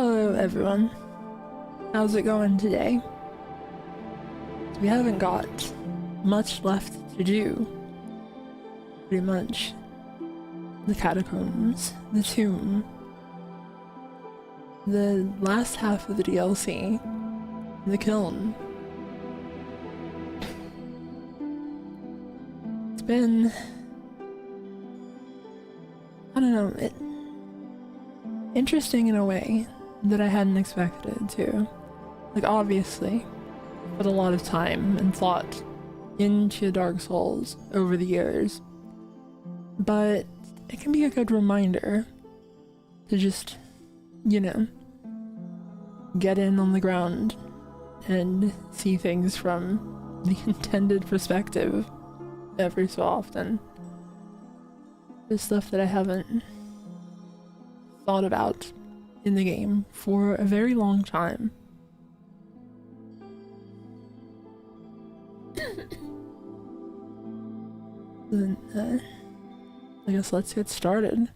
Hello everyone, how's it going today? We haven't got much left to do. Pretty much. The catacombs, the tomb, the last half of the DLC, the kiln. It's been... I don't know, interesting in a way that I hadn't expected it to. Like, obviously, put a lot of time and thought into Dark Souls over the years, but it can be a good reminder to just, you know, get in on the ground and see things from the intended perspective every so often. There's stuff that I haven't thought about in the game for a very long time. Then, I guess let's get started.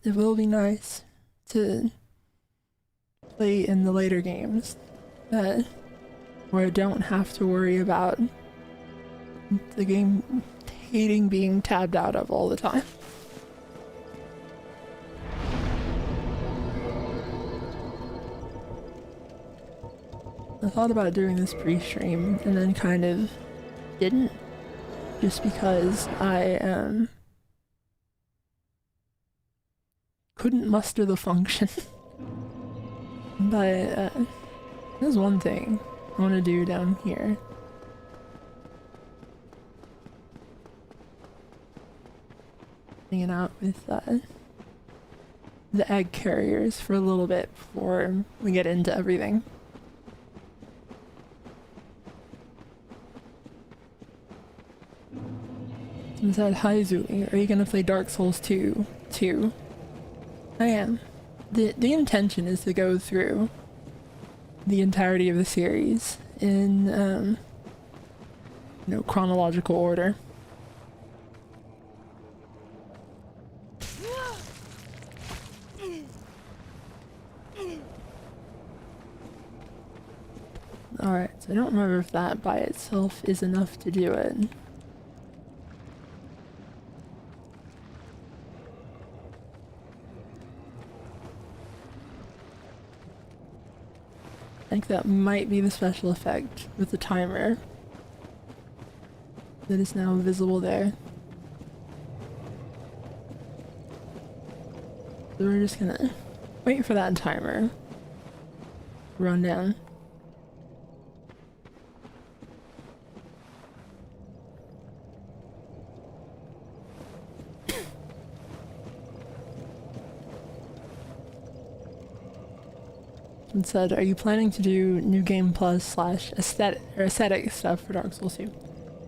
It will be nice to play in the later games where I don't have to worry about the game hating being tabbed out of all the time. I thought about doing this pre-stream and then kind of didn't, just because I couldn't muster the function. But there's one thing I want to do down here. Hanging out with the egg carriers for a little bit before we get into everything. Someone said, "Hi Zuli, are you gonna play Dark Souls 2 too?" I am. The intention is to go through the entirety of the series in you know, chronological order. Alright, so I don't remember if that by itself is enough to do it. I think that might be the special effect with the timer that is now visible there. So we're just gonna wait for that timer to run down. And said, "Are you planning to do New Game Plus / aesthetic stuff for Dark Souls 2?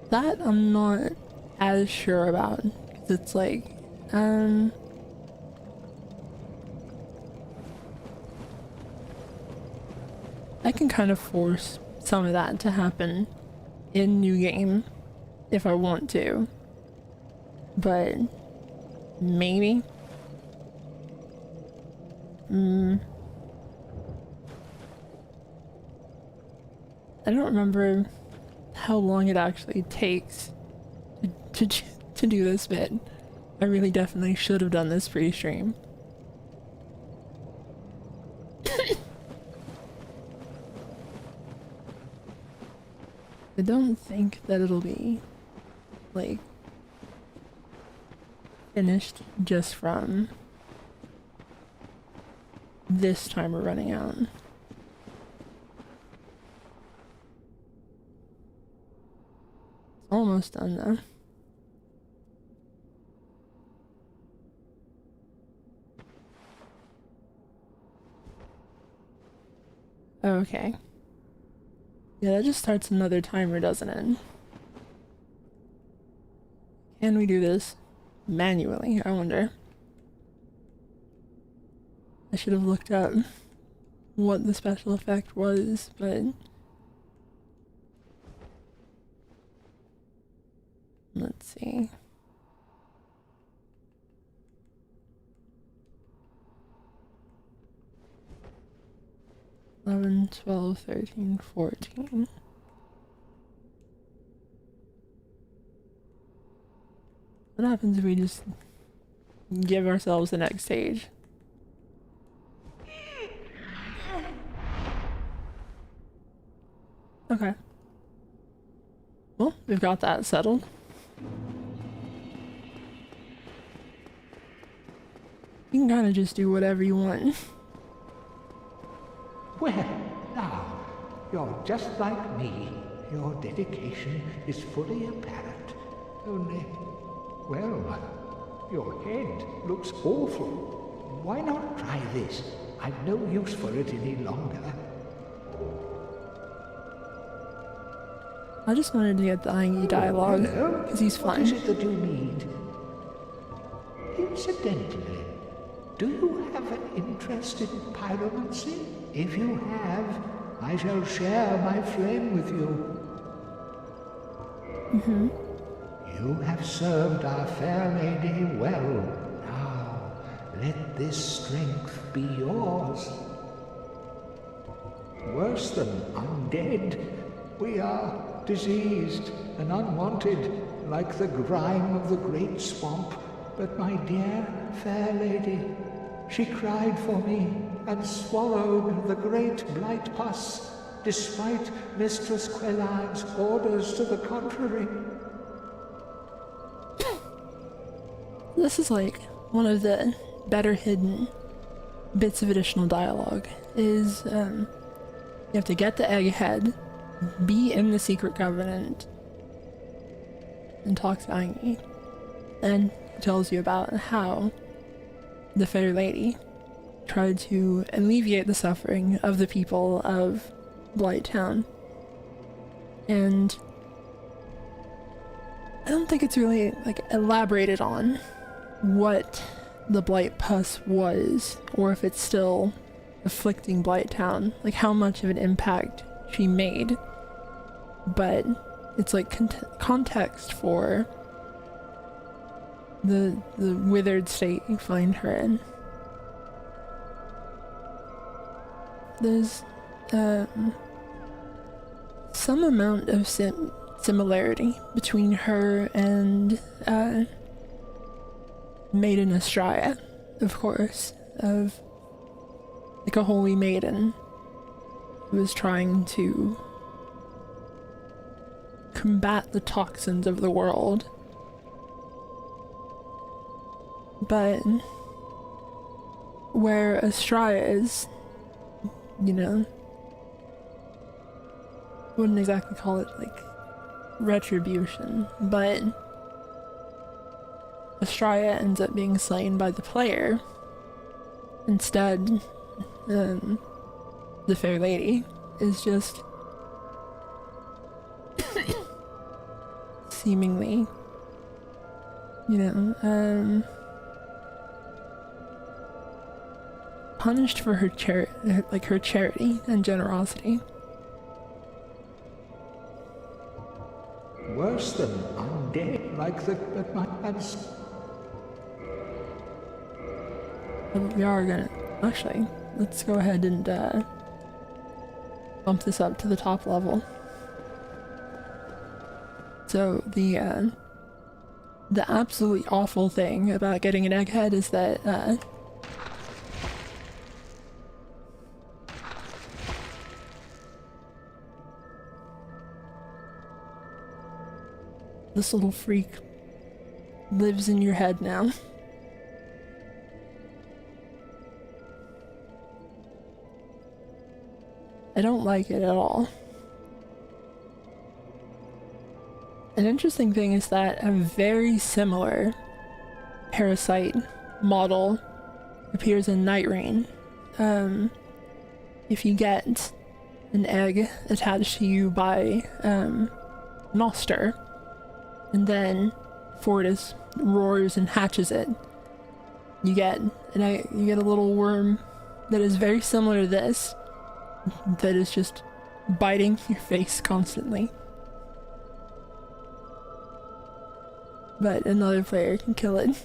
That I'm not as sure about, because it's like, I can kind of force some of that to happen in New Game if I want to, but maybe. I don't remember how long it actually takes to do this bit. I really definitely should have done this pre-stream. I don't think that it'll be, like, finished just from this timer running out. Almost done though. Oh, okay. Yeah, that just starts another timer, doesn't it? Can we do this manually? I wonder. I should have looked up what the special effect was, but let's see. 11, 12, 13, 14. What happens if we just give ourselves the next stage? Okay. Well, we've got that settled. You can kind of just do whatever you want. Well, now, you're just like me. Your dedication is fully apparent. Only, well, your head looks awful. Why not try this? I've no use for it any longer. I just wanted to get the Angie dialogue, because he's fun. What is it that you need? Incidentally, do you have an interest in pyromancy? If you have, I shall share my flame with you. Mm-hmm. You have served our fair lady well. Now, let this strength be yours. Worse than undead, we are diseased and unwanted, like the grime of the great swamp. But my dear fair lady, she cried for me and swallowed the great blight pus, despite Mistress Quellard's orders to the contrary. This is like one of the better hidden bits of additional dialogue, is you have to get the egghead, be in the secret covenant, and talk to Angie. And he tells you about how the Fair Lady tried to alleviate the suffering of the people of Blighttown. And I don't think it's really like elaborated on what the blight pus was, or if it's still afflicting Blighttown, like how much of an impact she made. But it's like context for the withered state you find her in. There's some amount of similarity between her and Maiden Estraya, of course, of like a holy maiden who was trying to combat the toxins of the world. But where Estraya is, you know, wouldn't exactly call it like retribution, but Estraya ends up being slain by the player. Instead, the Fair Lady is just seemingly, you know, punished for her her charity and generosity. Worse than undead, like but my hands. We are gonna actually, let's go ahead and bump this up to the top level. So the absolutely awful thing about getting an egghead is that this little freak lives in your head now. I don't like it at all. An interesting thing is that a very similar parasite model appears in Night Rain. If you get an egg attached to you by Noster, and then Fortis roars and hatches it, you get a little worm that is very similar to this, that is just biting your face constantly. But another player can kill it.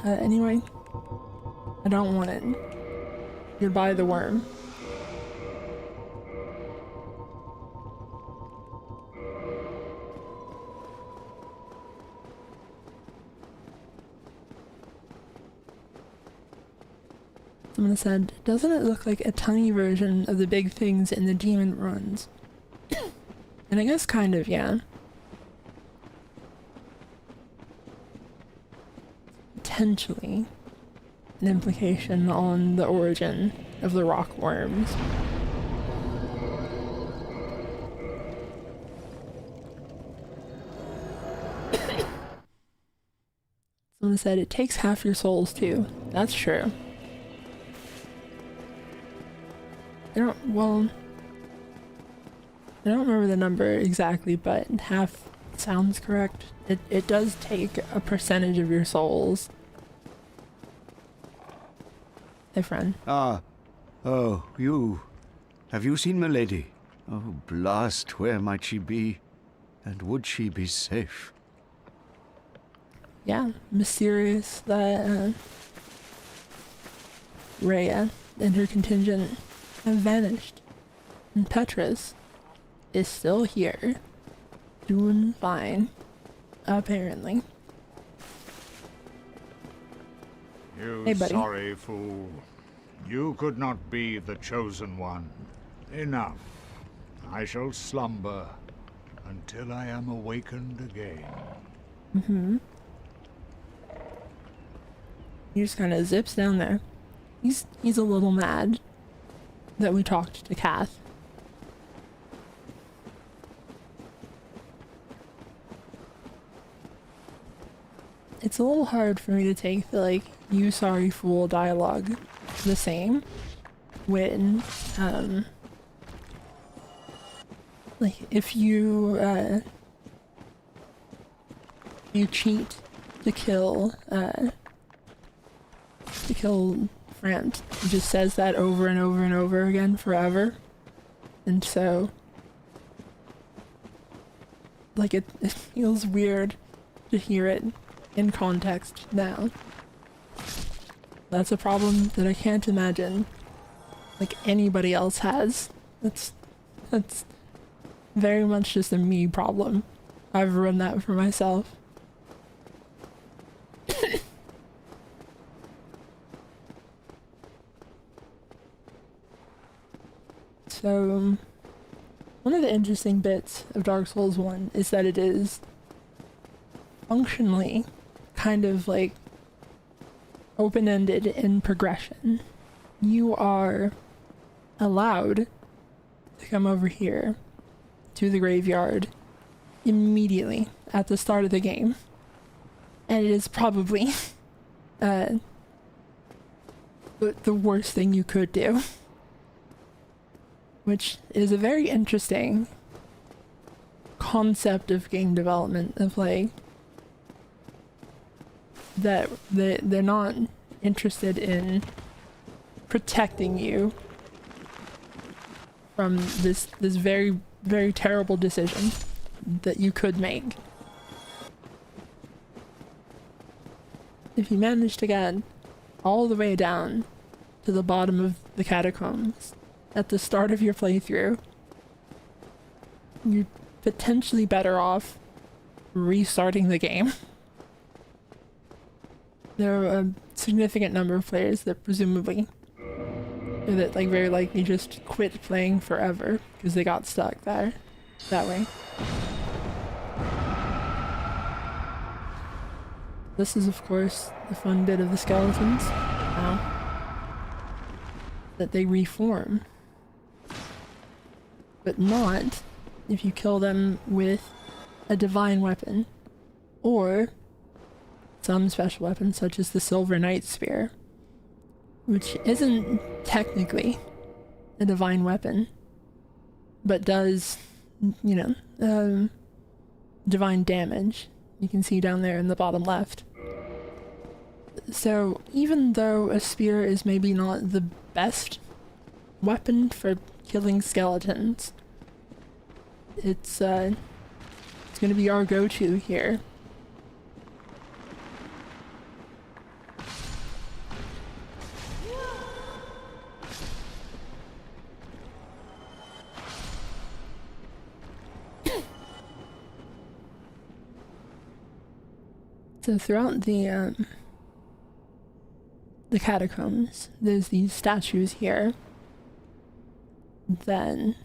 Anyway, I don't want it. Goodbye, the worm. Someone said, doesn't it look like a tiny version of the big things in the demon runs? And I guess kind of, yeah. Potentially an implication on the origin of the rock worms. Someone said, it takes half your souls too. That's true. I don't remember the number exactly, but half sounds correct. It does take a percentage of your souls. Hey, friend. Ah. Oh, you. Have you seen Milady? Oh, blast, where might she be? And would she be safe? Yeah, mysterious that Rhea and her contingent have vanished. And Petrus is still here, doing fine, apparently. You Hey, buddy. sorry fool. You could not be the chosen one. Enough. I shall slumber until I am awakened again. Mm-hmm. He just kind of zips down there. He's a little mad that we talked to Kath. It's a little hard for me to take the, like, you sorry fool dialogue the same when, like, if you cheat to kill Frant. He just says that over and over and over again forever. And so, like, it feels weird to hear it in context now. That's a problem that I can't imagine, like, anybody else has. That's very much just a me problem. I've ruined that for myself. So, one of the interesting bits of Dark Souls 1 is that it is functionally kind of like open-ended in progression. You are allowed to come over here to the graveyard immediately at the start of the game. And it is probably the worst thing you could do. Which is a very interesting concept of game development, of like that they're not interested in protecting you from this very, very terrible decision that you could make. If you manage to get all the way down to the bottom of the catacombs at the start of your playthrough, you're potentially better off restarting the game. There are a significant number of players that presumably, or that like very likely just quit playing forever because they got stuck there that way. This is of course the fun bit of the skeletons, that they reform. But not if you kill them with a divine weapon, or some special weapon such as the Silver Knight Spear, which isn't technically a divine weapon, but does, you know, divine damage. You can see down there in the bottom left. So even though a spear is maybe not the best weapon for killing skeletons, it's gonna be our go-to here. So throughout the catacombs, there's these statues here that,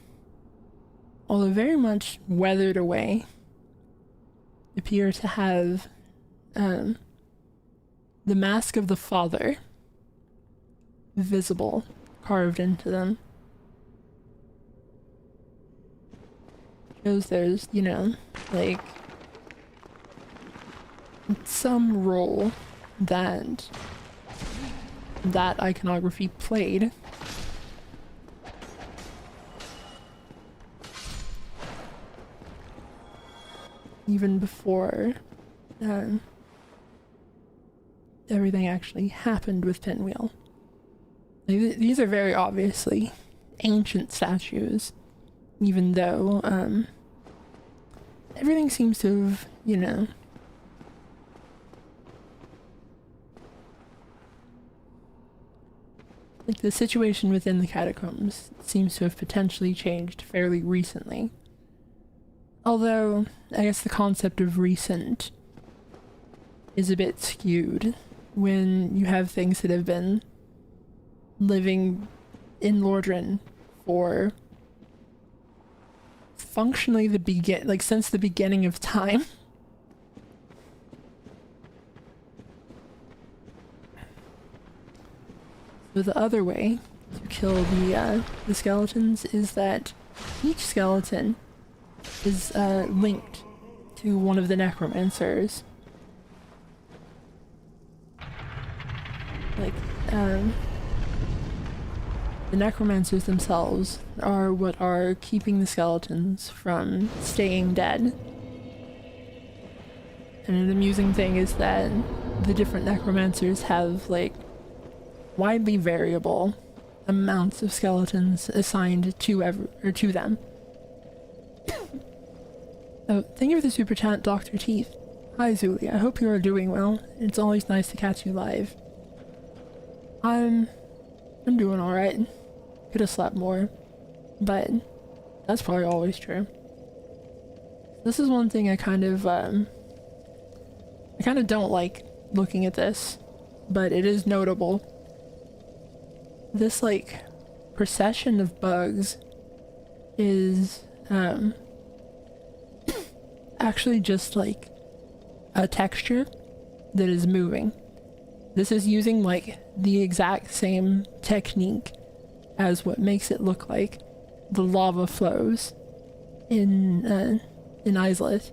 although very much weathered away, appear to have the mask of the Father visible, carved into them. Shows there's, you know, like some role that iconography played. Even before everything actually happened with Pinwheel. Like, these are very obviously ancient statues, even though everything seems to have, you know, like the situation within the catacombs seems to have potentially changed fairly recently. Although, I guess the concept of recent is a bit skewed when you have things that have been living in Lordran for functionally since the beginning of time. So the other way to kill the skeletons is that each skeleton is linked to one of the necromancers. Like, the necromancers themselves are what are keeping the skeletons from staying dead. And an amusing thing is that the different necromancers have, like, widely variable amounts of skeletons assigned to them. Oh, thank you for the super chat, Dr. Teeth. Hi, Zuli. I hope you are doing well. It's always nice to catch you live. I'm doing alright. Could have slept more, but that's probably always true. This is one thing I kind of don't like looking at this, but it is notable. This, like, procession of bugs is actually just like a texture that is moving. This is using, like, the exact same technique as what makes it look like the lava flows in Islet.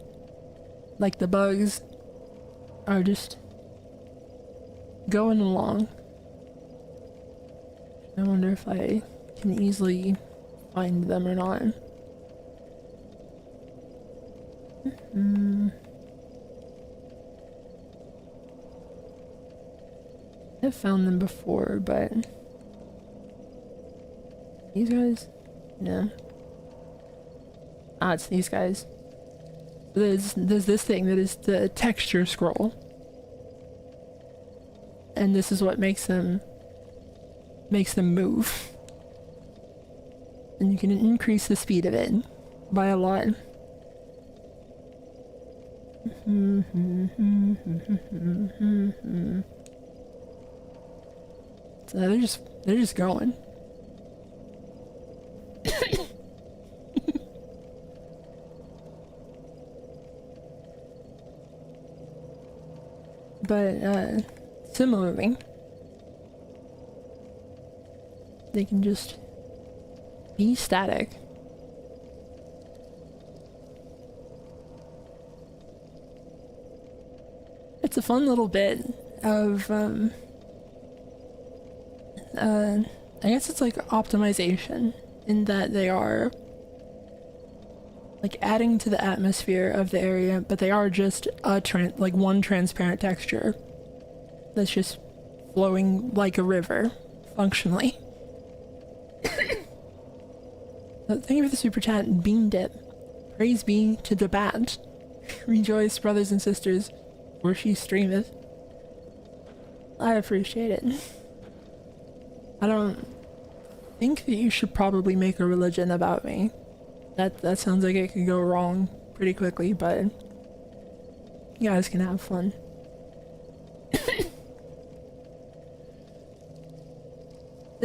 Like, the bugs are just going along. I wonder if I can easily find them or not. I've found them before, but these guys? No. Ah, it's these guys. There's this thing that is the texture scroll. And this is what makes them move. And you can increase the speed of it by a lot. So they're just going. But similarly, they can just be static. It's a fun little bit of I guess it's like optimization in that they are like adding to the atmosphere of the area, but they are just a one transparent texture that's just flowing like a river, functionally. Thank you for the super chat, Bean Dip. Praise be to the bat. Rejoice, brothers and sisters, for she streameth. I appreciate it. I don't think that you should probably make a religion about me. That sounds like it could go wrong pretty quickly, but you guys can have fun.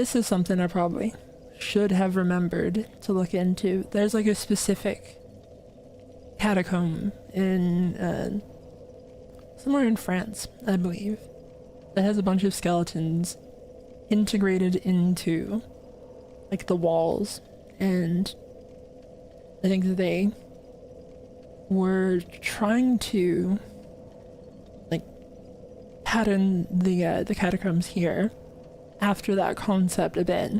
this is something I probably should have remembered to look into. There's like a specific catacomb in somewhere in France, I believe, that has a bunch of skeletons integrated into like the walls, and I think that they were trying to like pattern the catacombs here after that concept a bit.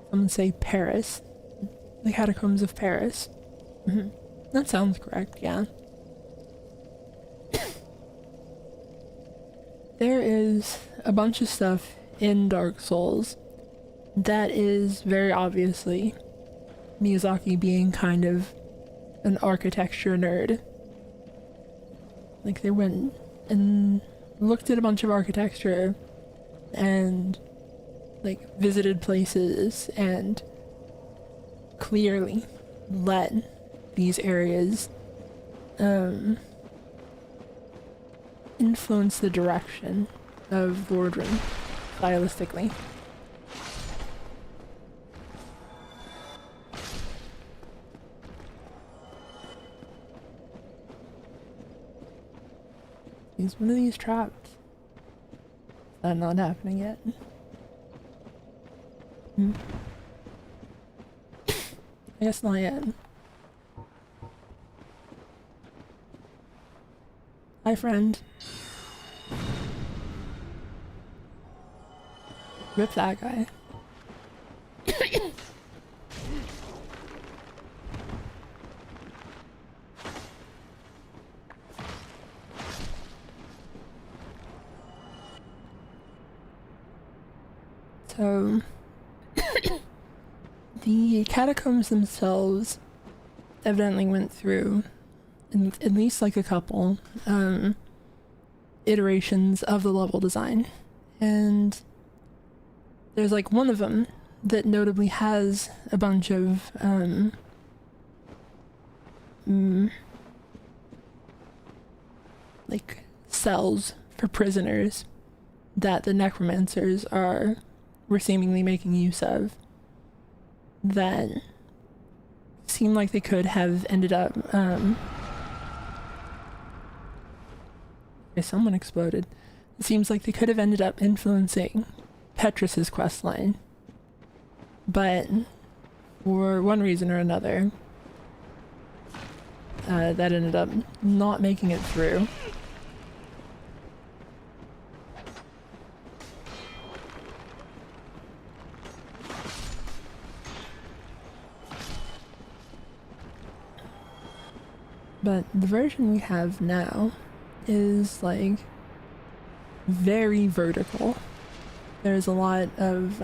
Someone say Paris. The catacombs of Paris. That sounds correct, yeah. There is a bunch of stuff in Dark Souls that is very obviously Miyazaki being kind of an architecture nerd. Like, they went and looked at a bunch of architecture and like visited places and clearly let these areas influence the direction of Boardroom stylistically. Is one of these trapped? Is that not happening yet? I guess not yet. Hi, friend. Rip that guy. So, the catacombs themselves evidently went through at least like a couple iterations of the level design, and there's like one of them that notably has a bunch of like cells for prisoners that the necromancers were seemingly making use of, that seemed like they could have ended up someone exploded. It seems like they could have ended up influencing Petrus's questline, but for one reason or another that ended up not making it through. But the version we have now is like very vertical. There's a lot of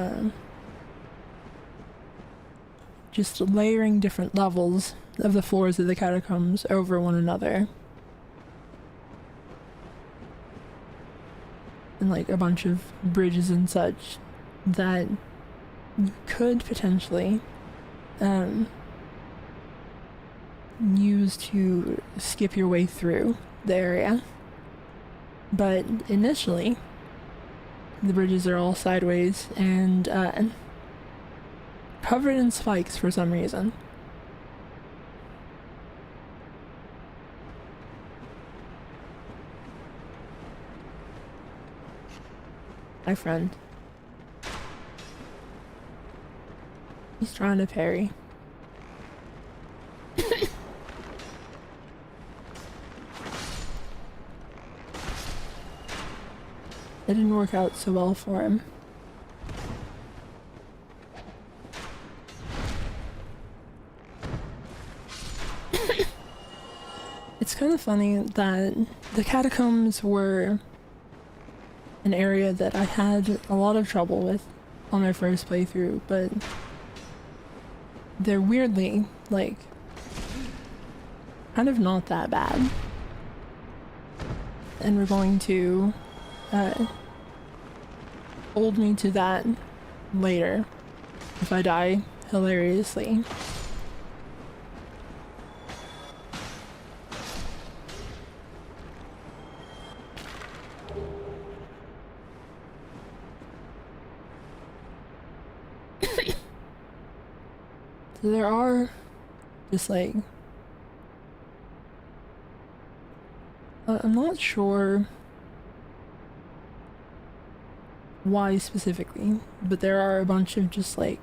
just layering different levels of the floors of the catacombs over one another. And like a bunch of bridges and such that you could potentially use to skip your way through the area. But initially, the bridges are all sideways and covered in spikes for some reason. My friend. He's trying to parry. It didn't work out so well for him. It's kind of funny that the catacombs were an area that I had a lot of trouble with on my first playthrough, but they're weirdly, like, kind of not that bad. And we're going to hold me to that later if I die hilariously. So there are just like, I'm not sure why specifically, but there are a bunch of just like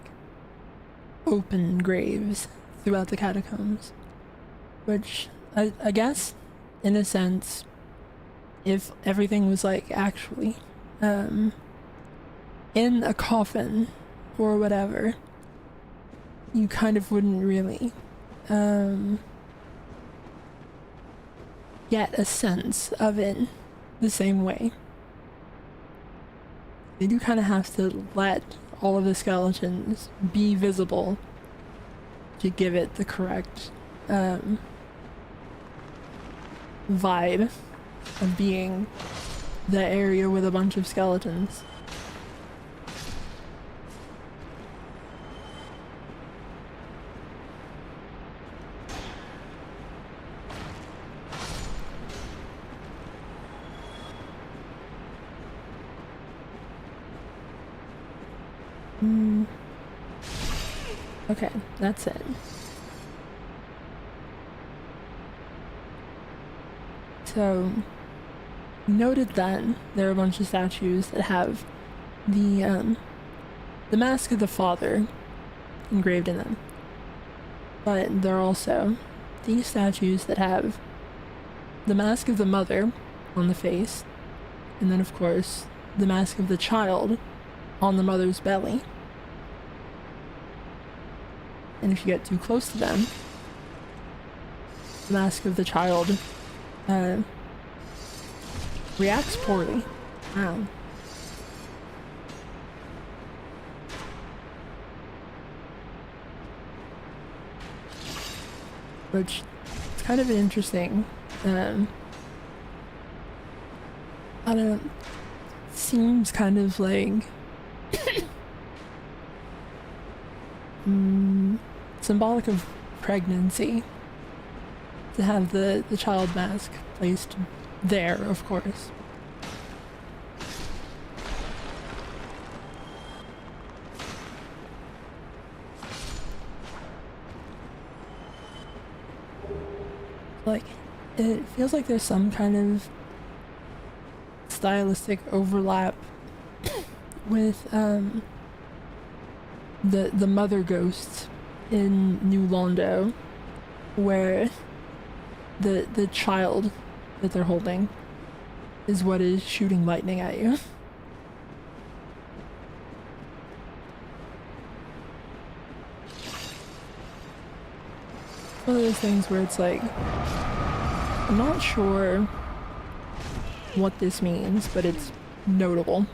open graves throughout the catacombs, which I guess in a sense, if everything was like actually in a coffin or whatever, you kind of wouldn't really get a sense of it the same way. They do kind of have to let all of the skeletons be visible to give it the correct vibe of being the area with a bunch of skeletons. Okay, that's it. So, noted that there are a bunch of statues that have the mask of the father engraved in them. But there are also these statues that have the mask of the mother on the face, and then of course the mask of the child on the mother's belly. And if you get too close to them, the mask of the child reacts poorly. Wow. Which is kind of interesting. I don't know. Seems kind of like symbolic of pregnancy to have the child mask placed there, of course. Like, it feels like there's some kind of stylistic overlap with the mother ghost in New Londo, where the child that they're holding is what is shooting lightning at you. One of those things where it's like, I'm not sure what this means, but it's notable.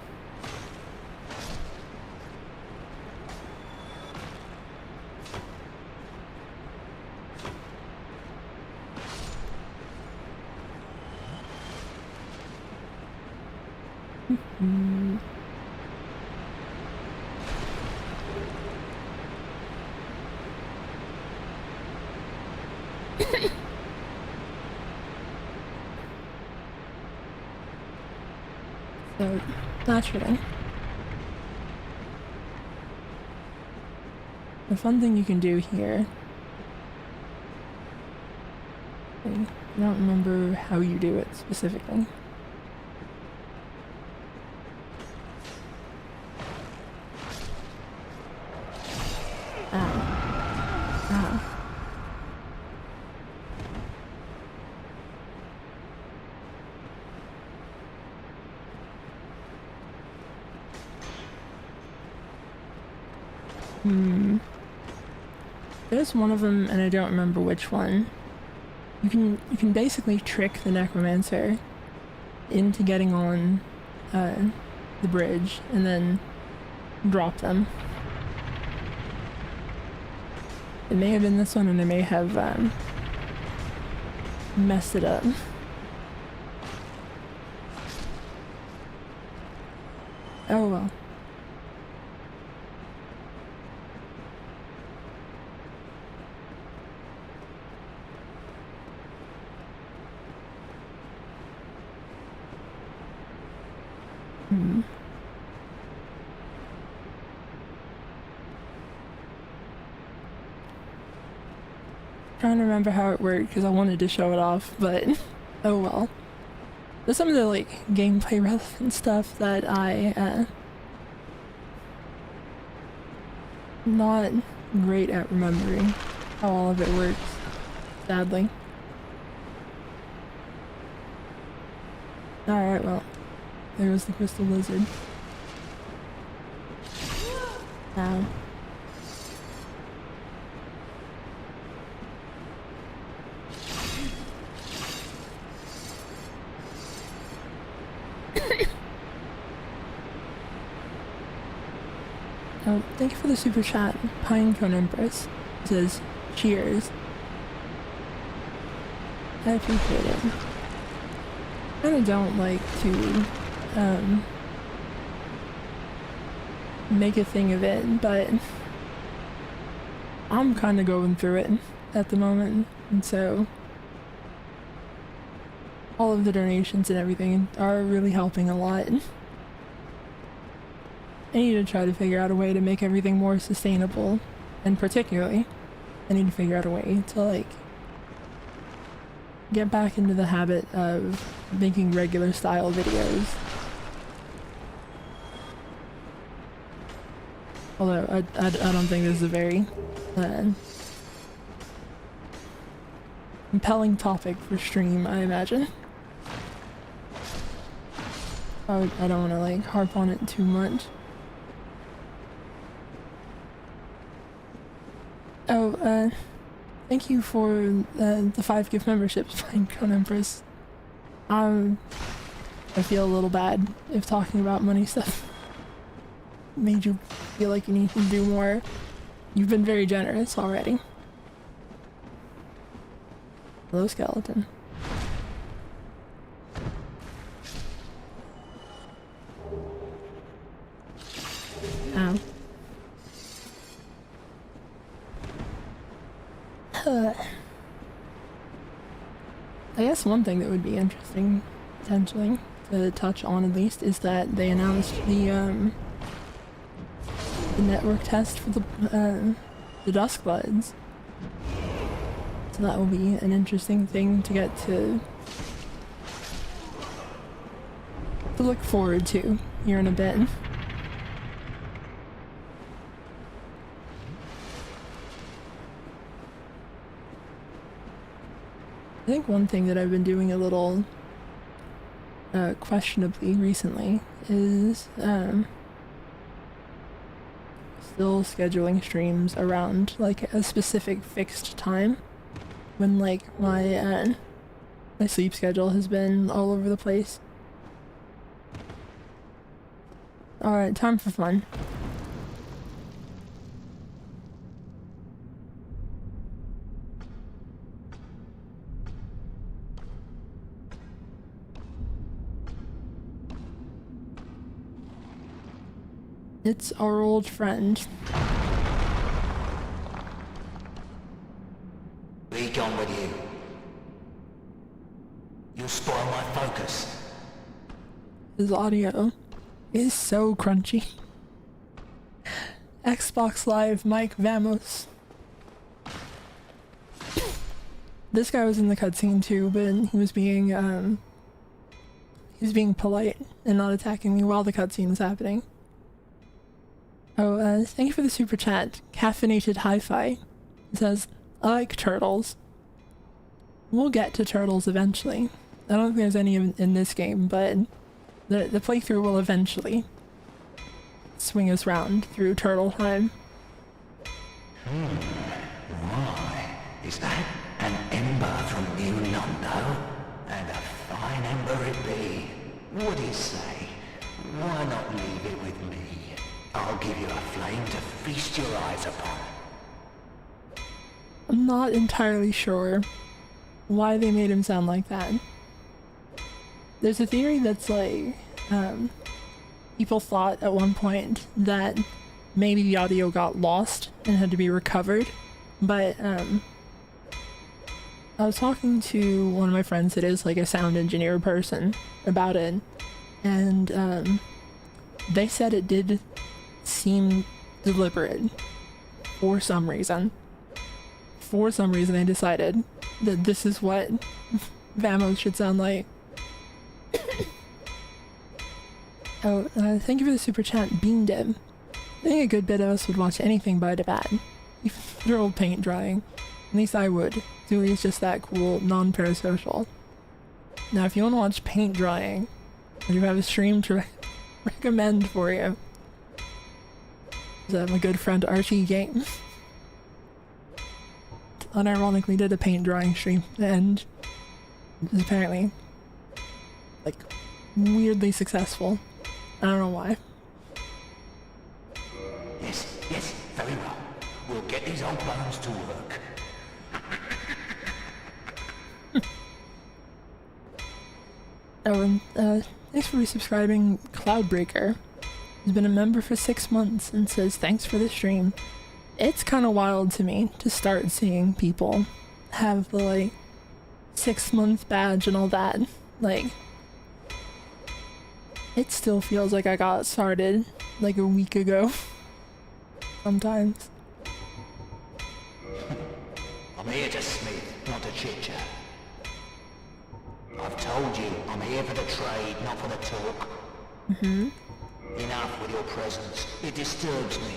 So, naturally, the fun thing you can do here, I don't remember how you do it specifically. There's one of them, and I don't remember which one. You can basically trick the necromancer into getting on the bridge and then drop them. It may have been this one, and I may have messed it up. Oh well. Trying to remember how it worked because I wanted to show it off, but oh well. There's some of the like gameplay relevant stuff that I not great at remembering how all of it works, sadly. Alright, well, there was the crystal lizard. Ow. Oh, thank you for the super chat. Pinecone Empress says, cheers. I appreciate it. I kinda don't like to, make a thing of it, but I'm kinda going through it at the moment, and so all of the donations and everything are really helping a lot. I need to try to figure out a way to make everything more sustainable, and particularly, I need to figure out a way to, like, get back into the habit of making regular style videos. Although, I don't think this is a very compelling topic for stream, I imagine. I don't want to, like, harp on it too much. Oh, thank you for the 5 gift memberships, Pinecone Empress. I feel a little bad if talking about money stuff made you feel like you need to do more. You've been very generous already. Hello, skeleton. Ow. I guess one thing that would be interesting, potentially, to touch on at least, is that they announced the network test for the Duskbloods. So that will be an interesting thing to get to look forward to here in a bit. I think one thing that I've been doing a little questionably recently is still scheduling streams around like a specific fixed time when like my sleep schedule has been all over the place. Alright, time for fun. It's our old friend. Be gone with you. You'll spoil my focus. His audio is so crunchy. Xbox Live Mike Vamos. This guy was in the cutscene too, but he was being polite and not attacking me while the cutscene was happening. Oh, thank you for the super chat. Caffeinated Hi-Fi. It says, I like turtles. We'll get to turtles eventually. I don't think there's any in this game, but the playthrough will eventually swing us round through turtle time. Why? Is that an ember from New Londo? And a fine ember it be. What do you say? Why not leave it with me? I'll give you a flame to feast your eyes upon. I'm not entirely sure why they made him sound like that. There's a theory that's like, people thought at one point that maybe the audio got lost and had to be recovered, but I was talking to one of my friends that is like a sound engineer person about it, and they said it did seem deliberate for some reason for some reason I decided that this is what Vamos should sound like. Oh, thank you for the super chat, Bean Dib. I think a good bit of us would watch anything by the bad. Even their old paint drying. At least I would. Zooey is just that cool, non-parasocial. Now, if you want to watch paint drying, I do have a stream to recommend for you. My good friend Archie Game unironically did a paint drying stream, and it was apparently like weirdly successful. I don't know why. Yes, yes, very well. We'll get these old bones to work. Oh, and thanks for resubscribing, Cloudbreaker. He's been a member for 6 months and says thanks for the stream. It's kind of wild to me to start seeing people have the like 6-month badge and all that. Like, it still feels like I got started like a week ago. Sometimes. I'm here to smith, not to chit-chat. I've told you, I'm here for the trade, not for the talk. Enough with your presence. It disturbs me.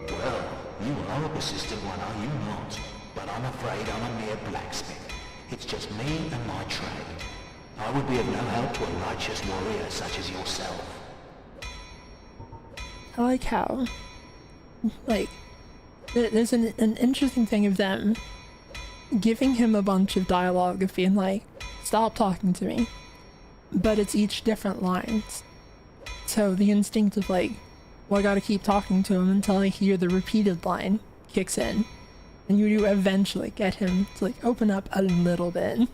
Well, you are a persistent one, are you not? But I'm afraid I'm a mere blacksmith. It's just me and my trade. I would be of no help to a righteous warrior such as yourself. I like how, like, there's an interesting thing of them giving him a bunch of dialogue of being like, stop talking to me. But it's each different lines. So the instinct of like, well, I gotta keep talking to him until I hear the repeated line kicks in. And you do eventually get him to like open up a little bit.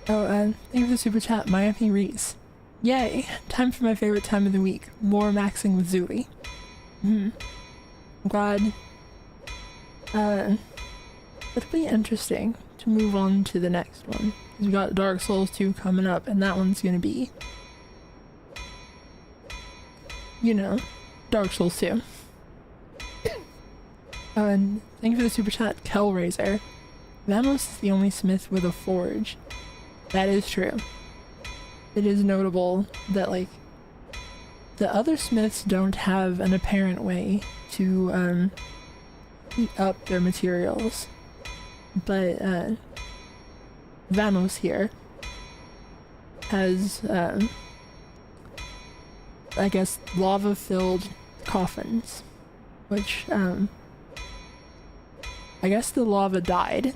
Oh, thank you for the super chat, Miami Reese. Yay, time for my favorite time of the week, more maxing with Zooey. I'm glad. It'll be interesting to move on to the next one. Because we got Dark Souls 2 coming up, and that one's gonna be, you know, Dark Souls 2. Oh, and thank you for the super chat, Kelraiser. Vamos is the only smith with a forge. That is true. It is notable that, like, the other smiths don't have an apparent way to, heat up their materials. But, Vamos here has, I guess, lava-filled coffins, which, I guess the lava died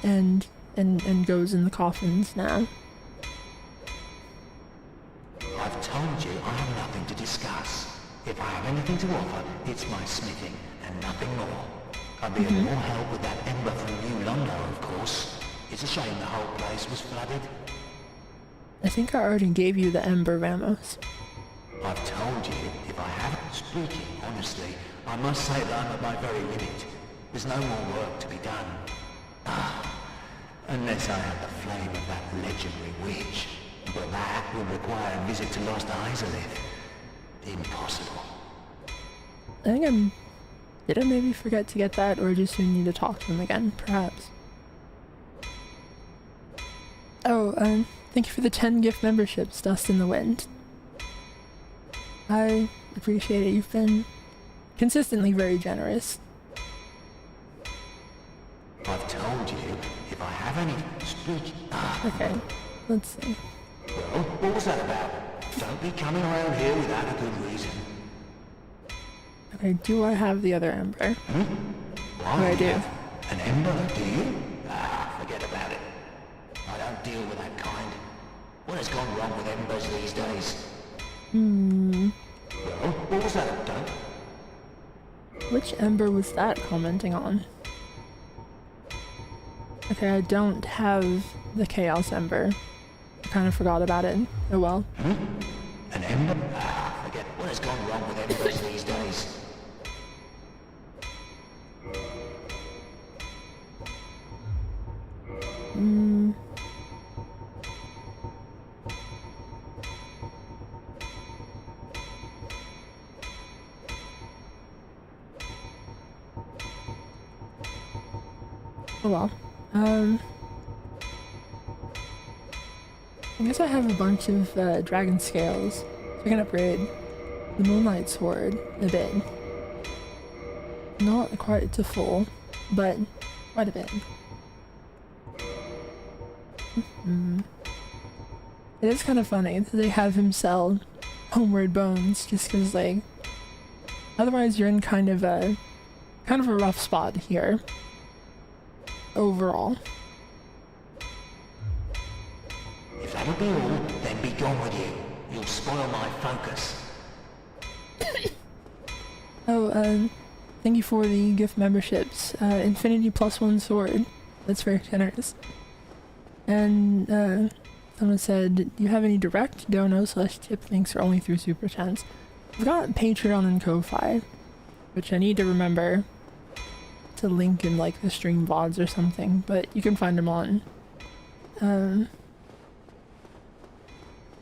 and goes in the coffins now. I've told you I have nothing to discuss. If I have anything to offer, it's my smithing and nothing more. I'd be of more help with that ember from New Londo, of course. It's a shame the whole place was flooded. I think I already gave you the ember, Vamos. I've told you, if I haven't, speaking honestly, I must say that I'm at my very limit. There's no more work to be done. Unless I have the flame of that legendary witch. But that would require a visit to Lost Izalith. Impossible. I think did I maybe forget to get that, or just need to talk to him again, perhaps? Oh, thank you for the 10 gift memberships, Dust in the Wind. I appreciate it. You've been consistently very generous. I've told you, if I have any speech... Okay, let's see. Well, what was that about? Don't be coming around here without a good reason. Okay, do I have the other ember? Why? Oh, I do. An ember, do you? Forget about it. I don't deal with that kind. What has gone wrong with embers these days? Well, what was that about? Which ember was that commenting on? Okay, I don't have the Chaos Ember. I kind of forgot about it. Oh well. An ember? Forget what has gone wrong with embers these days. Oh well. I guess I have a bunch of dragon scales, so I can upgrade the Moonlight Sword a bit. Not quite to full, but quite a bit. It is kind of funny that they have him sell Homeward Bones just because, like, otherwise you're in kind of a rough spot here overall. If that'll be all, then be gone with you. You'll spoil my focus. Oh, thank you for the gift memberships. Infinity +1 sword. That's very generous. And, someone said, do you have any direct dono/tip links or only through Super Chats? I've got Patreon and Ko-Fi, which I need to remember to link in, like, the stream VODs or something, but you can find them on,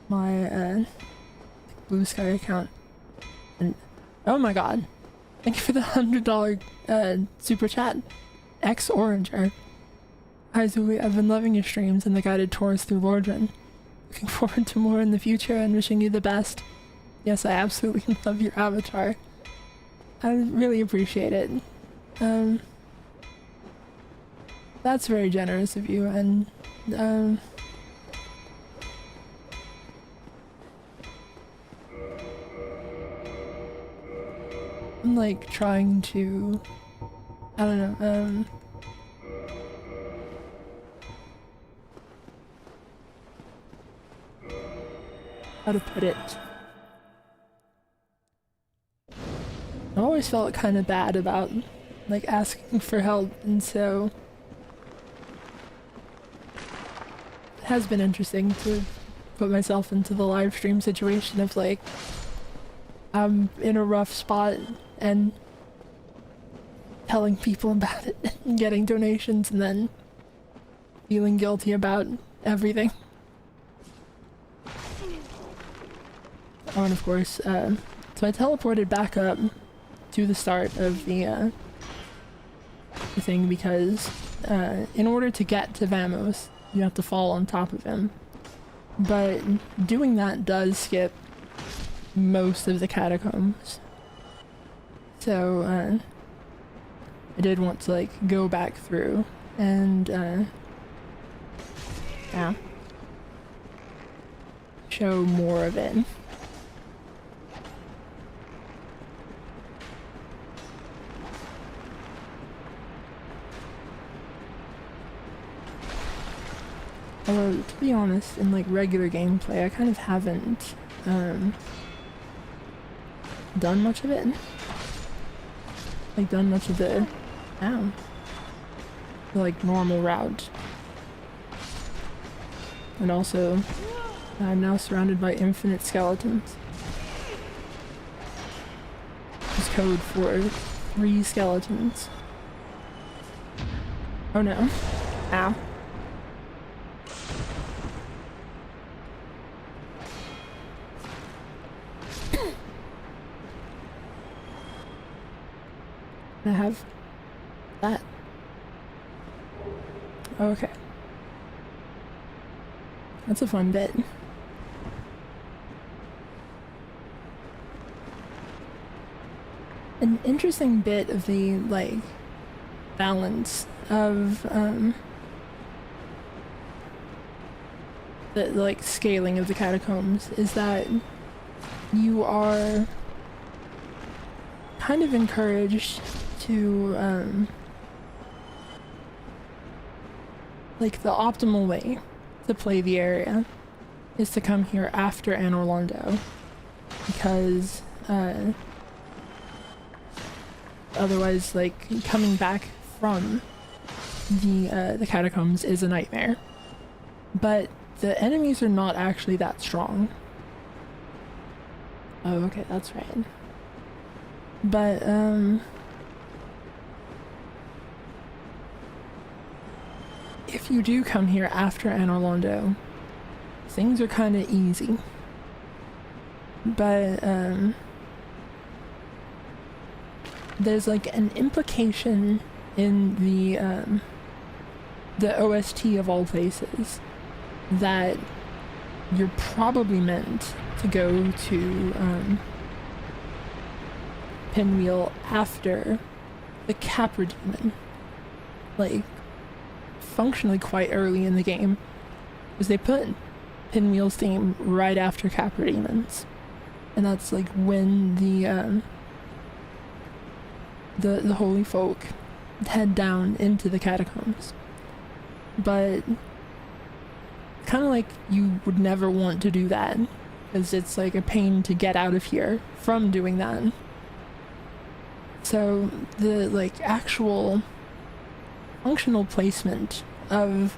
my, Blue Sky account. And, oh my god. Thank you for the $100 super chat. X Oranger. Hi Zuli, I've been loving your streams and the guided tours through Lordran. Looking forward to more in the future and wishing you the best. Yes, I absolutely love your avatar. I really appreciate it. That's very generous of you, and I'm like trying to, I don't know, how to put it. I always felt kind of bad about like asking for help, and so it has been interesting to put myself into the live stream situation of like I'm in a rough spot and telling people about it and getting donations and then feeling guilty about everything. Oh, and of course, so I teleported back up to the start of the thing because in order to get to Vamos, you have to fall on top of him. But doing that does skip most of the catacombs. So I did want to like go back through and yeah, show more of it. Although, to be honest, in like regular gameplay, I kind of haven't done much of it. Like, done much of the like normal route. And also, I'm now surrounded by infinite skeletons. It's code for 3 skeletons. Oh no. Ow. I have that. Okay. That's a fun bit. An interesting bit of the, like, balance of, the, like, scaling of the catacombs is that you are kind of encouraged to, like, the optimal way to play the area is to come here after Anor Londo, because, otherwise, like, coming back from the catacombs is a nightmare. But the enemies are not actually that strong. Oh, okay, that's right. But, if you do come here after Anor Londo, things are kind of easy. But, there's like an implication in the the OST of all places, that you're probably meant to go to Pinwheel after the Capra Demon. Like, functionally quite early in the game, because they put Pinwheel's theme right after Capra Demons. And that's like when the holy folk head down into the catacombs. But kind of like you would never want to do that, because it's like a pain to get out of here from doing that. So the like actual functional placement of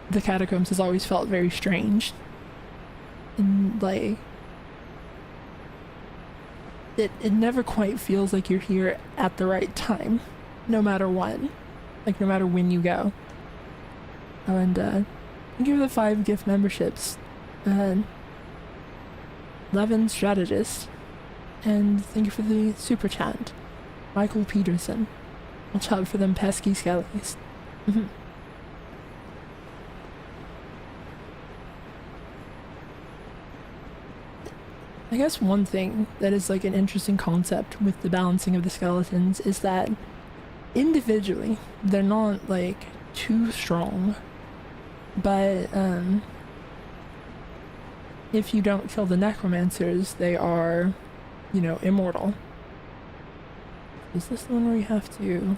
the catacombs has always felt very strange. And like it never quite feels like you're here at the right time, no matter what. Like no matter when you go. Oh, and thank you for the 5 gift memberships. Levin Strategist. And thank you for the super chat. Michael Peterson. Watch out for them pesky skellies. I guess one thing that is like an interesting concept with the balancing of the skeletons is that individually they're not like too strong, but if you don't kill the necromancers, they are, you know, immortal. Is this the one where you have to...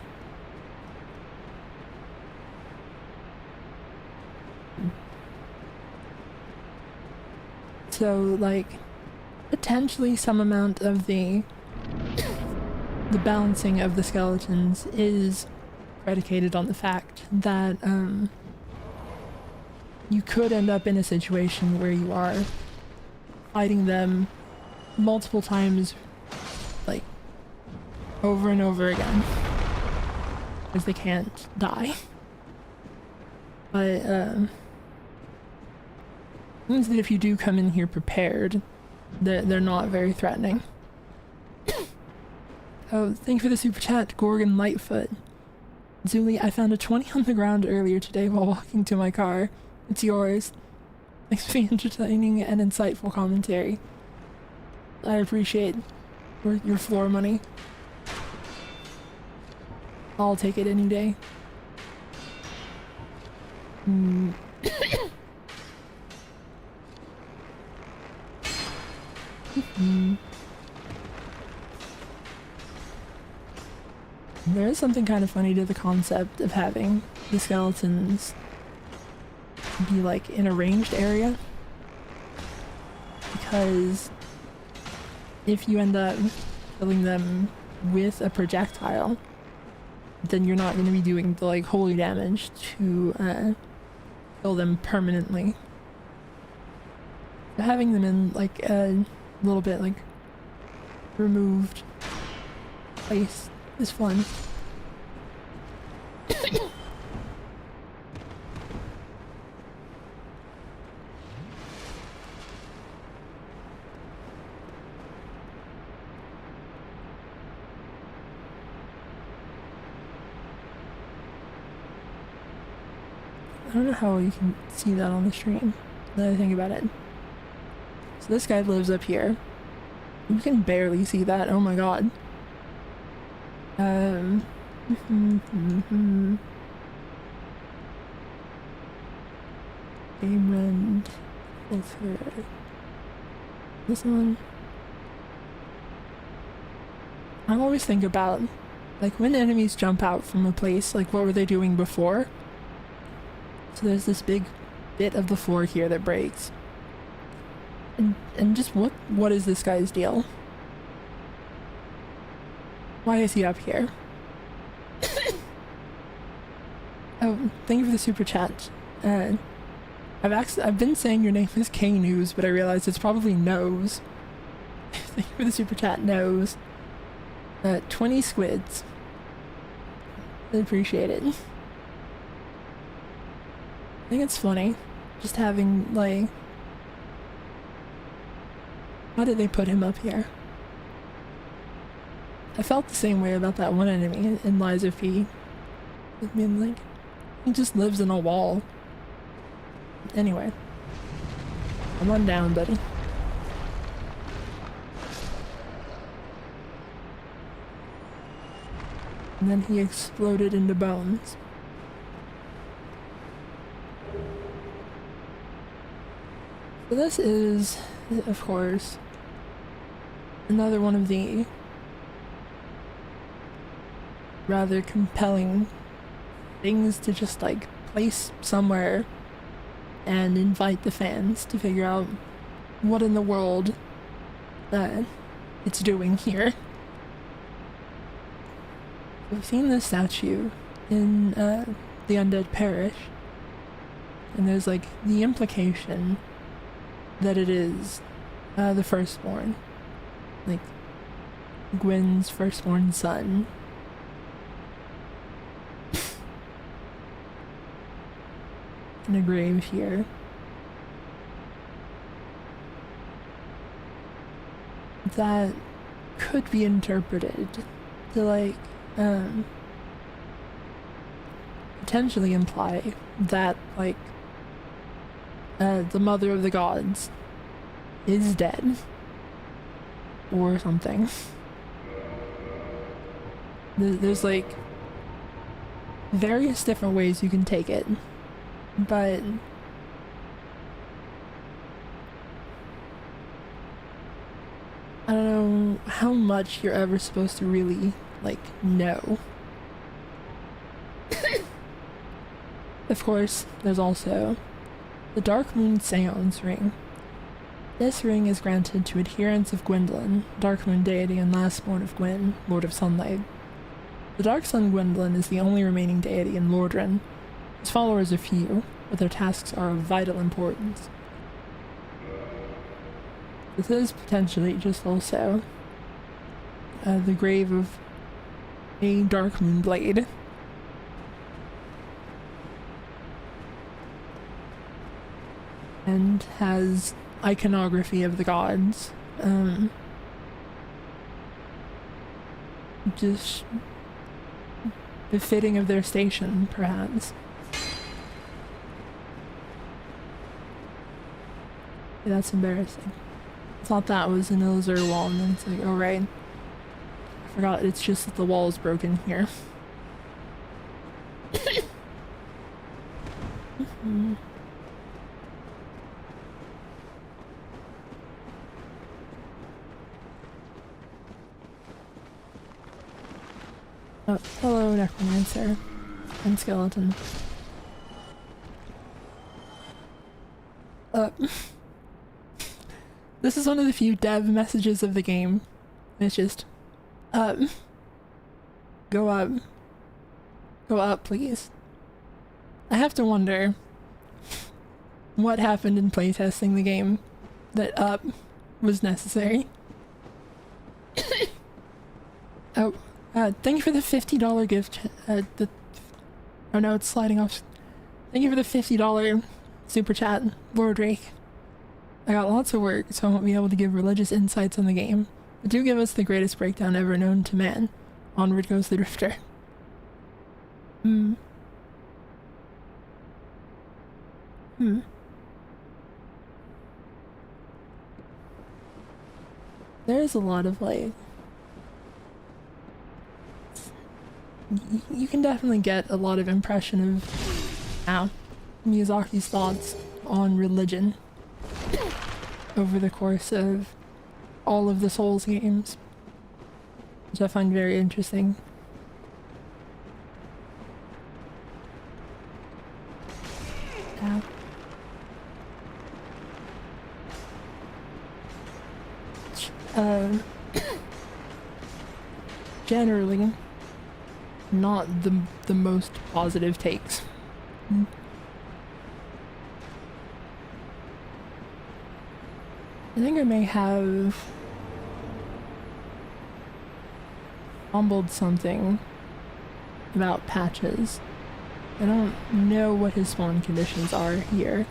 So, like, potentially some amount of the balancing of the skeletons is predicated on the fact that you could end up in a situation where you are fighting them multiple times, like over and over again, because they can't die. But means that if you do come in here prepared, they're not very threatening. Oh, thank you for the super chat, Gorgon Lightfoot. Zuli, I found a 20 on the ground earlier today while walking to my car. It's yours. Thanks for the entertaining and insightful commentary. I appreciate your floor money. I'll take it any day. There is something kind of funny to the concept of having the skeletons be like in a ranged area, because if you end up killing them with a projectile, then you're not going to be doing the like holy damage to kill them permanently. So having them in like a little bit like removed place is fun. I don't know how you can see that on the stream, now that I think about it. So this guy lives up here. You can barely see that, oh my god. Game rend filter. This one. I always think about, like, when enemies jump out from a place, like, what were they doing before? So there's this big bit of the floor here that breaks. And just what is this guy's deal? Why is he up here? Oh, thank you for the super chat. I've been saying your name is K-News, but I realized it's probably Nose. Thank you for the super chat, Nose. 20 squids. I appreciate it. I think it's funny, just having, like... Why did they put him up here? I felt the same way about that one enemy in Lies of P. I mean, like, He just lives in a wall. Anyway. Come on down, buddy. And then he exploded into bones. So this is, of course, another one of the rather compelling things to just like place somewhere and invite the fans to figure out what in the world it's doing here. We've seen this statue in the Undead Parish, and there's like the implication that it is the firstborn, like Gwyn's firstborn son. In a grave here. That could be interpreted to like potentially imply that like the mother of the gods is dead or something. There's like various different ways you can take it, but I don't know how much you're ever supposed to really like know. Of course, there's also the Dark Moon Seance Ring. This ring is granted to adherents of Gwendolyn, Dark Moon deity and lastborn of Gwyn, Lord of Sunlight. The Dark Sun Gwendolyn is the only remaining deity in Lordran. His followers are few, but their tasks are of vital importance. This is potentially just also the grave of a Dark Moon Blade. And has iconography of the gods. Just befitting of their station, perhaps. Yeah, that's embarrassing. I thought that was an illusory wall, and then it's like, oh right. I forgot it's just that the wall is broken here. Oh, hello, Necromancer and Skeleton. This is one of the few dev messages of the game. It's just, go up. Go up, please. I have to wonder what happened in playtesting the game that up was necessary. Oh, thank you for the $50 gift. Oh no, it's sliding off. Thank you for the $50 super chat, Lord Drake. I got lots of work, so I won't be able to give religious insights on the game, but do give us the greatest breakdown ever known to man. Onward goes the Drifter. There's a lot of like... You can definitely get a lot of impression of Miyazaki's thoughts on religion over the course of all of the Souls games, which I find very interesting. Generally, not the most positive takes. I think I may have fumbled something about patches. I don't know what his spawn conditions are here.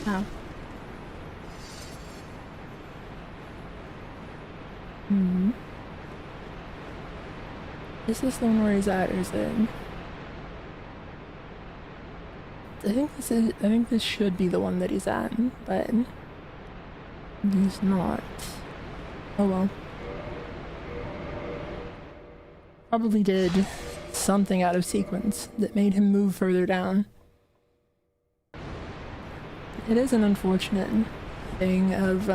Oh. Hmm. Is this the one where he's at, or is it? I think this should be the one that he's at, but he's not. Oh well. Probably did something out of sequence that made him move further down. It is an unfortunate thing of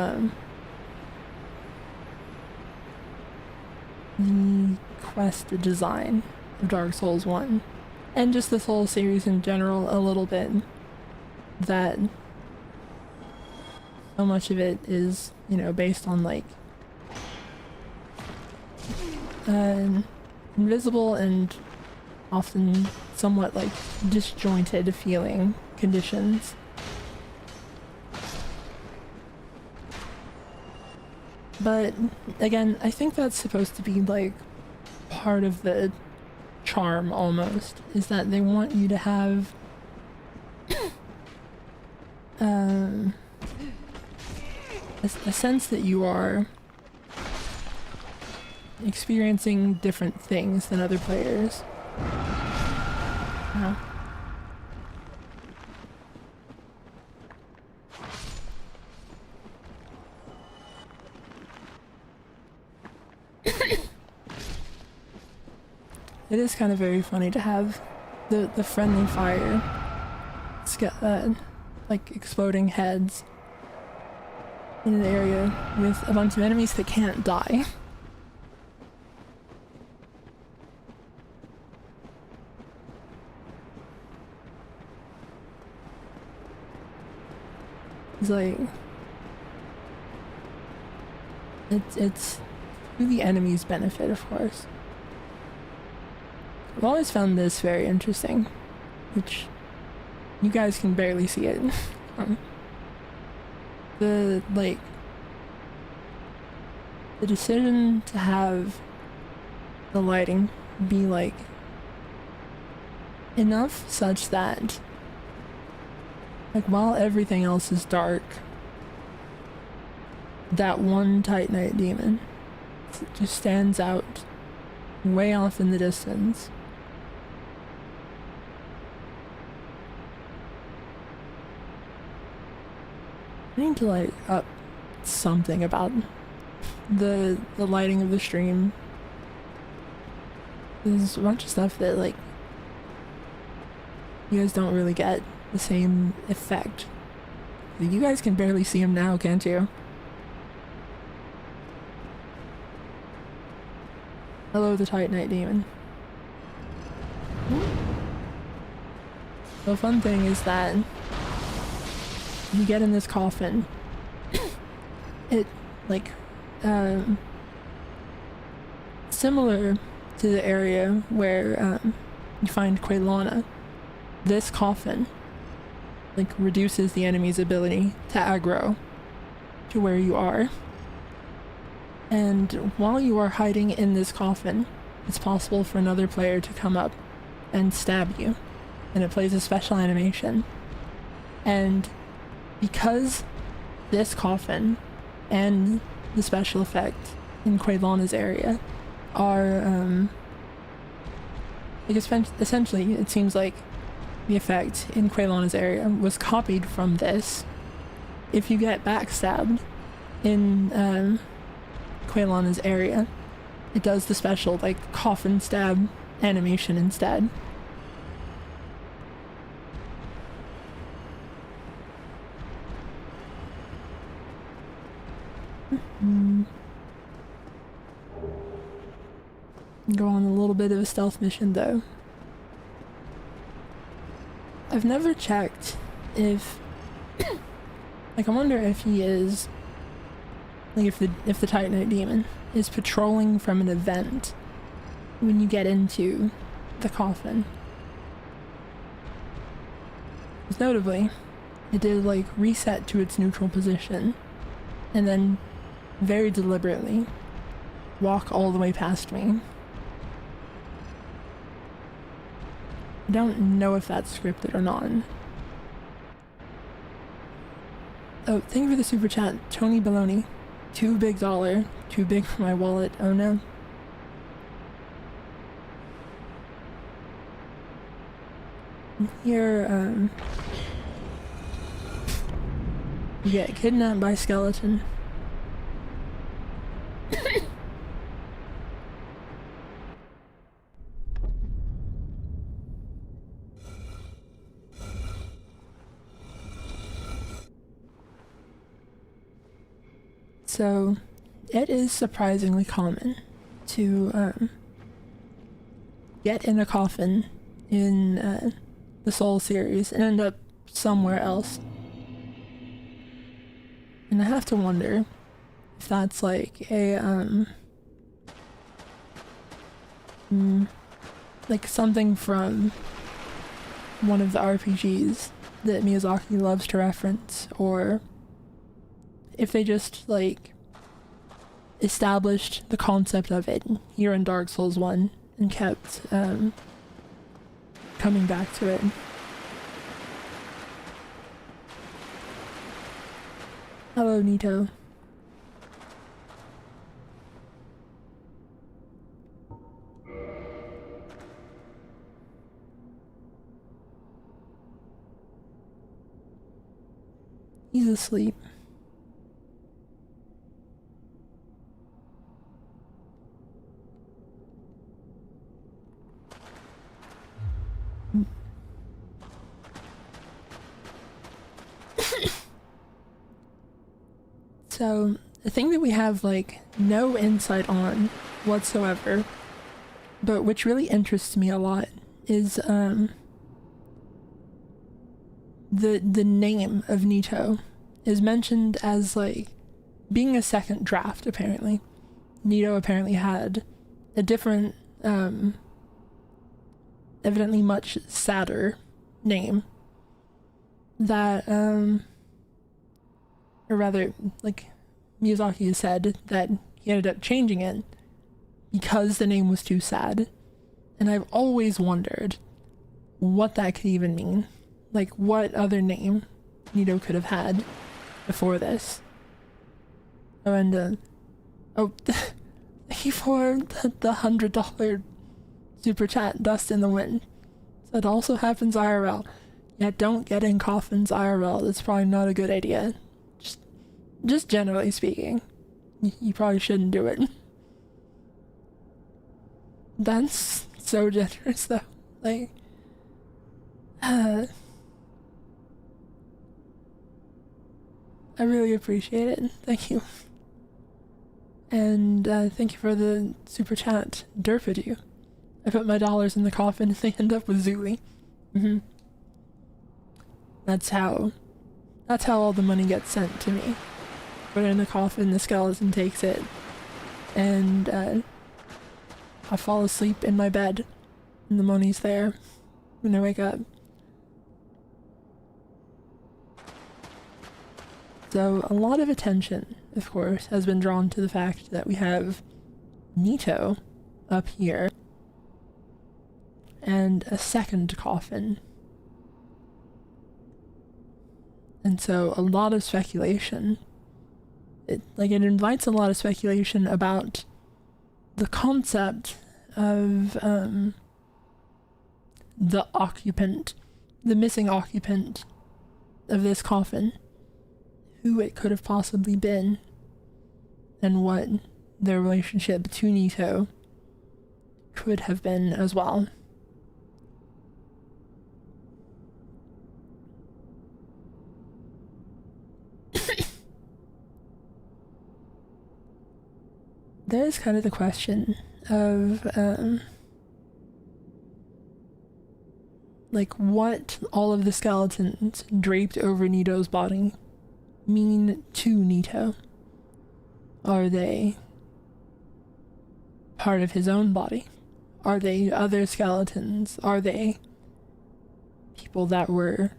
the quest design of Dark Souls 1, and just this whole series in general a little bit, that so much of it is, you know, based on like invisible and often somewhat like disjointed feeling conditions. But again, I think that's supposed to be like part of the charm almost, is that they want you to have a sense that you are experiencing different things than other players. Yeah. It is kind of very funny to have the friendly fire, like exploding heads in an area with a bunch of enemies that can't die. It's like it's to the enemy's benefit, of course. I've always found this very interesting, which you guys can barely see it. The decision to have the lighting be like enough such that like while everything else is dark, that one Titanite demon just stands out way off in the distance. I need to light up something about the lighting of the stream. There's a bunch of stuff that like you guys don't really get the same effect. You guys can barely see him now, can't you? Hello, the Titanite demon. The fun thing is that you get in this coffin, it like similar to the area where you find Quaylana. This coffin like reduces the enemy's ability to aggro to where you are, and while you are hiding in this coffin, it's possible for another player to come up and stab you, and it plays a special animation. And because this coffin and the special effect in Quaylana's area are like essentially it seems like the effect in Quaylana's area was copied from this. If you get backstabbed in Quaylana's area, it does the special like coffin stab animation instead. Go on a little bit of a stealth mission though. I've never checked if like I wonder if he is like if the Titanite demon is patrolling from an event when you get into the coffin. Because notably, it did like reset to its neutral position and then very deliberately walk all the way past me. I don't know if that's scripted or not. Oh, thank you for the super chat, Tony Baloney. $2 big, too big for my wallet. Oh no. Here, you get kidnapped by skeleton. So, it is surprisingly common to get in a coffin in the Soul series and end up somewhere else. And I have to wonder if that's like a like something from one of the RPGs that Miyazaki loves to reference, or if they just like established the concept of it here in Dark Souls 1 and kept coming back to it. Hello, Nito. He's asleep. So, the thing that we have, like, no insight on whatsoever, but which really interests me a lot, is, the name of Nito is mentioned as, like, being a second draft, apparently. Nito apparently had a different, evidently much sadder name that, or rather, like, Miyazaki has said that he ended up changing it because the name was too sad. And I've always wondered what that could even mean. Like, what other name Nito could have had before this. Oh, and, thank you for the $100 super chat, Dust in the Wind. So it also happens IRL. Yeah, don't get in coffins IRL. That's probably not a good idea. Just generally speaking. You probably shouldn't do it. That's so generous, though. Like, I really appreciate it. Thank you. And thank you for the super chat, Derpidoo. I put my dollars in the coffin and they end up with Zuli. That's how all the money gets sent to me. Put it in the coffin, the skeleton takes it, and I fall asleep in my bed, and the money's there when I wake up. So a lot of attention, of course, has been drawn to the fact that we have Nito up here, and a second coffin. And so a lot of speculation. It invites a lot of speculation about the concept of the occupant, the missing occupant of this coffin, who it could have possibly been, and what their relationship to Nito could have been as well. There's kind of the question of, like, what all of the skeletons draped over Nito's body mean to Nito. Are they part of his own body? Are they other skeletons? Are they people that were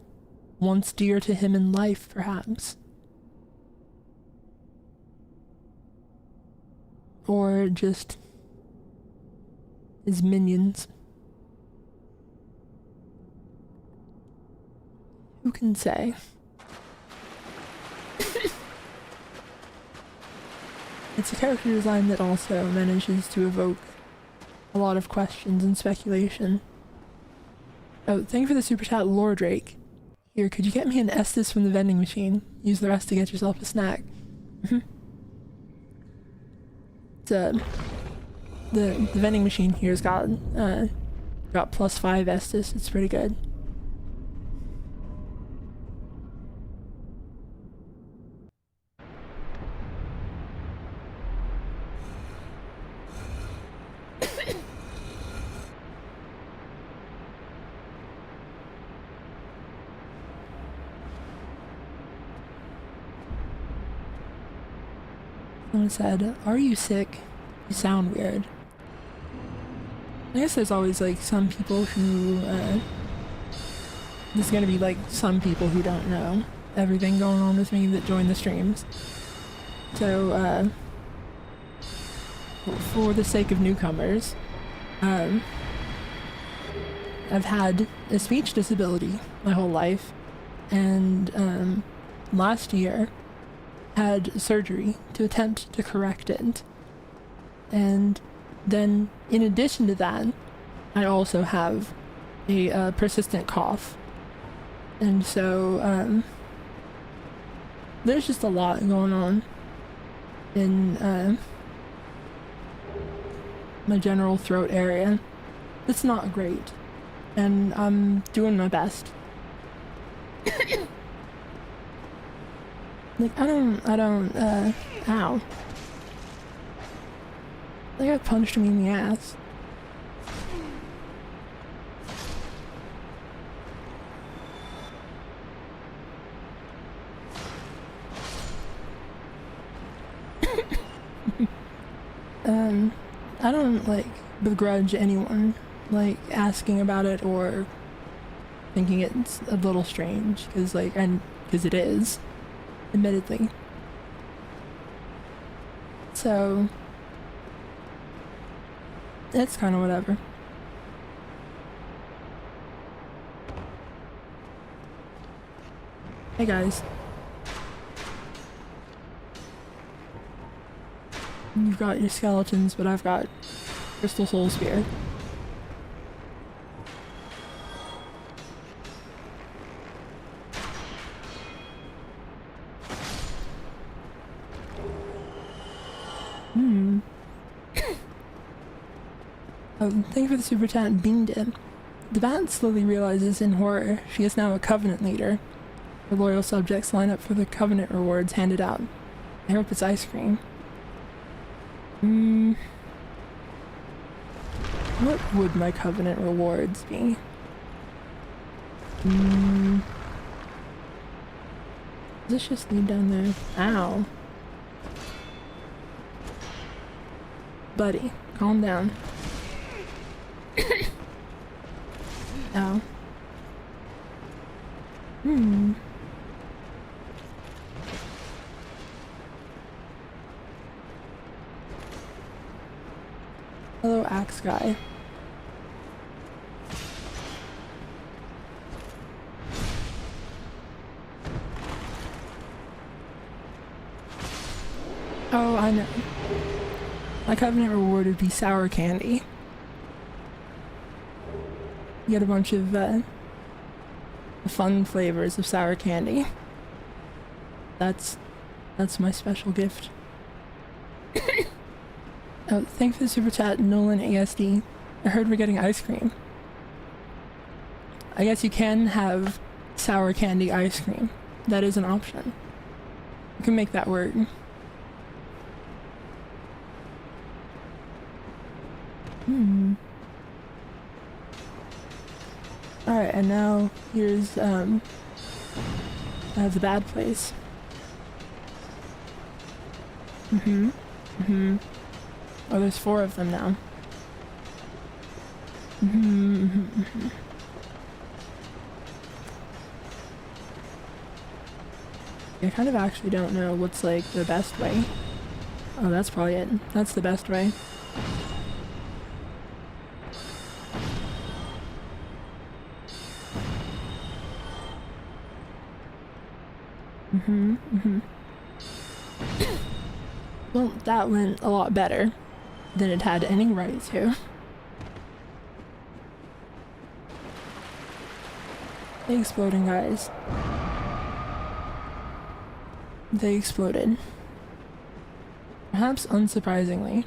once dear to him in life, perhaps? Or just his minions? Who can say? it's a character design that also manages to evoke a lot of questions and speculation. Oh, thank you for the super chat, Lore Drake. Here, could you get me an Estus from the vending machine? Use the rest to get yourself a snack. The vending machine here's got +5 Estus. It's pretty good. Someone said, "Are you sick? You sound weird." I guess there's always like some people who there's gonna be like some people who don't know everything going on with me that join the streams. So for the sake of newcomers, I've had a speech disability my whole life, and last year had surgery to attempt to correct it. And then, in addition to that, I also have a persistent cough. And so, there's just a lot going on in my general throat area. It's not great. And I'm doing my best. Like, I don't, ow. That guy punched me in the ass. I don't, like, begrudge anyone, like, asking about it or thinking it's a little strange, because, like, because it is. Admittedly. So, it's kind of whatever. Hey guys. You've got your skeletons, but I've got Crystal Soul Spear. Thank you for the super chat, Beamed. The bat slowly realizes in horror she is now a Covenant leader. Her loyal subjects line up for the Covenant rewards handed out. I hope it's ice cream. What would my Covenant rewards be? Does this just lead down there? Ow. Buddy, calm down. Ow. Hello, Axe Guy. Oh, I know. My Covenant reward would be sour candy. You get a bunch of fun flavors of sour candy. That's my special gift. Oh, thanks for the super chat, Nolan ASD. I heard we're getting ice cream. I guess you can have sour candy ice cream. That is an option. You can make that work. Alright, and now here's the bad place. Oh, there's 4 of them now. I kind of actually don't know what's like the best way. Oh, that's probably it. That's the best way. Well, that went a lot better than it had any right to. They exploding, guys. They exploded. Perhaps unsurprisingly.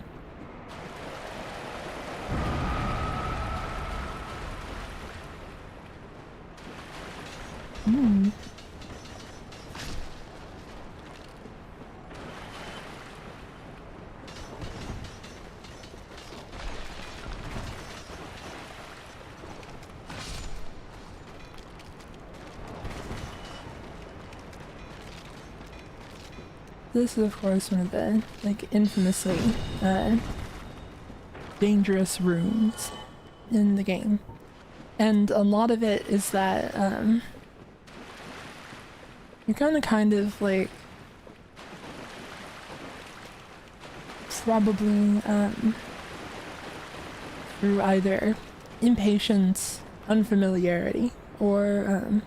This is, of course, one of the, like, infamously dangerous rooms in the game. And a lot of it is that you're gonna kind of, like, probably through either impatience, unfamiliarity, or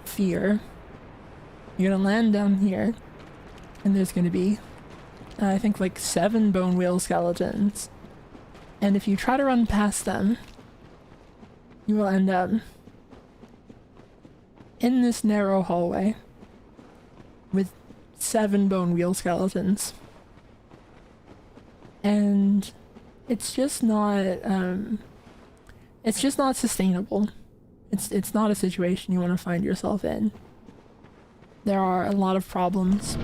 fear, you're gonna land down here, and there's gonna be, I think, like 7 bone wheel skeletons. And if you try to run past them, you will end up in this narrow hallway with 7 bone wheel skeletons. And it's just not sustainable. It's not a situation you want to find yourself in. There are a lot of problems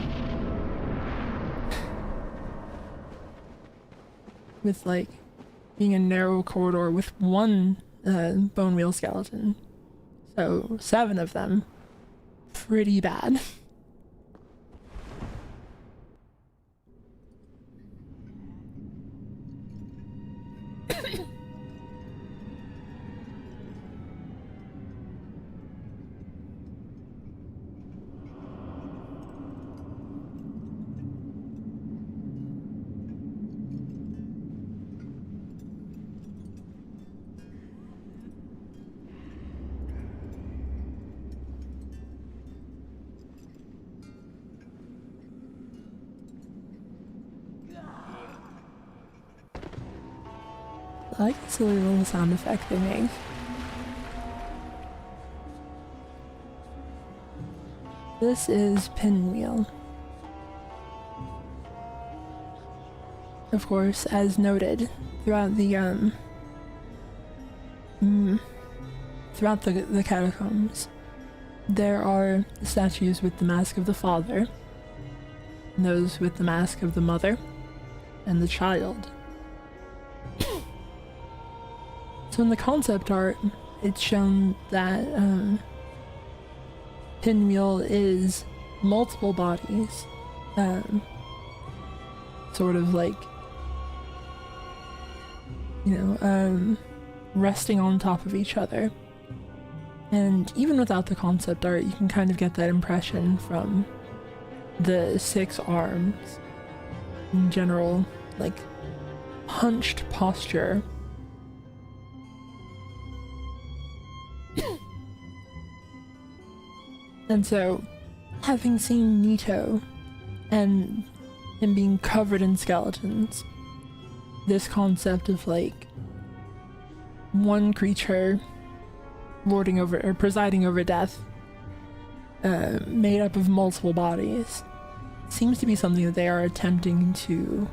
with, like, being a narrow corridor with 1 bone wheel skeleton. So 7 of them. Pretty bad. I like the silly little sound effect they make. This is Pinwheel. Of course, as noted throughout the the catacombs, there are statues with the mask of the father, and those with the mask of the mother, and the child. So in the concept art, it's shown that Pinwheel is multiple bodies, sort of like, you know, resting on top of each other. And even without the concept art, you can kind of get that impression from the 6 arms, in general, like, hunched posture. And so, having seen Nito and him being covered in skeletons, this concept of, like, one creature lording over or presiding over death, made up of multiple bodies, seems to be something that they are attempting to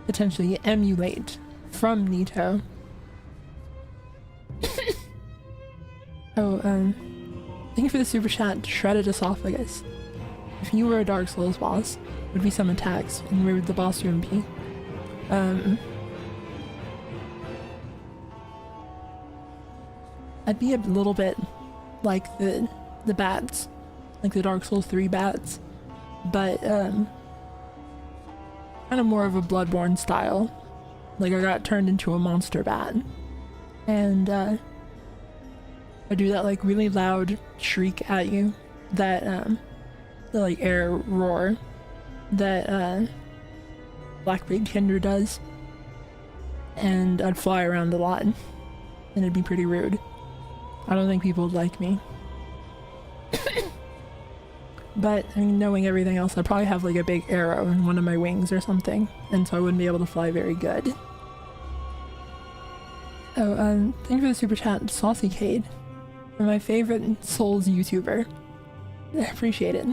potentially emulate from Nito. Thank you for the super chat, Shredded Esophagus. If you were a Dark Souls boss, would be some attacks, and where would the boss room be? I'd be a little bit like the bats, like the Dark Souls 3 bats, but kind of more of a Bloodborne style. Like, I got turned into a monster bat, and I do that, like, really loud shriek at you, that the, like, air roar that Blackbeard Kinder does, and I'd fly around a lot, and it'd be pretty rude. I don't think people would like me. But I mean, knowing everything else, I'd probably have like a big arrow in one of my wings or something, and so I wouldn't be able to fly very good. Oh, thank you for the super chat, Saucy Cade. You're my favorite Souls YouTuber. I appreciate it.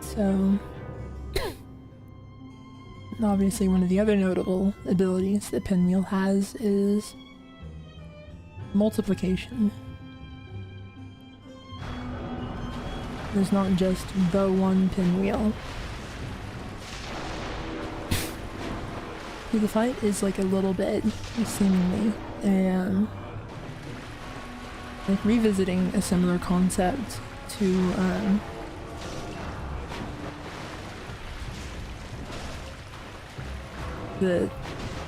So, obviously one of the other notable abilities that Pinwheel has is multiplication. There's not just the one Pinwheel. The fight is like a little bit, seemingly, like revisiting a similar concept to the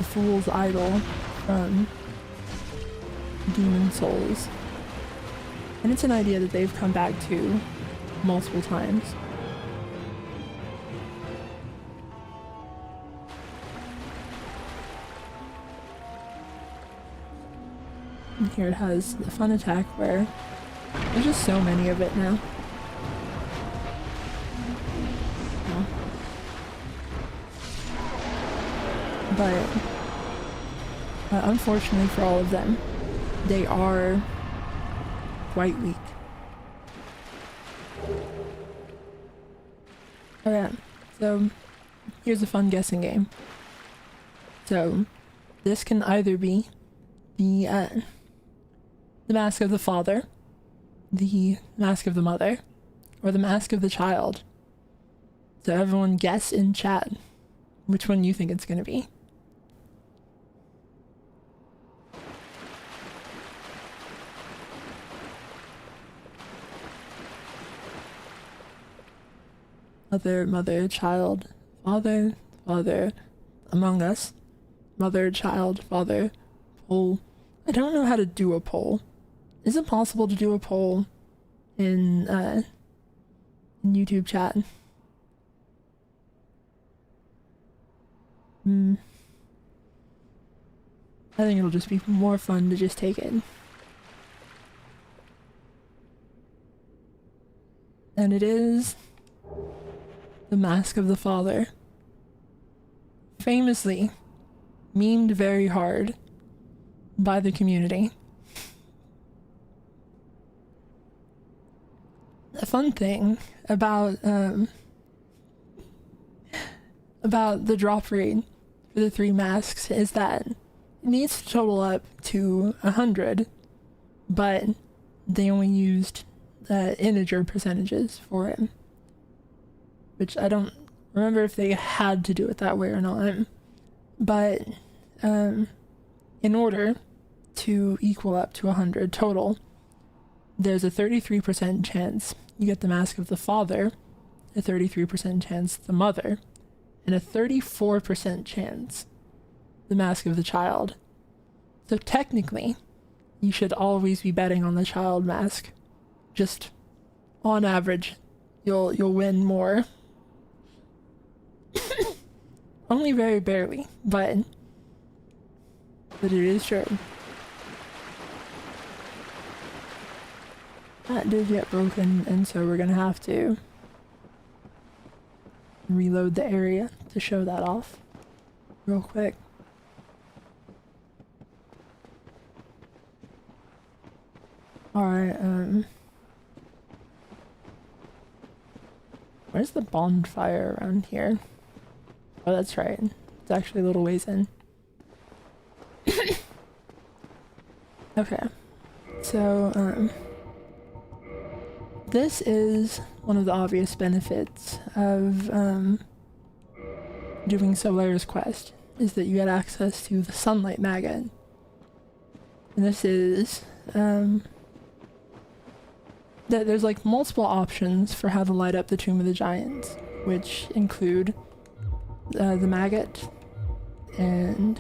Fool's Idol from Demon Souls. And it's an idea that they've come back to multiple times. And here it has the fun attack where there's just so many of it now. But unfortunately for all of them, they are quite weak. Okay, so here's a fun guessing game. So this can either be the mask of the father, the mask of the mother, or the mask of the child. So everyone guess in chat which one you think it's going to be. Mother, mother, child, father, father, Among Us, mother, child, father, poll. I don't know how to do a poll. Is it possible to do a poll in YouTube chat? I think it'll just be more fun to just take it. And it is the Mask of the Father. Famously memed very hard by the community. A fun thing about the drop rate for the 3 masks is that it needs to total up to 100, but they only used integer percentages for it, which I don't remember if they had to do it that way or not. But in order to equal up to 100 total, there's a 33% chance you get the Mask of the Father, a 33% chance the Mother, and a 34% chance the Mask of the Child. So technically, you should always be betting on the child mask. Just on average, you'll win more. Only very barely, but it is true. That did get broken, and so we're gonna have to reload the area to show that off real quick. Alright, where's the bonfire around here? Oh, that's right. It's actually a little ways in. Okay. So, this is one of the obvious benefits of doing Solaris Quest, is that you get access to the Sunlight Maggot. And this is that there's like multiple options for how to light up the Tomb of the Giants, which include the maggot and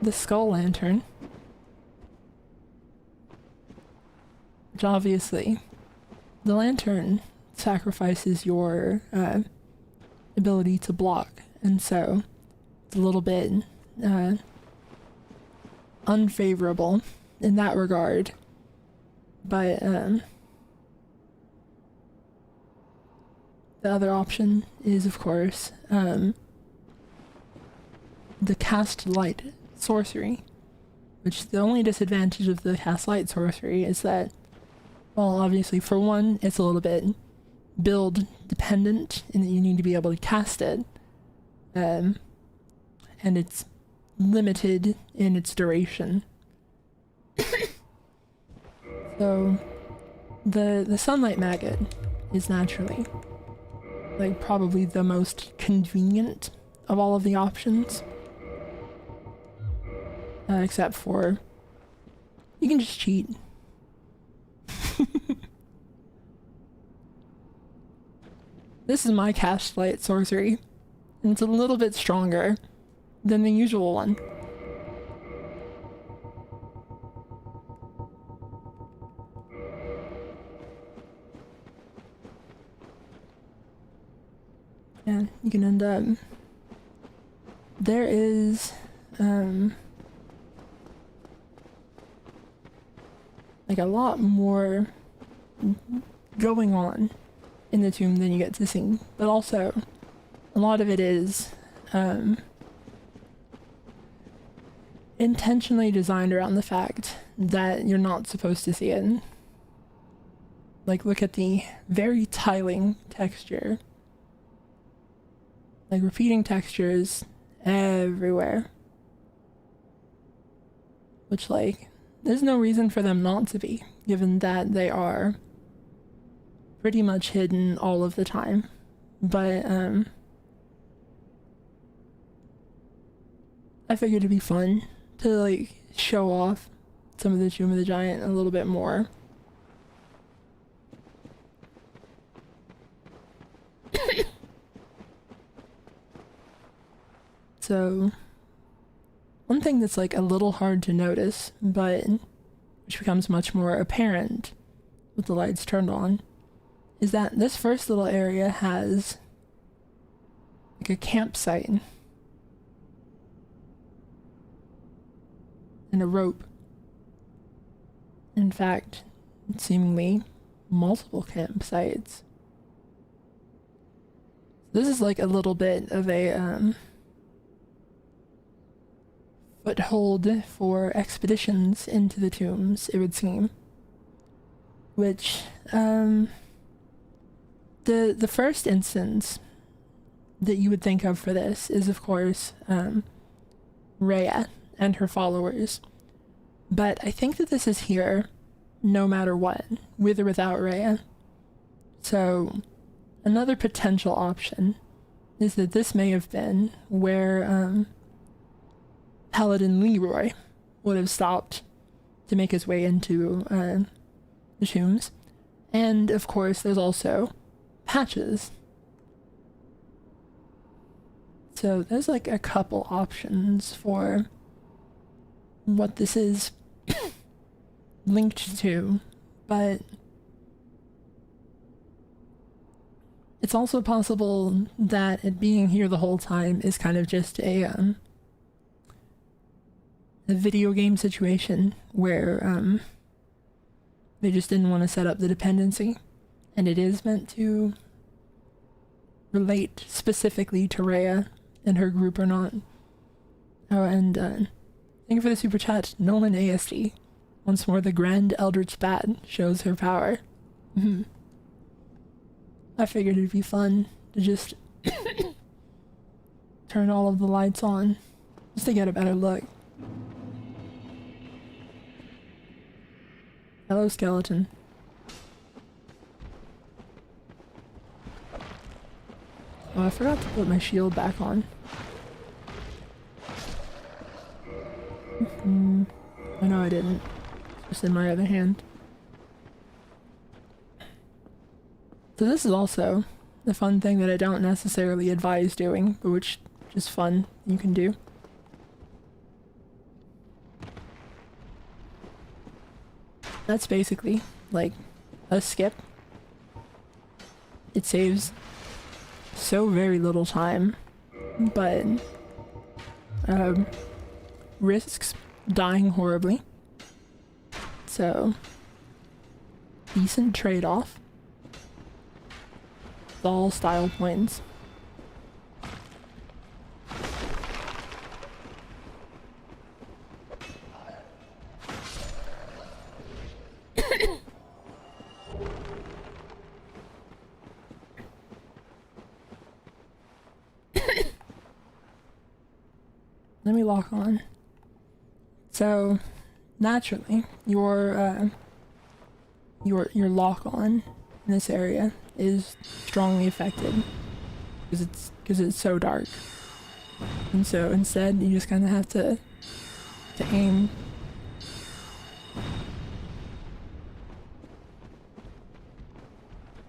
the skull lantern, which obviously the lantern sacrifices your ability to block, and so it's a little bit unfavorable in that regard. But the other option is, of course, the cast light sorcery, which the only disadvantage of the cast light sorcery is that, well, obviously, for one, it's a little bit build dependent in that you need to be able to cast it, and it's limited in its duration. So the sunlight maggot is naturally like probably the most convenient of all of the options, except for you can just cheat. This is my cast light sorcery, and it's a little bit stronger than the usual one. Yeah, you can end up... There is, like a lot more going on in the tomb than you get to see, but also a lot of it is intentionally designed around the fact that you're not supposed to see it. Like, look at the very tiling texture. Like, repeating textures everywhere. Which, like, there's no reason for them not to be, given that they are pretty much hidden all of the time. But, I figured it'd be fun to, like, show off some of the Tomb of the Giant a little bit more. So, one thing that's like a little hard to notice, but which becomes much more apparent with the lights turned on, is that this first little area has like a campsite and a rope. In fact, seemingly multiple campsites. This is like a little bit of a foothold for expeditions into the tombs, it would seem. Which, the first instance that you would think of for this is, of course, Rhea and her followers. But I think that this is here no matter what, with or without Rhea. So, another potential option is that this may have been where, Paladin Leroy would have stopped to make his way into the tombs. And of course there's also Patches. So there's like a couple options for what this is linked to, but it's also possible that it being here the whole time is kind of just a video game situation where they just didn't want to set up the dependency, and it is meant to relate specifically to Rhea and her group or not. Oh, and thank you for the super chat, Nolan ASD. Once more, the Grand Eldritch Bat shows her power. I figured it'd be fun to just turn all of the lights on just to get a better look. Hello, skeleton. Oh, I forgot to put my shield back on. I know I didn't. It's just in my other hand. So this is also the fun thing that I don't necessarily advise doing, but which is just fun you can do. That's basically like a skip. It saves so very little time, but risks dying horribly. So, decent trade-off. It's all style points. Let me lock on. So, naturally, your lock on in this area is strongly affected because it's so dark, and so instead you just kind of have to aim.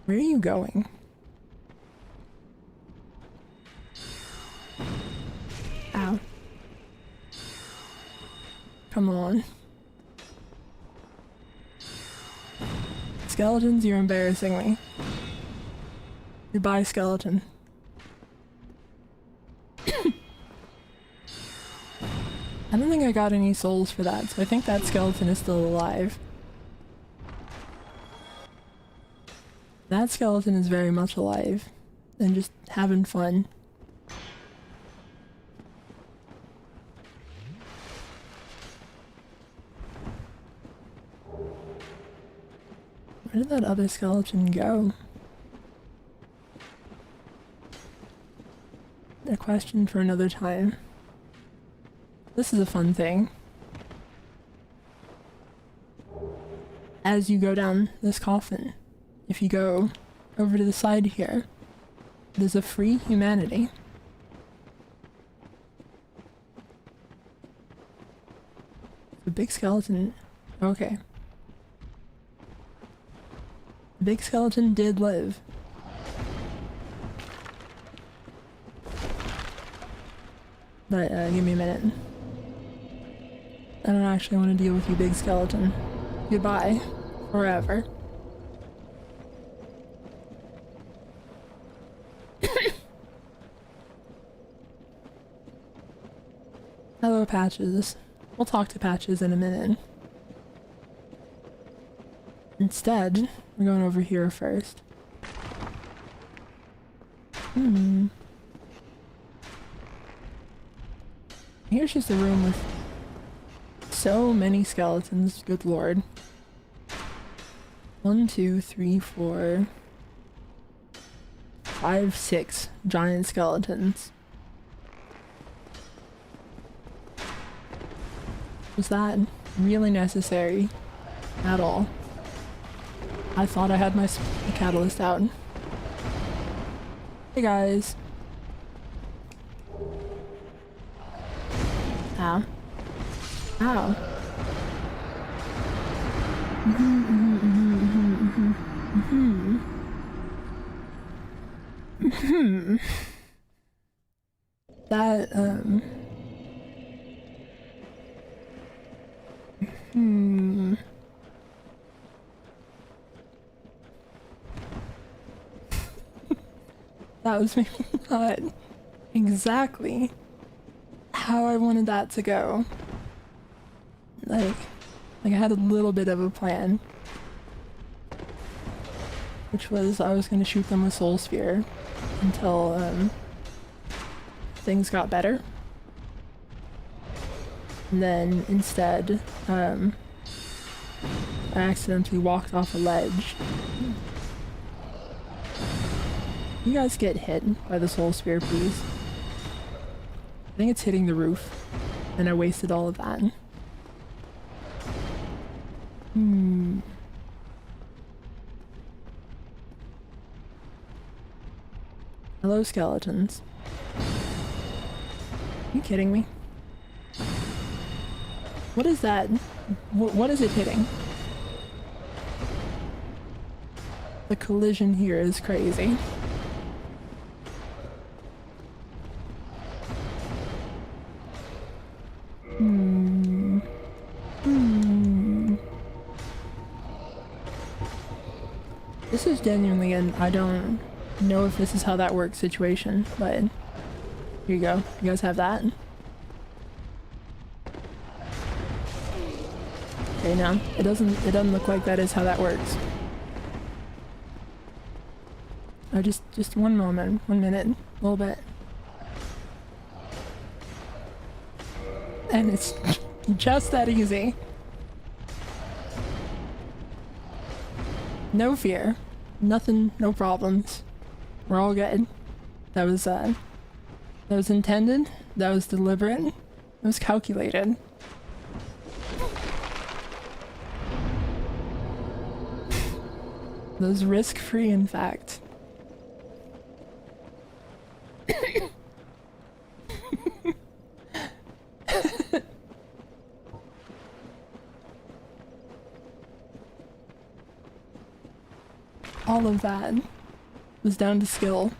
Where are you going? Ow. Come on. Skeletons, you're embarrassing me. Goodbye, skeleton. I don't think I got any souls for that, so I think that skeleton is still alive. That skeleton is very much alive and just having fun. Where did that other skeleton go? A question for another time. This is a fun thing. As you go down this coffin, if you go over to the side here, there's a free humanity. The big skeleton. Okay. The big skeleton did live. But give me a minute. I don't actually want to deal with you, big skeleton. Goodbye. Forever. Hello, Patches. We'll talk to Patches in a minute. Instead, we're going over here first. Here's just a room with so many skeletons, good lord. 1, 2, 3, 4, 5, 6 giant skeletons. Was that really necessary at all? I thought I had my catalyst out. Hey guys. Ow. Ow. That, that was maybe not exactly how I wanted that to go. Like I had a little bit of a plan, which was I was going to shoot them with Soul Sphere until things got better. And then instead, I accidentally walked off a ledge. You guys get hit by the Soul Sphere, please. I think it's hitting the roof, and I wasted all of that. Hello, skeletons. Are you kidding me? What is that? What is it hitting? The collision here is crazy. This is genuinely, and I don't know if this is how that works situation, but here you go. You guys have that. Okay, no, it doesn't look like that is how that works. Oh, just one moment, 1 minute, a little bit. And it's just that easy. No fear. Nothing, no problems. We're all good. That was intended. That was deliberate. It was calculated. That was risk-free, in fact. All of that was down to skill.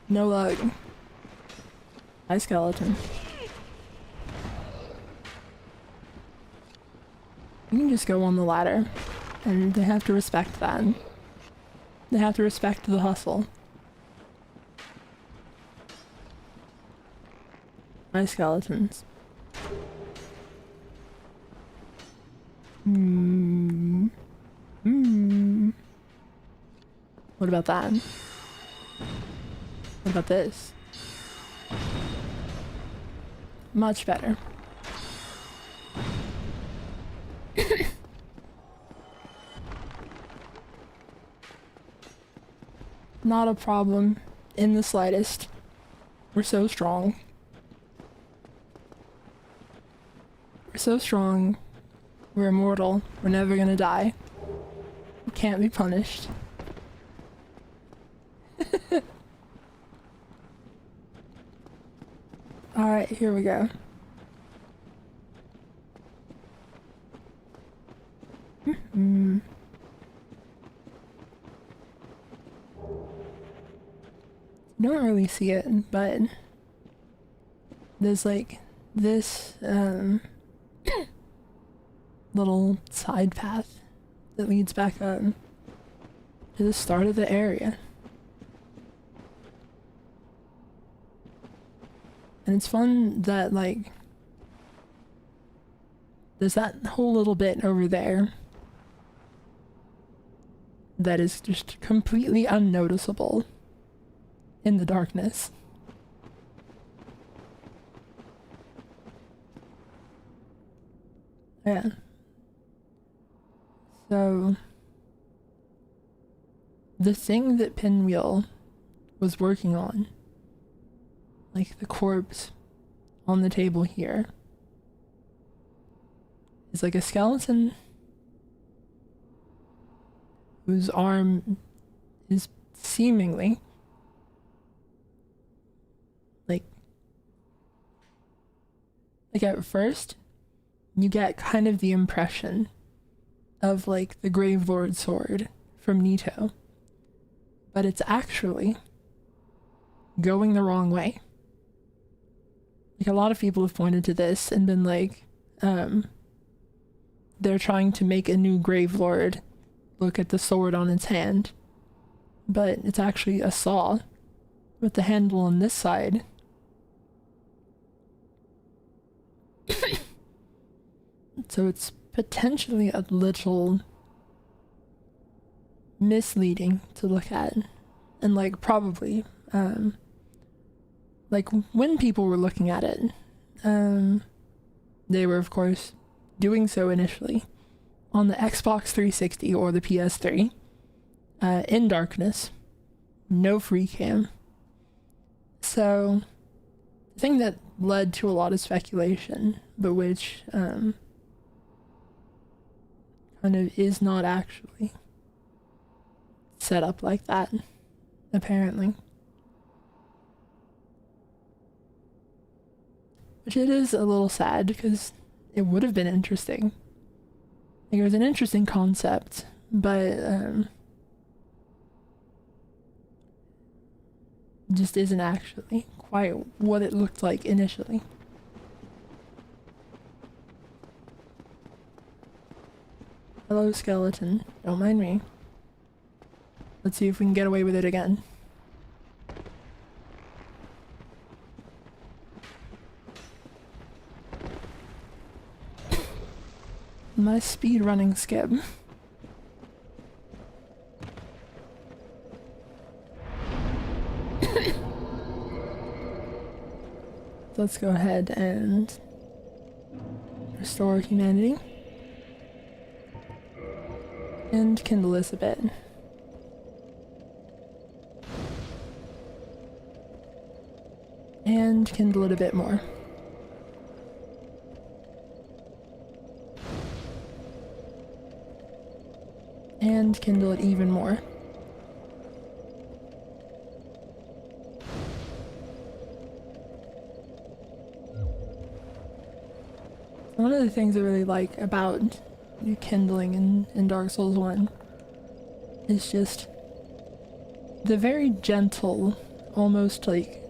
No luck. Hi, skeleton. You can just go on the ladder, and they have to respect that. They have to respect the hustle. Hi, skeletons. What about that? What about this? Much better. Not a problem in the slightest. We're so strong. We're so strong. We're immortal. We're never gonna die. We can't be punished. Alright, here we go. Don't really see it, but there's like this little side path that leads back up to the start of the area. And it's fun that, like, there's that whole little bit over there that is just completely unnoticeable in the darkness. Yeah. So, the thing that Pinwheel was working on, like the corpse on the table here, is like a skeleton whose arm is seemingly like at first you get kind of the impression of like the Gravelord sword from Nito, but it's actually going the wrong way. Like, a lot of people have pointed to this and been like, they're trying to make a new Gravelord look at the sword on its hand, but it's actually a saw with the handle on this side. So it's potentially a little misleading to look at, and like probably like when people were looking at it, they were of course doing so initially on the Xbox 360 or the PS3 in darkness, no free cam. So the thing that led to a lot of speculation, but which kind of is not actually set up like that, apparently. Which it is a little sad, because it would have been interesting. Like, it was an interesting concept, but just isn't actually quite what it looked like initially. Hello, skeleton. Don't mind me. Let's see if we can get away with it again. My speed running skip. Let's go ahead and restore humanity. And kindle this a bit. And kindle it a bit more. And kindle it even more. One of the things I really like about kindling in Dark Souls 1 is just the very gentle, almost like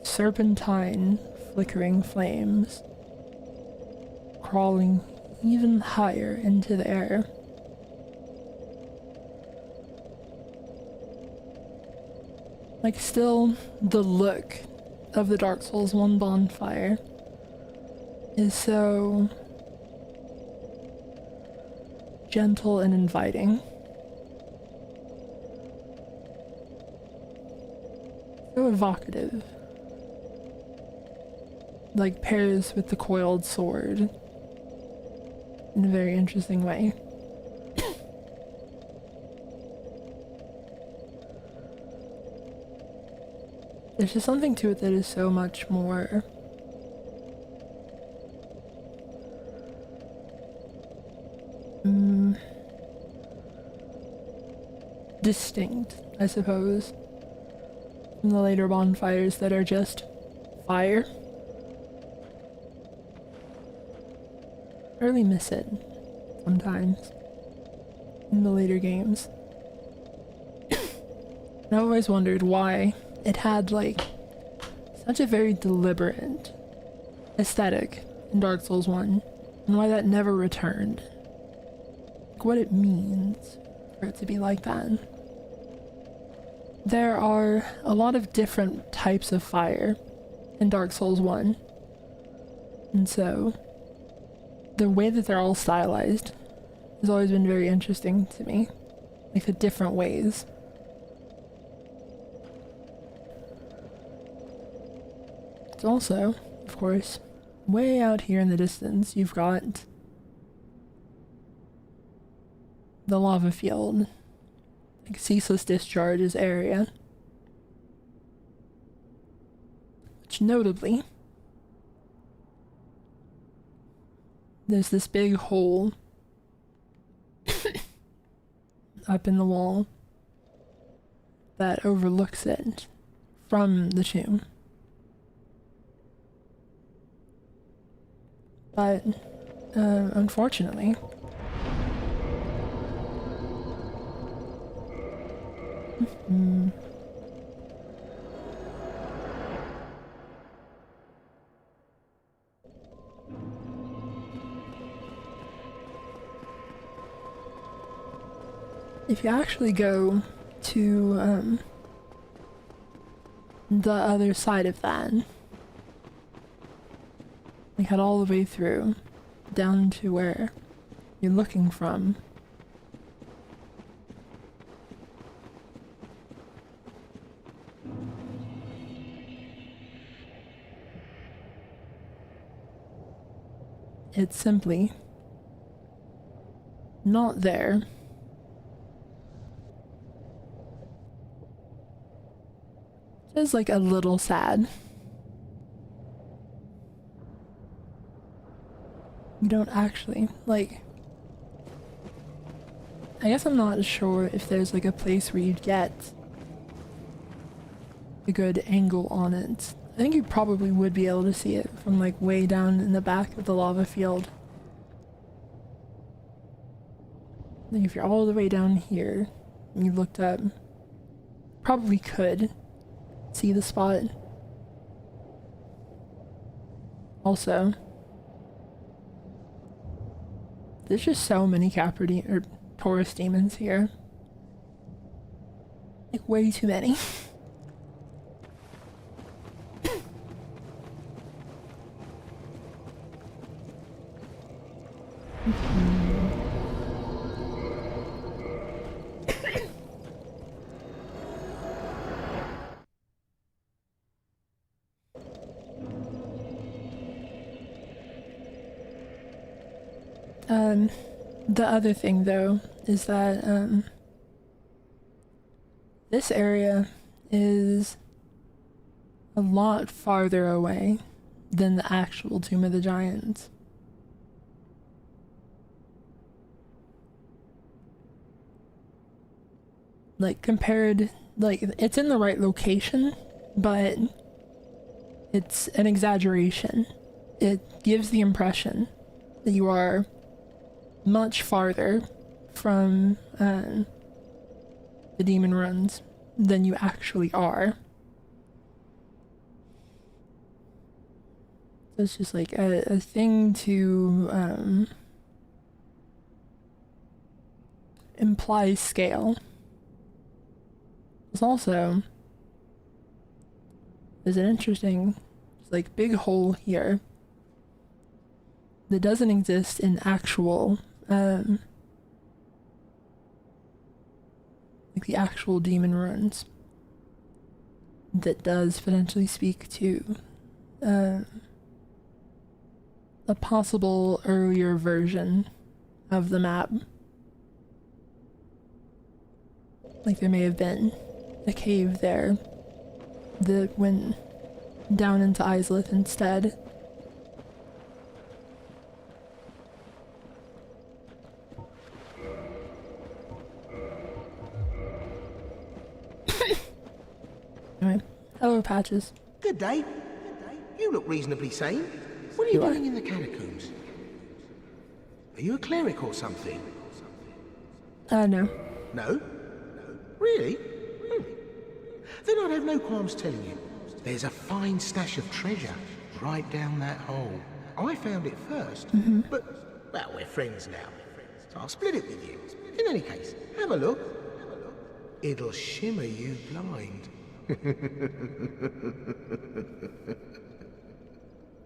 serpentine flickering flames crawling even higher into the air. Like, still, the look of the Dark Souls 1 bonfire is so gentle and inviting. So evocative. Like, pairs with the coiled sword in a very interesting way. There's just something to it that is so much more distinct, I suppose, from the later bonfires that are just fire. I really miss it sometimes in the later games. And I always wondered why it had like such a very deliberate aesthetic in Dark Souls 1 and why that never returned. Like what it means for it to be like that. There are a lot of different types of fire in Dark Souls 1. And so the way that they're all stylized has always been very interesting to me. Like the different ways. It's also, of course, way out here in the distance, you've got the lava field, like ceaseless discharges area, which notably, there's this big hole up in the wall that overlooks it from the tomb. But, unfortunately, if you actually go to the other side of that, we head all the way through, down to where you're looking from. It's simply not there. It's like a little sad. You don't actually, like, I guess I'm not sure if there's like a place where you'd get a good angle on it. I think you probably would be able to see it from like way down in the back of the lava field. Like if you're all the way down here and you looked up, probably could see the spot. Also, there's just so many Taurus demons here. Like way too many. The other thing, though, is that this area is a lot farther away than the actual Tomb of the Giants. Like, compared, like, it's in the right location, but it's an exaggeration. It gives the impression that you are much farther from the demon runs than you actually are. So it's just like a thing to imply scale. There's also there's an interesting like big hole here that doesn't exist in actual like the actual demon runs, that does potentially speak to a possible earlier version of the map. Like there may have been a cave there that went down into Islith instead. Anyway, hello, Patches. Good day. You look reasonably sane. What are you doing in the catacombs? Are you a cleric or something? No. No? Really? Then I'd have no qualms telling you. There's a fine stash of treasure right down that hole. I found it first, but, well, we're friends now. So I'll split it with you. In any case, have a look. It'll shimmer you blind.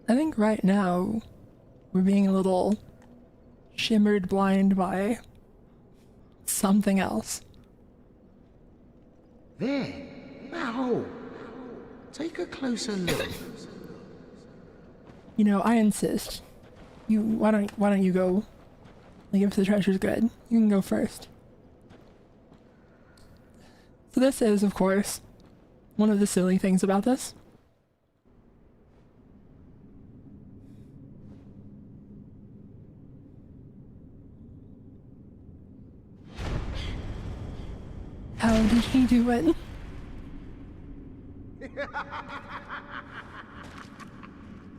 I think right now we're being a little shimmered blind by something else. There, that hole. Take a closer look. You know, I insist. Why don't you go? Like, if the treasure's good, you can go first. So this is, of course, one of the silly things about this. How did he do it?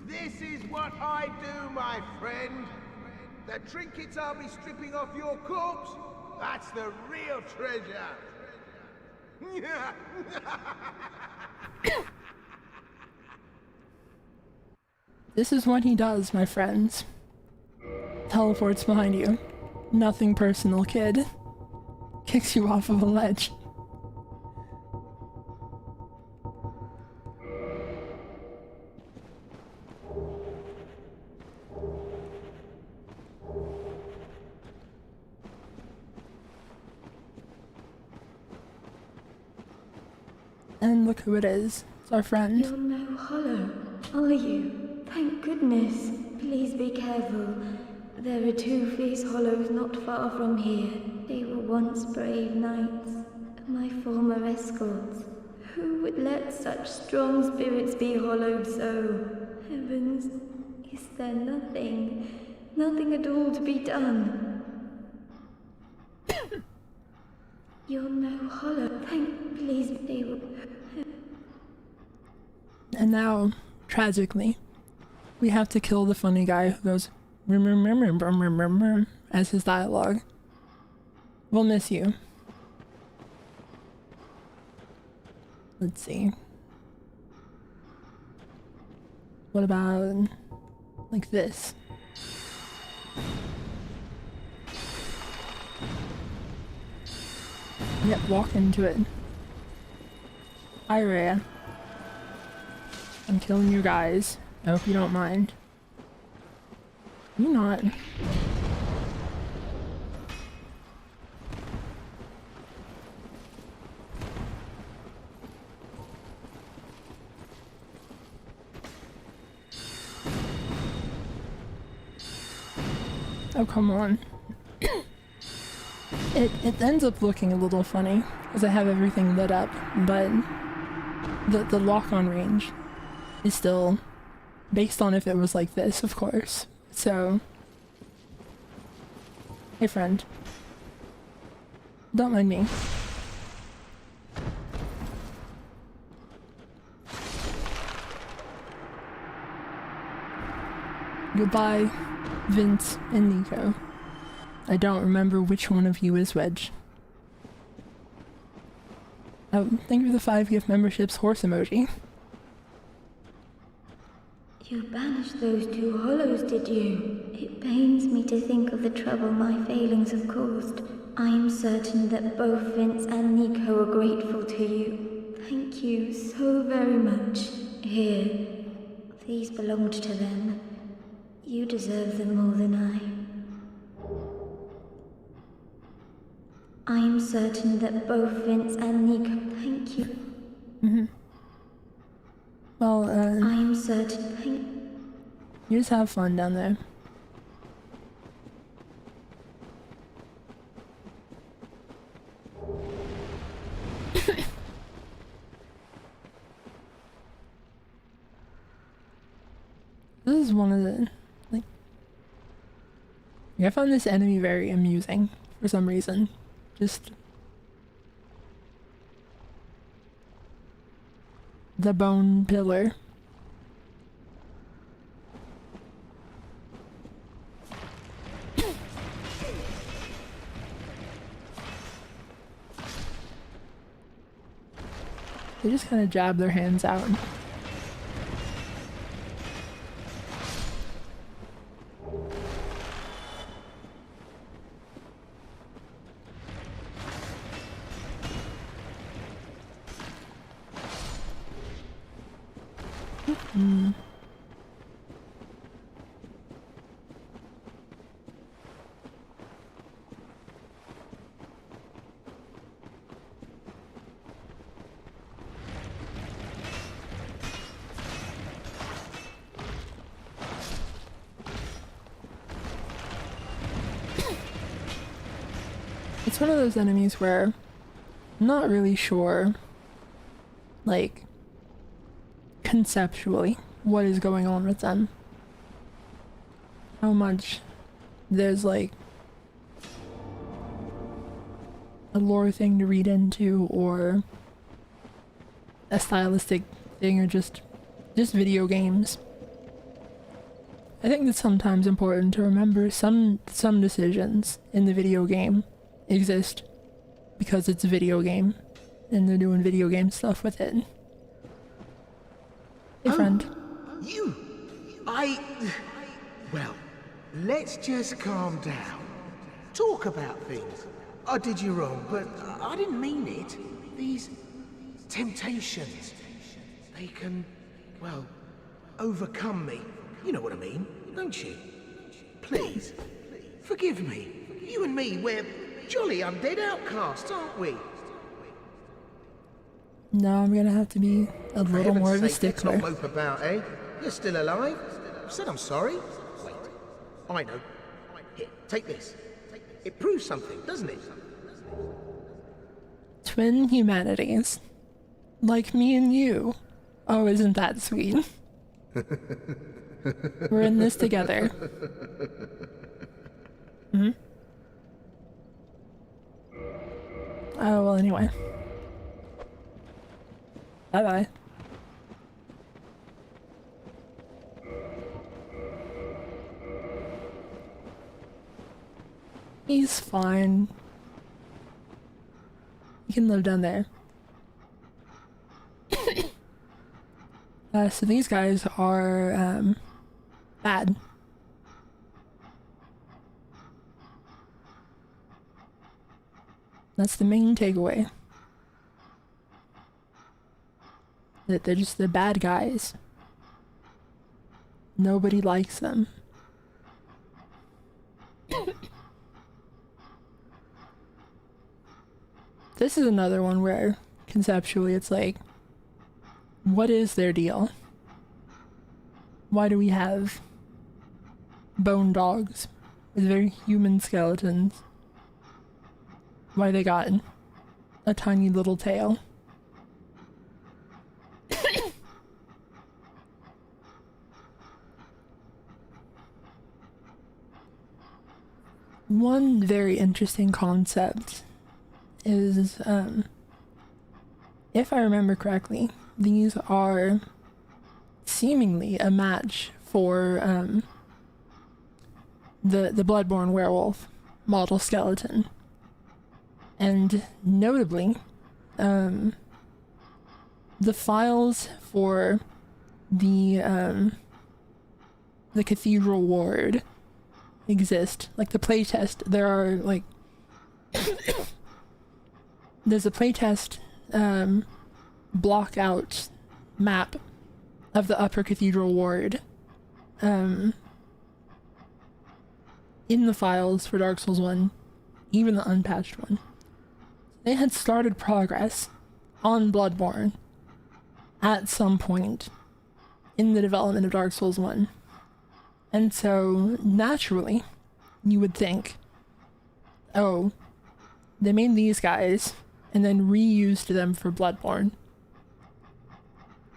This is what I do, my friend. The trinkets I'll be stripping off your corpse, that's the real treasure. This is what he does, my friends. Teleports behind you. Nothing personal, kid. Kicks you off of a ledge. And look who it is. It's our friend. You're no hollow, are you? Thank goodness. Please be careful. There are two fierce hollows not far from here. They were once brave knights, my former escorts. Who would let such strong spirits be hollowed so? Heavens, is there nothing at all to be done? You're no hollow. Please be. And now, tragically, we have to kill the funny guy who goes as his dialogue. We'll miss you. Let's see. What about like this? Yep, walk into it. Hi, Rhea. I'm killing you guys. I hope you don't mind. You not. Oh, come on. It ends up looking a little funny because I have everything lit up, but the lock-on range is still based on if it was like this, of course. So, hey friend, don't mind me. Goodbye, Vince and Nico. I don't remember which one of you is Wedge. Oh, thank you for the 5 gift memberships horse emoji. You banished those 2 hollows, did you? It pains me to think of the trouble my failings have caused. I am certain that both Vince and Nico are grateful to you. Thank you so very much. Here, these belonged to them. You deserve them more than I am certain that both Vince and Nico... Thank you. Mm-hmm. Well, I am certain... You just have fun down there. This is one of the... I found this enemy very amusing for some reason. Just the bone pillar. They just kind of jab their hands out. It's one of those enemies where I'm not really sure, like, conceptually, what is going on with them. How much there's, like, a lore thing to read into, or a stylistic thing, or just video games. I think it's sometimes important to remember some decisions in the video game exist because it's a video game and they're doing video game stuff with it. Hey, friend. You! Well, let's just calm down. Talk about things. I did you wrong, but I didn't mean it. These temptations, they can, well, overcome me. You know what I mean, don't you? Please, forgive me. You and me, we're jolly undead outcasts, aren't we? No, I'm gonna have to be a little more of a stickler. Let's not mope about, eh? You're still alive? I said I'm sorry. Wait, I know. Here, take this. It proves something, doesn't it? Twin humanities. Like me and you. Oh, isn't that sweet? We're in this together. Hmm? Oh, well, anyway. Bye-bye. He's fine. You can live down there. So these guys are, bad. That's the main takeaway. That they're just the bad guys. Nobody likes them. This is another one where, conceptually, it's like, what is their deal? Why do we have bone dogs with very human skeletons. Why they got a tiny little tail. One very interesting concept is, if I remember correctly, these are seemingly a match for the Bloodborne werewolf model skeleton. And notably, the files for the cathedral ward exist. Like the playtest, there are like there's a playtest block out map of the upper cathedral ward in the files for Dark Souls 1, even the unpatched one. They had started progress on Bloodborne at some point in the development of Dark Souls 1. And so, naturally, you would think, oh, they made these guys and then reused them for Bloodborne.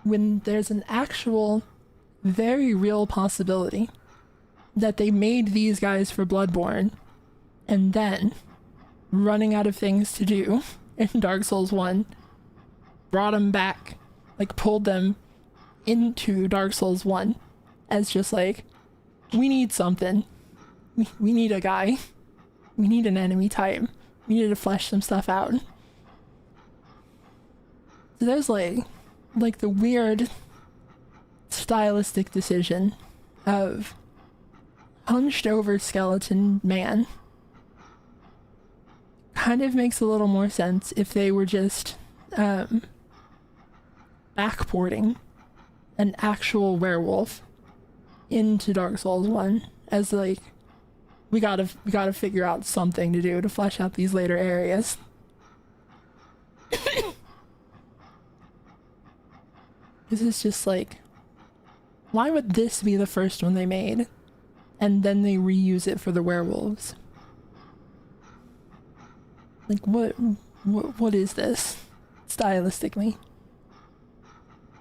When there's an actual, very real possibility that they made these guys for Bloodborne and then, running out of things to do in Dark Souls 1, brought them back, like pulled them into Dark Souls 1 as just like, we need something. We need a guy. We need an enemy type. We need to flesh some stuff out. So there's like the weird stylistic decision of hunched over skeleton man. Kind of makes a little more sense if they were just backporting an actual werewolf into Dark Souls 1 as like we gotta figure out something to do to flesh out these later areas. This is just like, why would this be the first one they made and then they reuse it for the werewolves? Like what is this stylistically?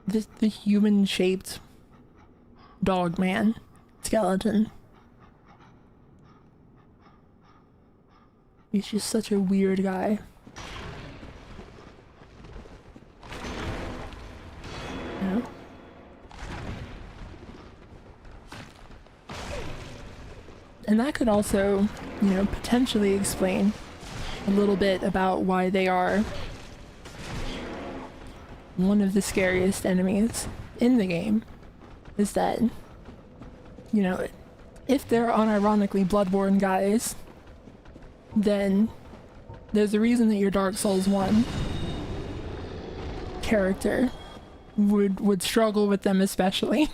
The human shaped dog man skeleton. He's just such a weird guy. You know? And that could also, you know, potentially explain a little bit about why they are one of the scariest enemies in the game. Is that, you know, if they're unironically Bloodborne guys, then there's a reason that your Dark Souls 1 character would struggle with them especially.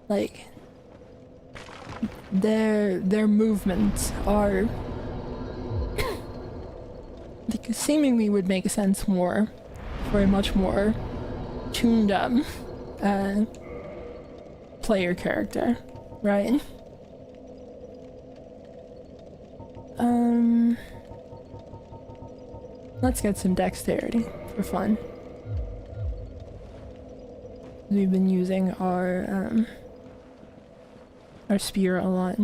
Like, their movements are they seemingly would make sense more for a much more tuned up player character, right? Let's get some dexterity for fun. We've been using our spear a lot.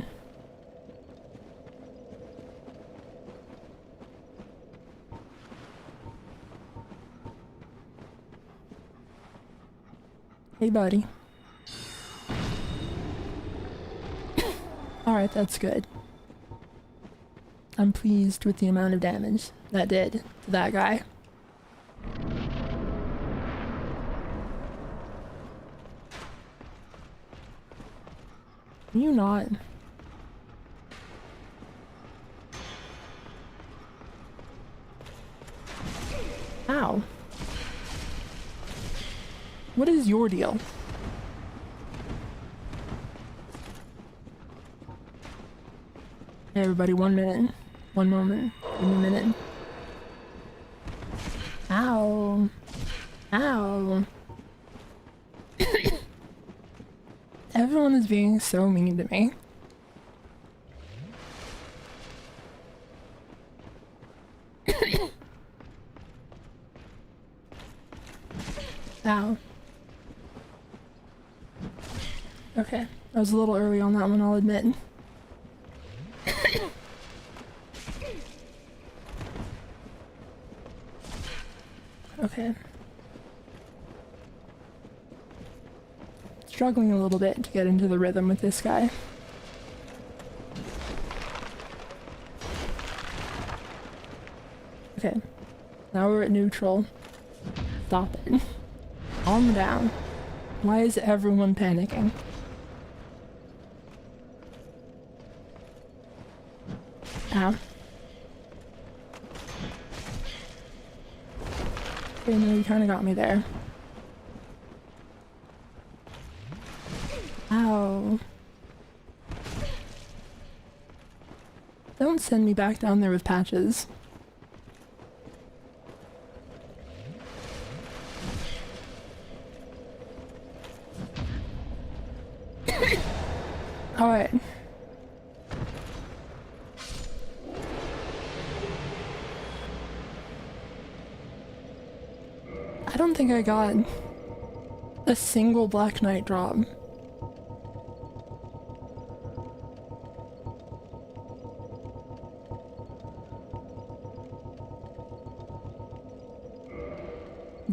Hey, buddy. Alright, that's good. I'm pleased with the amount of damage that did to that guy. Can you not? Ow. What is your deal? Hey everybody, 1 minute. 1 moment. Give me a minute. Ow. Ow. Everyone is being so mean to me. Ow. Okay, I was a little early on that one, I'll admit. Okay. Struggling a little bit to get into the rhythm with this guy. Okay. Now we're at neutral. Stop it. Calm down. Why is everyone panicking? Ow. Okay, no, you kinda got me there. Ow. Don't send me back down there with patches. Alright. I don't think I got a single Black Knight drop.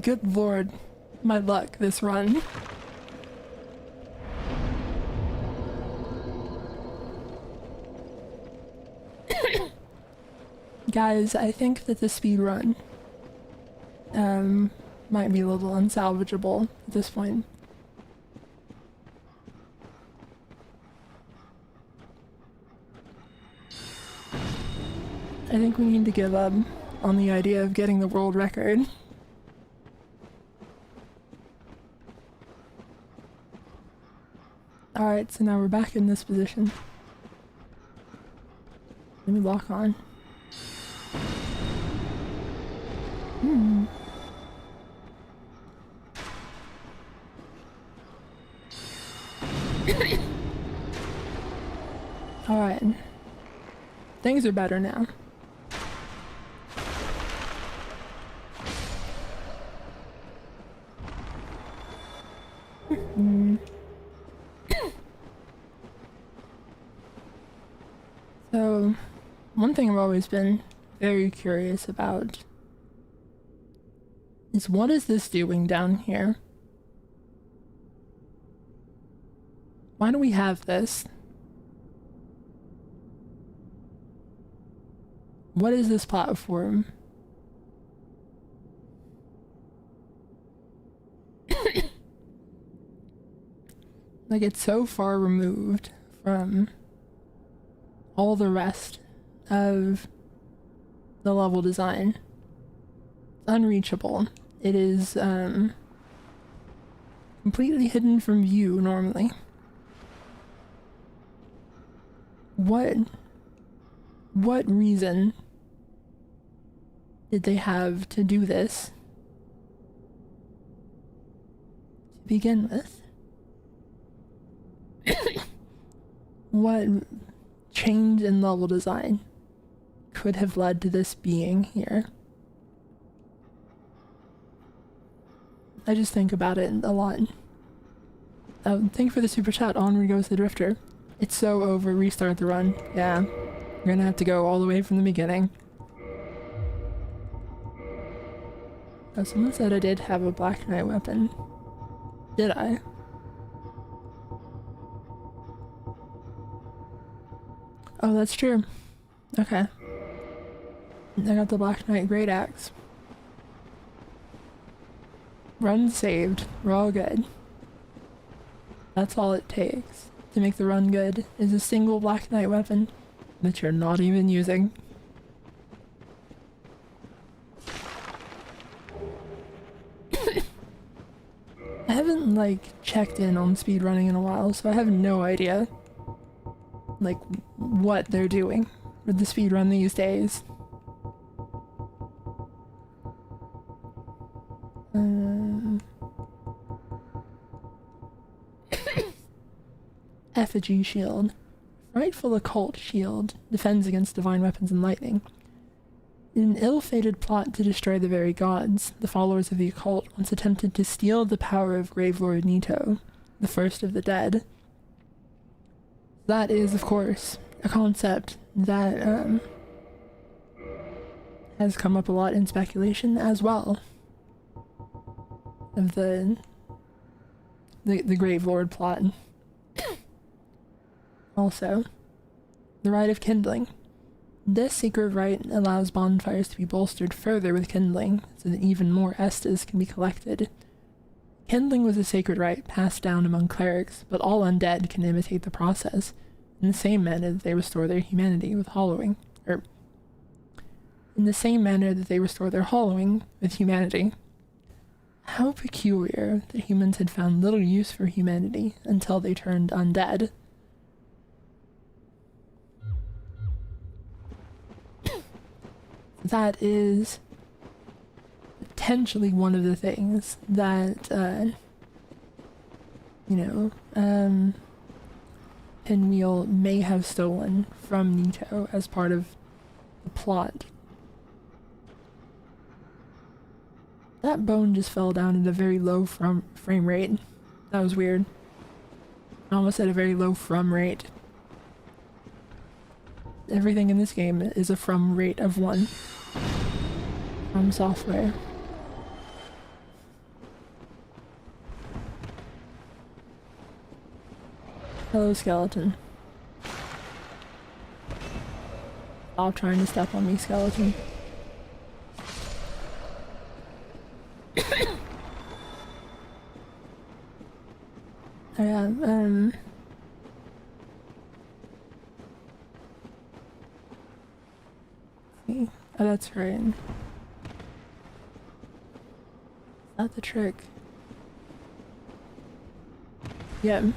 Good lord, my luck this run. Guys, I think that the speed run might be a little unsalvageable at this point. I think we need to give up on the idea of getting the world record. Alright, so now we're back in this position. Let me lock on. Alright. Things are better now. So, one thing I've always been very curious about is what is this doing down here? Why do we have this? What is this platform? Like, it's so far removed from all the rest of the level design. Unreachable. It is completely hidden from view normally. What reason did they have to do this to begin with? What change in level design could have led to this being here? I just think about it a lot. Thank you for the super chat. Onward goes the drifter. It's so over. Restart the run. Yeah. We're gonna have to go all the way from the beginning. Oh, someone said I did have a Black Knight weapon. Did I? Oh, that's true. Okay. I got the Black Knight Great Axe. Run saved. We're all good. That's all it takes to make the run good, is a single Black Knight weapon that you're not even using. I haven't, like, checked in on speedrunning in a while, so I have no idea, like, what they're doing with the speedrun these days. effigy shield. Frightful occult shield defends against divine weapons and lightning. In an ill-fated plot to destroy the very gods, the followers of the occult once attempted to steal the power of Gravelord Nito, the first of the dead. That is, of course, a concept that has come up a lot in speculation as well. Of the Gravelord plot. Also, the Rite of Kindling. This secret rite allows bonfires to be bolstered further with kindling, so that even more Estus can be collected. Kindling was a sacred rite passed down among clerics, but all undead can imitate the process, in the same manner that they restore their humanity with hollowing, in the same manner that they restore their hollowing with humanity. How peculiar that humans had found little use for humanity until they turned undead. That is potentially one of the things that, Pinwheel may have stolen from Nito as part of the plot. That bone just fell down at a very low frame rate. That was weird. Almost at a very low from rate. Everything in this game is a from rate of 1. From software. Hello, skeleton. Stop trying to step on me, skeleton. Oh yeah, see. Oh, that's right. Is that the trick? Yeah.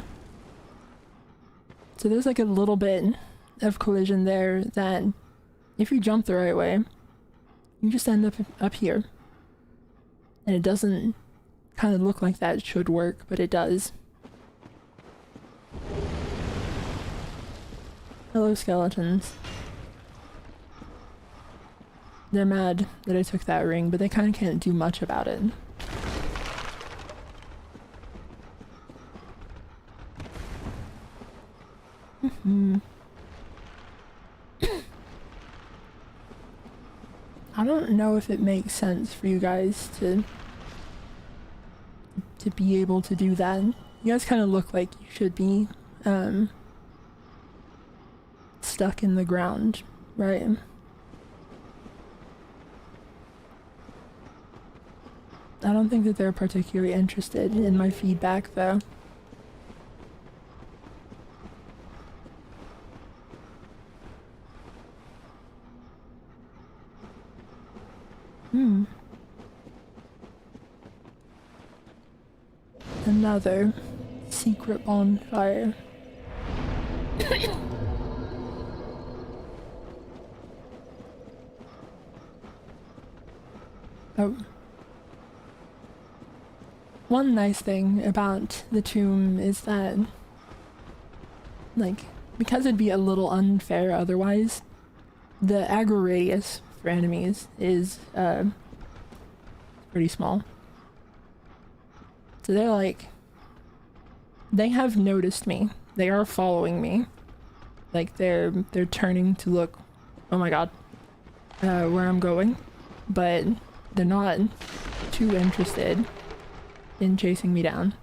So there's like a little bit of collision there that if you jump the right way, you just end up here. And it doesn't kind of look like that should work, but it does. Hello, skeletons. They're mad that I took that ring, but they kind of can't do much about it. I don't know if it makes sense for you guys to be able to do that. You guys kind of look like you should be stuck in the ground, right? I don't think that they're particularly interested in my feedback, though. Another secret bonfire. Oh. One nice thing about the tomb is that, like, because it'd be a little unfair otherwise, the aggro radius for enemies is pretty small. So they're like, they have noticed me. They are following me. Like they're turning to look, oh my god, where I'm going. But they're not too interested in chasing me down.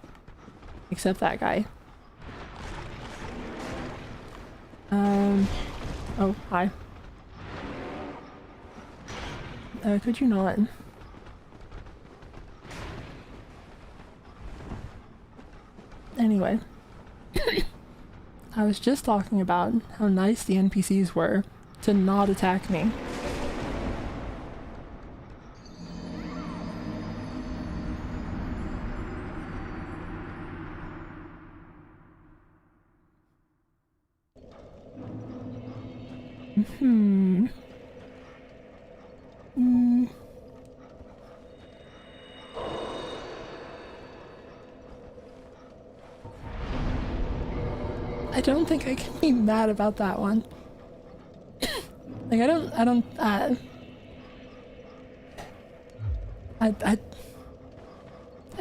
Except that guy. Oh, hi. Could you not? Anyway. I was just talking about how nice the NPCs were to not attack me. I don't think I can be mad about that one. Like, I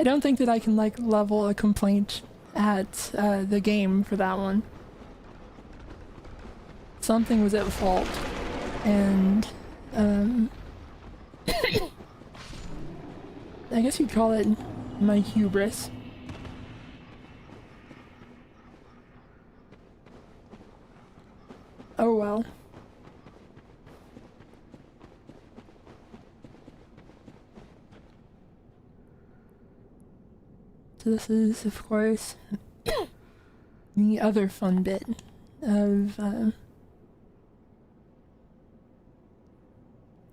don't think that I can, like, level a complaint at the game for that one. Something was at fault, and I guess you'd call it my hubris. Oh well. So this is, of course, the other fun bit of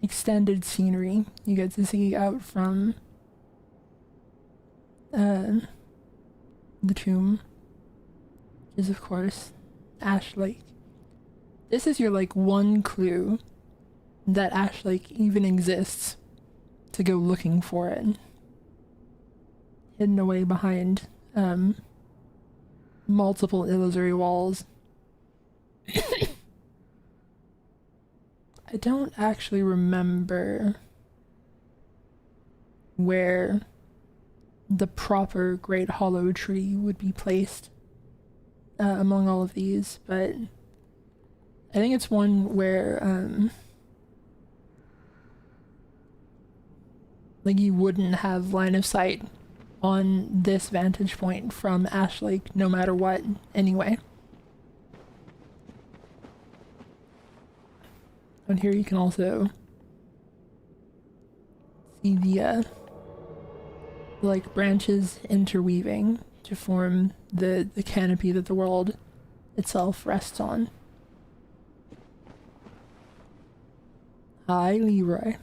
extended scenery you get to see out from the tomb, which is, of course, Ash Lake. This is your, like, one clue that Ash Lake even exists to go looking for it. Hidden away behind multiple illusory walls. I don't actually remember where the proper Great Hollow Tree would be placed among all of these, but I think it's one where like, you wouldn't have line of sight on this vantage point from Ash Lake no matter what anyway. And here you can also see the like, branches interweaving to form the canopy that the world itself rests on. Hi, Leroy.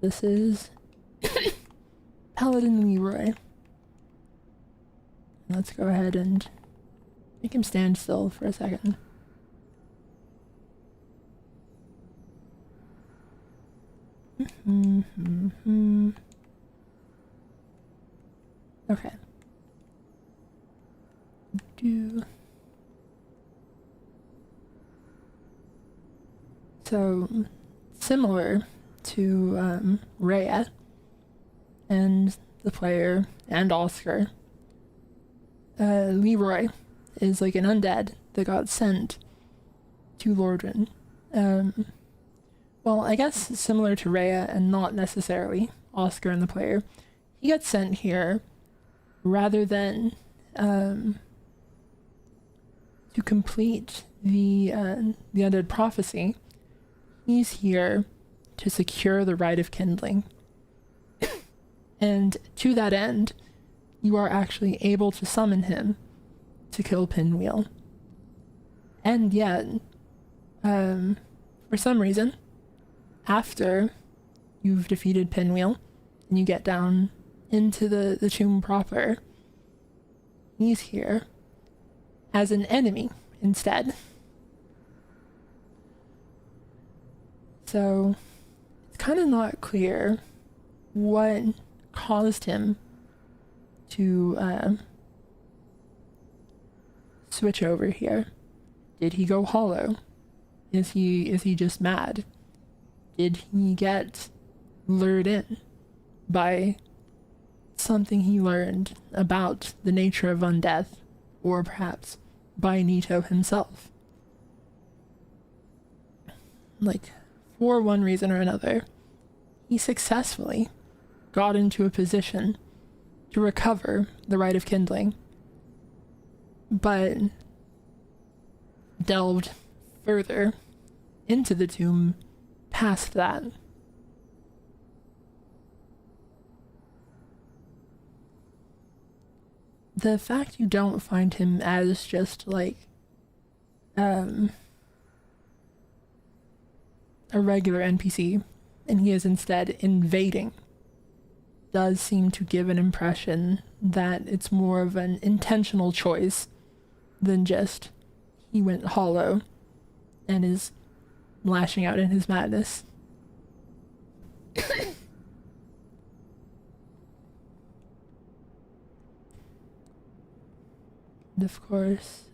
This is Paladin Leroy. Let's go ahead and make him stand still for a second. Okay. So, similar to Rhea and the player and Oscar, Leroy is like an undead that got sent to Lordran. Well, I guess similar to Rhea and not necessarily Oscar and the player. He got sent here rather than to complete the undead prophecy. He's here to secure the rite of kindling. And to that end, you are actually able to summon him to kill Pinwheel. And yet, for some reason, after you've defeated Pinwheel and you get down into the tomb proper, he's here as an enemy instead. So it's kind of not clear what caused him to switch over here. Did he go hollow? Is he just mad? Did he get lured in by something he learned about the nature of undeath, or perhaps by Nito himself? Like, for one reason or another, he successfully got into a position to recover the rite of kindling, but delved further into the tomb past that. The fact you don't find him as just like a regular NPC, and he is instead invading, does seem to give an impression that it's more of an intentional choice than just he went hollow and is lashing out in his madness. And of course,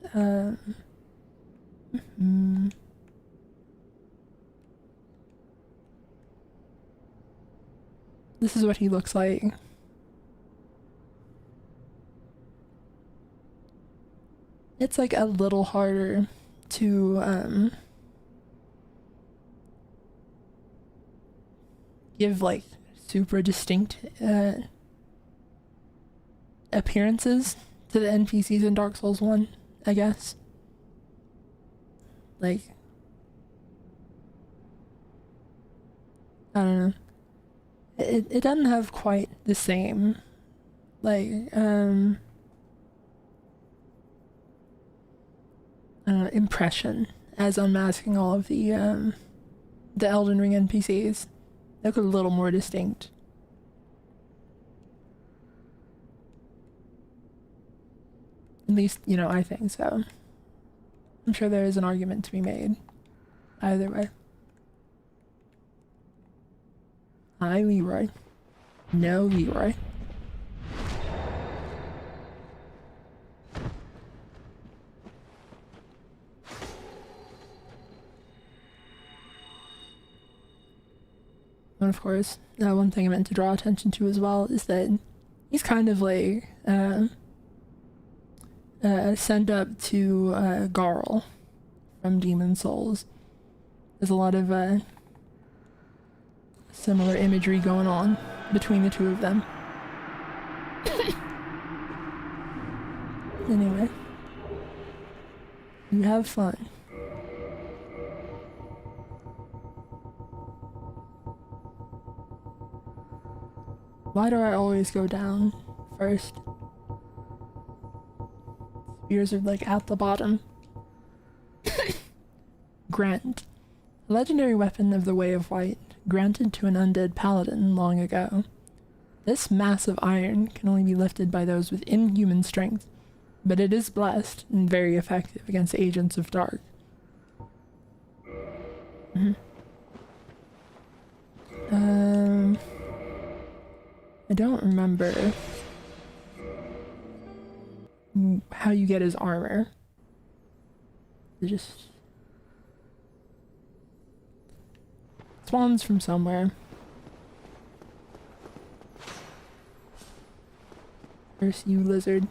this is what he looks like. It's like a little harder to give like super distinct appearances to the NPCs in Dark Souls 1, I guess. Like, I don't know. It doesn't have quite the same, like, impression as unmasking all of the Elden Ring NPCs. They look a little more distinct. At least, you know, I think so. I'm sure there is an argument to be made either way. Hi, Leroy. No, Leroy. And of course, one thing I meant to draw attention to as well is that he's kind of like sent up to Garl from Demon Souls. There's a lot of similar imagery going on between the two of them. Anyway, you have fun. Why do I always go down first? Spears are like at the bottom. Grant. A legendary weapon of the Way of White, granted to an undead paladin long ago. This mass of iron can only be lifted by those with inhuman strength, but it is blessed and very effective against agents of dark. I don't remember how you get his armor. It just spawns from somewhere. Curse you, lizard.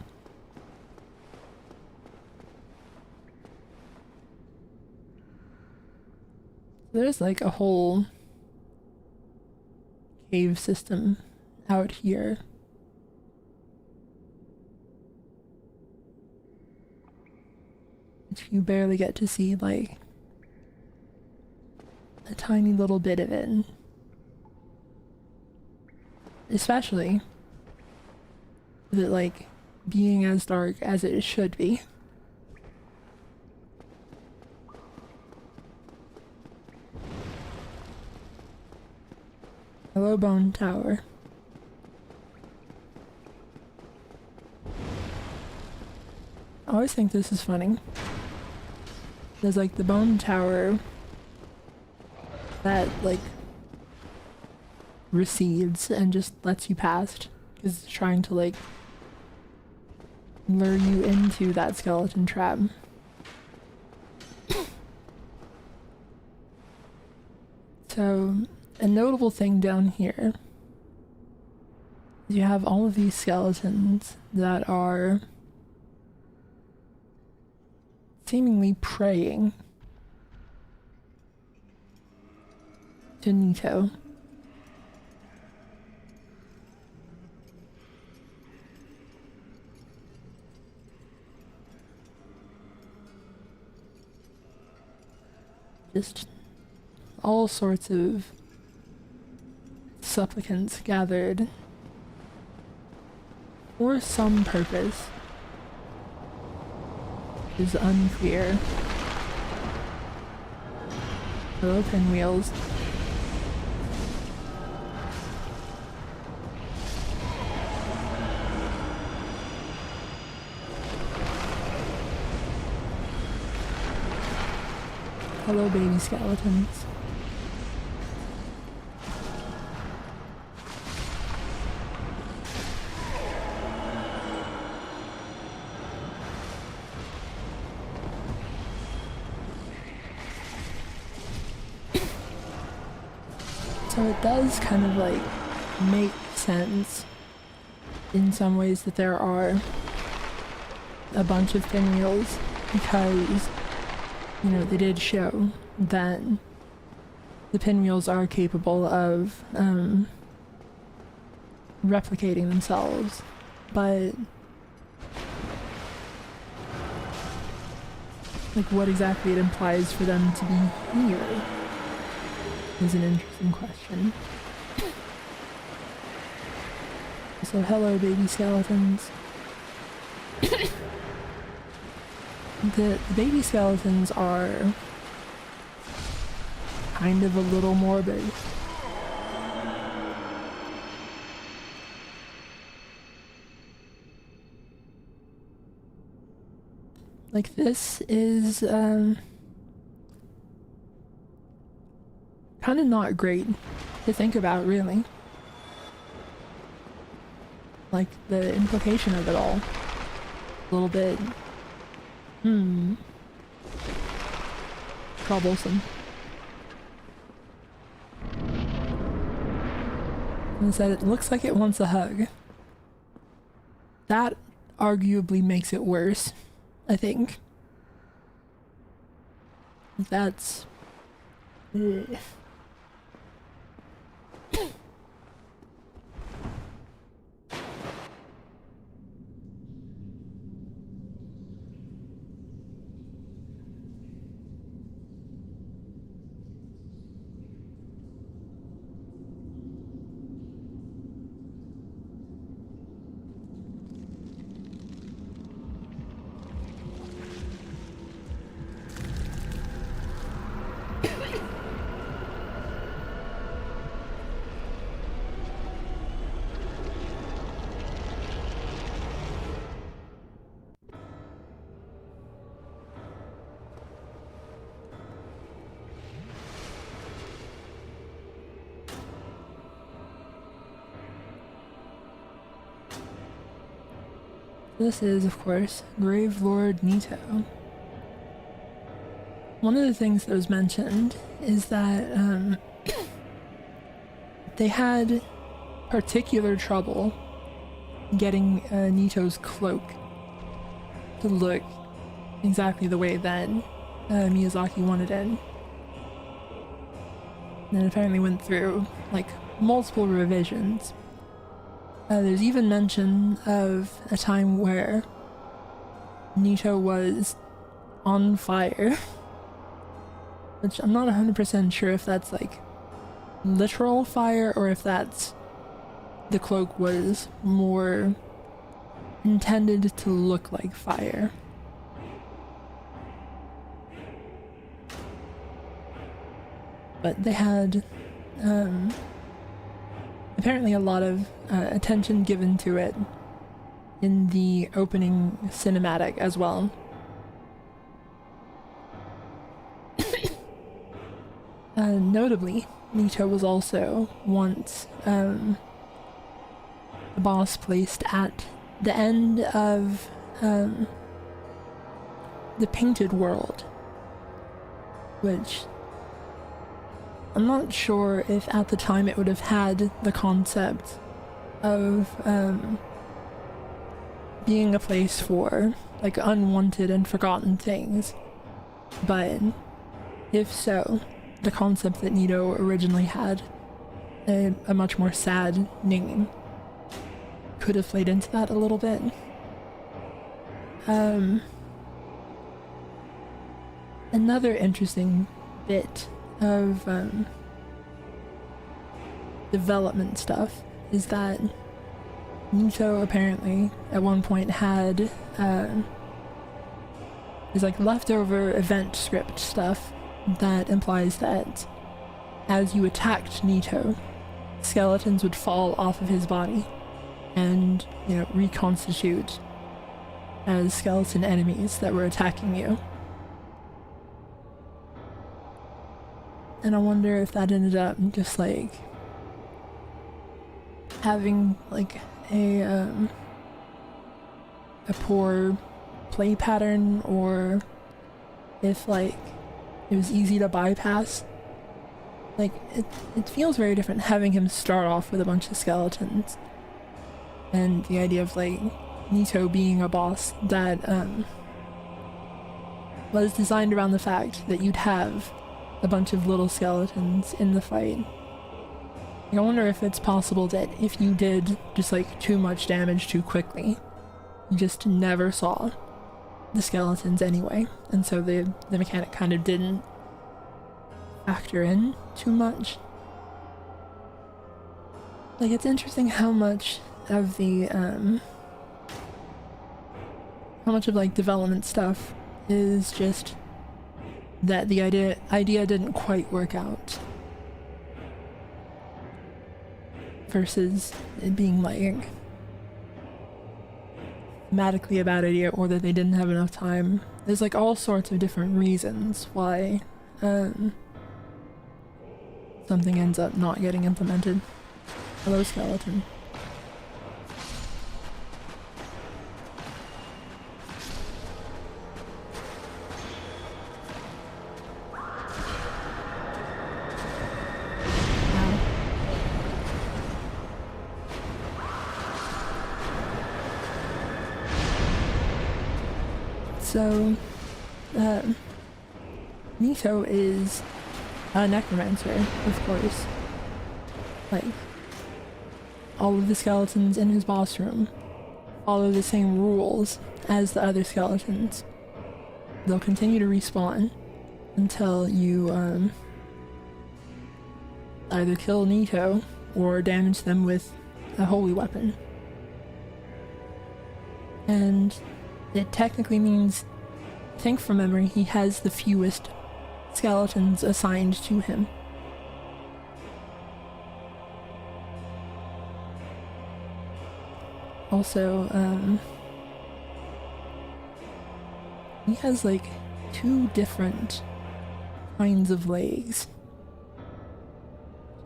There's like a whole cave system out here. Which you barely get to see like a tiny little bit of it. Especially with it like being as dark as it should be. Hello, Bone Tower. I always think this is funny. There's like the Bone Tower that like recedes and just lets you past because it's trying to like lure you into that skeleton trap. So a notable thing down here is you have all of these skeletons that are seemingly praying to Nito. Just all sorts of supplicants gathered for some purpose. Is unclear. Hello, pinwheels. Hello, baby skeletons. it does kind of like make sense in some ways that there are a bunch of pinwheels, because, you know, they did show that the pinwheels are capable of replicating themselves, but like what exactly it implies for them to be here is an interesting question. So hello, baby skeletons. The baby skeletons are kind of a little morbid. Like, this is kind of not great to think about, really. Like, the implication of it all. A little bit troublesome. And it said it looks like it wants a hug. That arguably makes it worse, I think. That's... Ugh. This is, of course, Grave Lord Nito. One of the things that was mentioned is that they had particular trouble getting Nito's cloak to look exactly the way that Miyazaki wanted it. And it apparently went through, like, multiple revisions. There's even mention of a time where Nito was on fire, which I'm not 100% sure if that's like literal fire or if that's the cloak was more intended to look like fire. But they had apparently a lot of attention given to it in the opening cinematic as well. Notably, Nito was also once a boss placed at the end of the Painted World, which I'm not sure if at the time it would have had the concept of being a place for like unwanted and forgotten things, but if so, the concept that Nito originally had, a much more sad name, could have played into that a little bit. Another interesting bit of development stuff is that Nito apparently at one point had there's like leftover event script stuff that implies that as you attacked Nito, skeletons would fall off of his body and, you know, reconstitute as skeleton enemies that were attacking you. And I wonder if that ended up just like having like a poor play pattern, or if like it was easy to bypass Like, it feels very different having him start off with a bunch of skeletons. And the idea of, like, Nito being a boss that, was designed around the fact that you'd have a bunch of little skeletons in the fight. I wonder if it's possible that if you did just, like, too much damage too quickly, you just never saw the skeletons anyway, and so the mechanic kind of didn't factor in too much. Like, it's interesting how much of the, how much of, like, development stuff is just that the idea didn't quite work out, versus it being, like, thematically a bad idea, or that they didn't have enough time. There's, like, all sorts of different reasons why something ends up not getting implemented. Hello, skeleton. So, Nito is a necromancer, of course. Like, all of the skeletons in his boss room follow the same rules as the other skeletons. They'll continue to respawn until you, either kill Nito or damage them with a holy weapon. And it technically means, I think from memory, he has the fewest skeletons assigned to him. Also, he has like 2 different kinds of legs.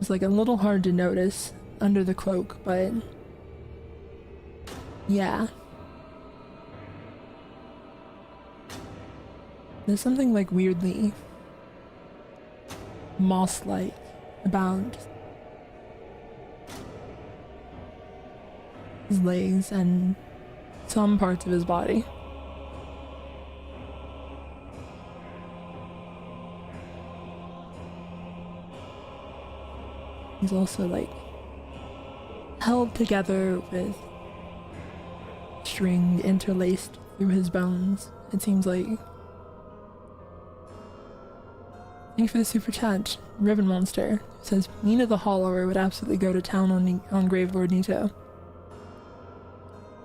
It's like a little hard to notice under the cloak, but yeah. There's something like weirdly moss-like about his legs and some parts of his body. He's also like held together with string interlaced through his bones, it seems like. Thanks for the super chat. Ribbon Monster says Mina the Hollower would absolutely go to town on Gravelord Nito.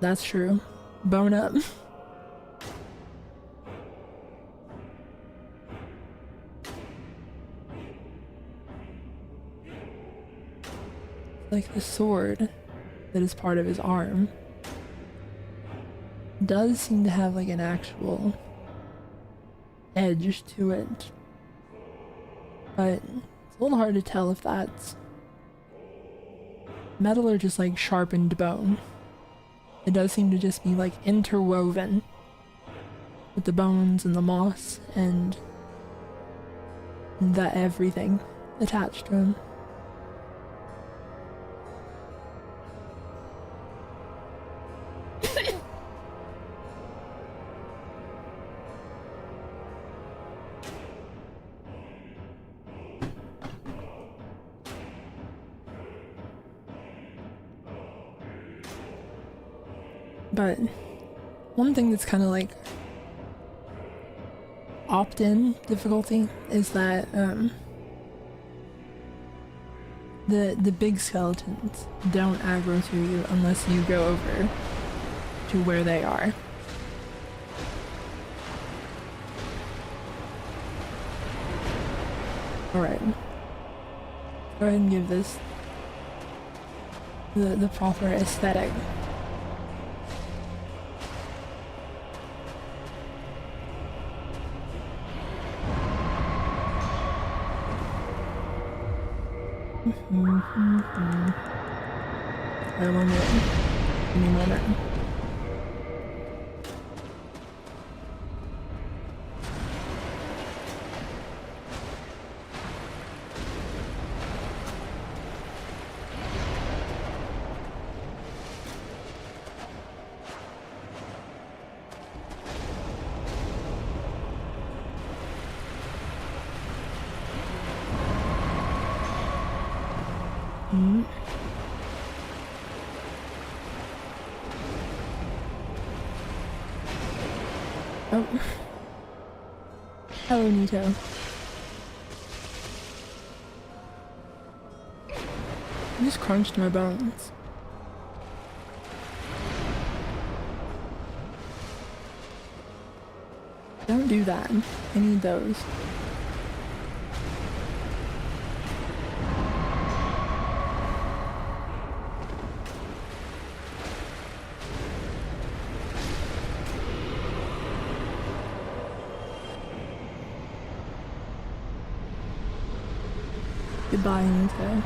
That's true. Bone up. Like the sword that is part of his arm does seem to have like an actual edge to it. But it's a little hard to tell if that's metal or just like sharpened bone. It does seem to just be like interwoven with the bones and the moss and the everything attached to him. But one thing that's kind of like opt-in difficulty is that the big skeletons don't aggro to you unless you go over to where they are. Alright. Go ahead and give this the proper aesthetic. I want it. Give me a moment. Oh. Hello, Nito. I just crunched my bones. Don't do that. I need those. Goodbye, Nito.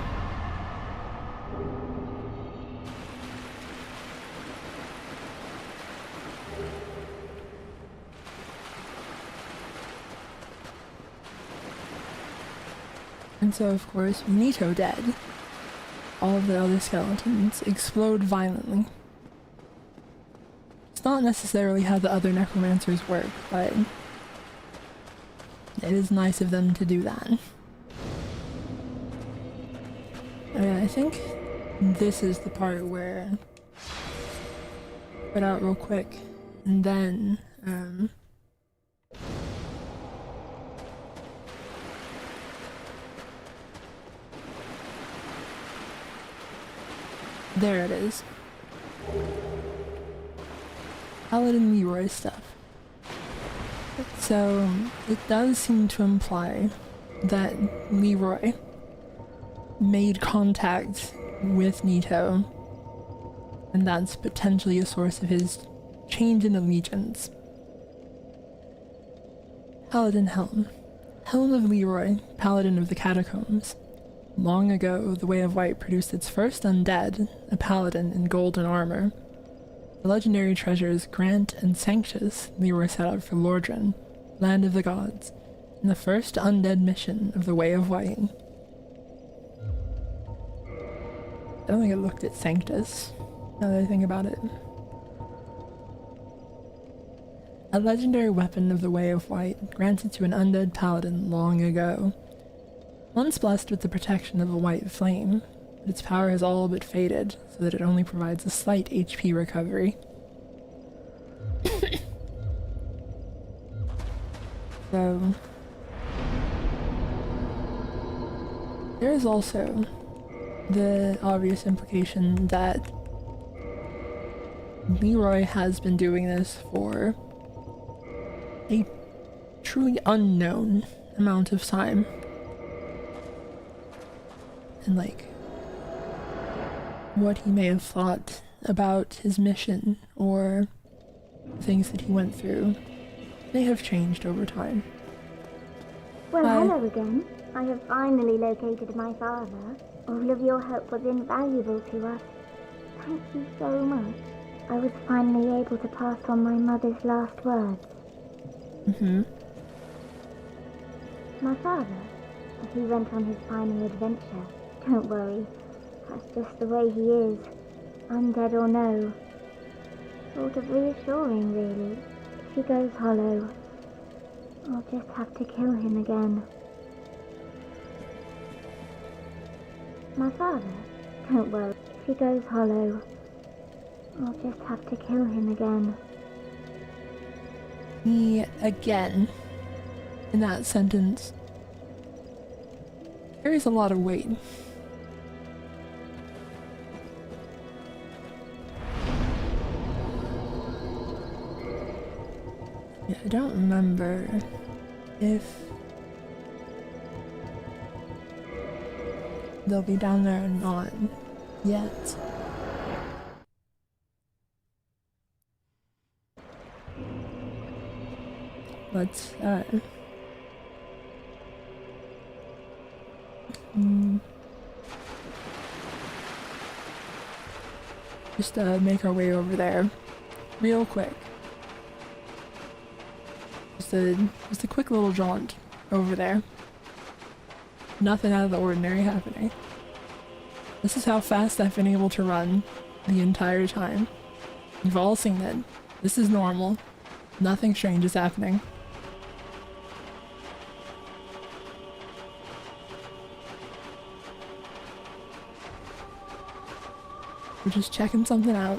And so, of course, with Nito dead, all of the other skeletons explode violently. It's not necessarily how the other necromancers work, but it is nice of them to do that. Okay, I think this is the part where put out real quick, and then there it is. Paladin Leroy stuff. So it does seem to imply that Leroy made contact with Nito, and that's potentially a source of his change in allegiance. Paladin Helm. Helm of Leroy, Paladin of the Catacombs. Long ago, the Way of White produced its first undead, a paladin in golden armor. The legendary treasures Grant and Sanctus Leroy set out for Lordran, land of the gods, in the first undead mission of the Way of White. I don't think I looked at Sanctus, now that I think about it. A legendary weapon of the Way of White, granted to an undead paladin long ago. Once blessed with the protection of a white flame, but its power has all but faded, so that it only provides a slight HP recovery. So there is also the obvious implication that Leroy has been doing this for a truly unknown amount of time. And like, what he may have thought about his mission or things that he went through may have changed over time. Well, hello again. I have finally located my father. All of your help was invaluable to us. Thank you so much. I was finally able to pass on my mother's last words. My father, he went on his final adventure. Don't worry, that's just the way he is, undead or no. Sort of reassuring, really. If he goes hollow, I'll just have to kill him again. My father, don't worry, if he goes hollow, I'll just have to kill him again. Me again, in that sentence, carries a lot of weight. Yeah, I don't remember if they'll be down there or not yet. Let's just make our way over there real quick. Just a quick little jaunt over there. Nothing out of the ordinary happening. This is how fast I've been able to run the entire time. You've all seen it. This is normal. Nothing strange is happening. We're just checking something out.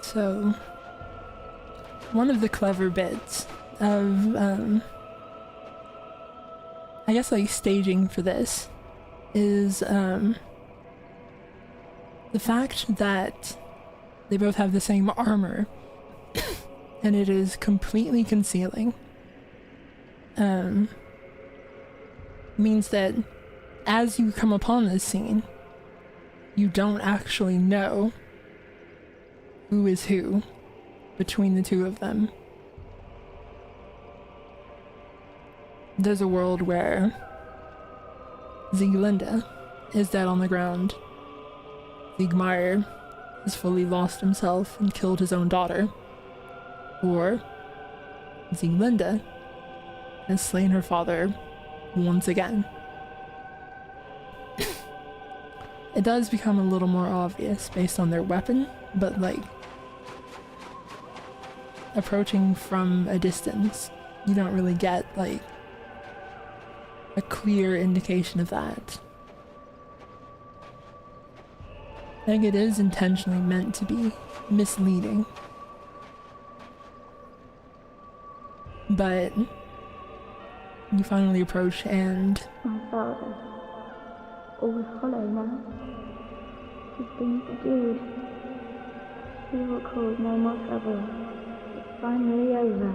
So, one of the clever bits of, I guess like staging for this is, the fact that they both have the same armor and it is completely concealing, means that as you come upon this scene, you don't actually know who is who between the two of them. There's a world where Sieglinde is dead on the ground. Siegmeyer has fully lost himself and killed his own daughter. Or Sieglinde has slain her father once again. It does become a little more obvious based on their weapon, but like, approaching from a distance, you don't really get like a clear indication of that. I think it is intentionally meant to be misleading. But you finally approach and... My father, all hollow now. He's been subdued. He will cause no more trouble. It's finally over.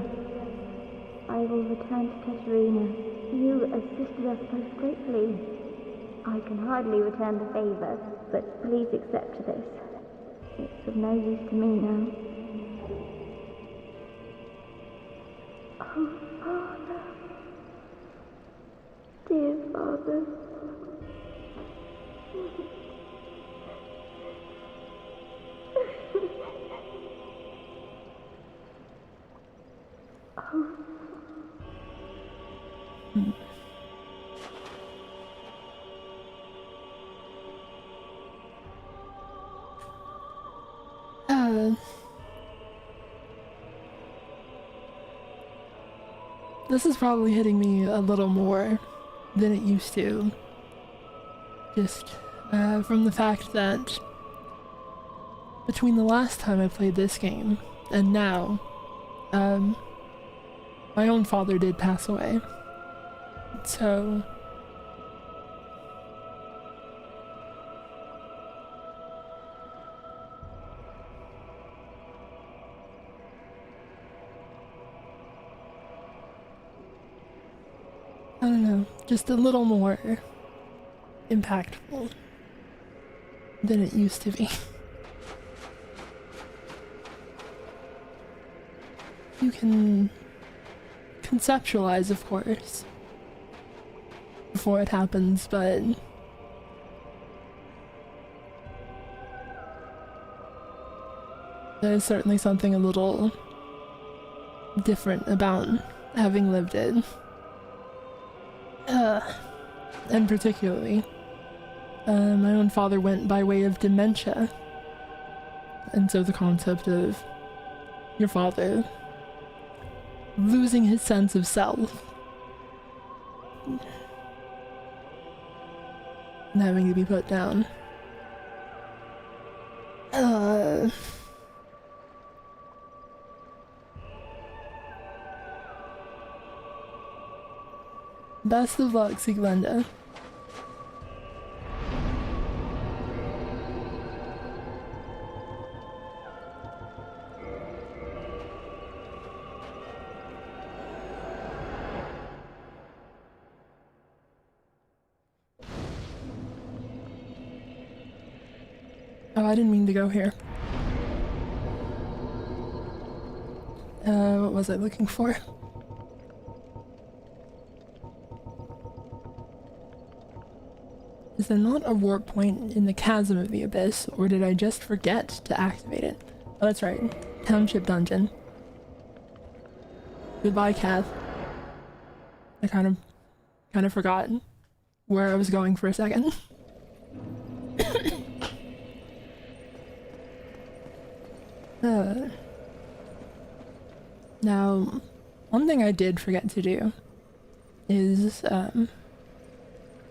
I will return to Katerina. You assisted us both greatly. I can hardly return the favor, but please accept this. It's of no use to me now. Oh, Father. Dear Father. This is probably hitting me a little more than it used to. Just from the fact that between the last time I played this game and now, my own father did pass away. So I don't know, just a little more impactful than it used to be. You can conceptualize, of course, before it happens, but there's certainly something a little different about having lived it. And particularly, my own father went by way of dementia, and so the concept of your father losing his sense of self and having to be put down. Best of luck, Sieglinde. Oh, I didn't mean to go here. What was I looking for? Is there not a warp point in the chasm of the abyss, or did I just forget to activate it? Oh, that's right. Township dungeon. Goodbye, Kath. I kind of forgot. where I was going for a second. Now, one thing I did forget to do is,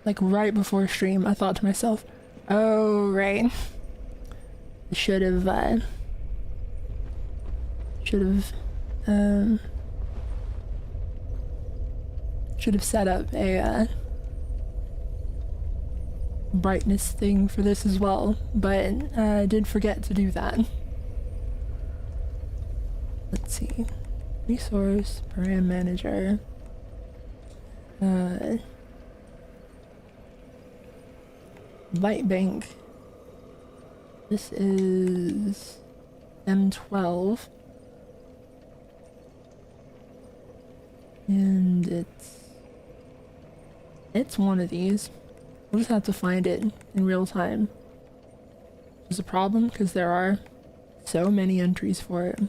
like right before stream, I thought to myself, oh, right. I should have set up a, brightness thing for this as well, but I did forget to do that. Let's see. Resource, Param Manager. Light Bank. This is M12. And it's one of these. We'll just have to find it in real time. There's a problem because there are so many entries for it.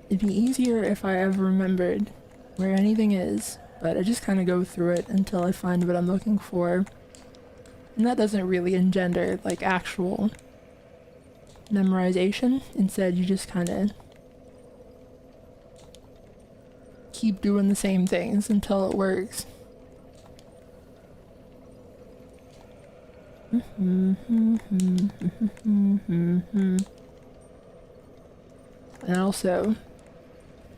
It'd be easier if I ever remembered where anything is, but I just kind of go through it until I find what I'm looking for. And that doesn't really engender, like, actual memorization. Instead, you just kind of keep doing the same things until it works. And also,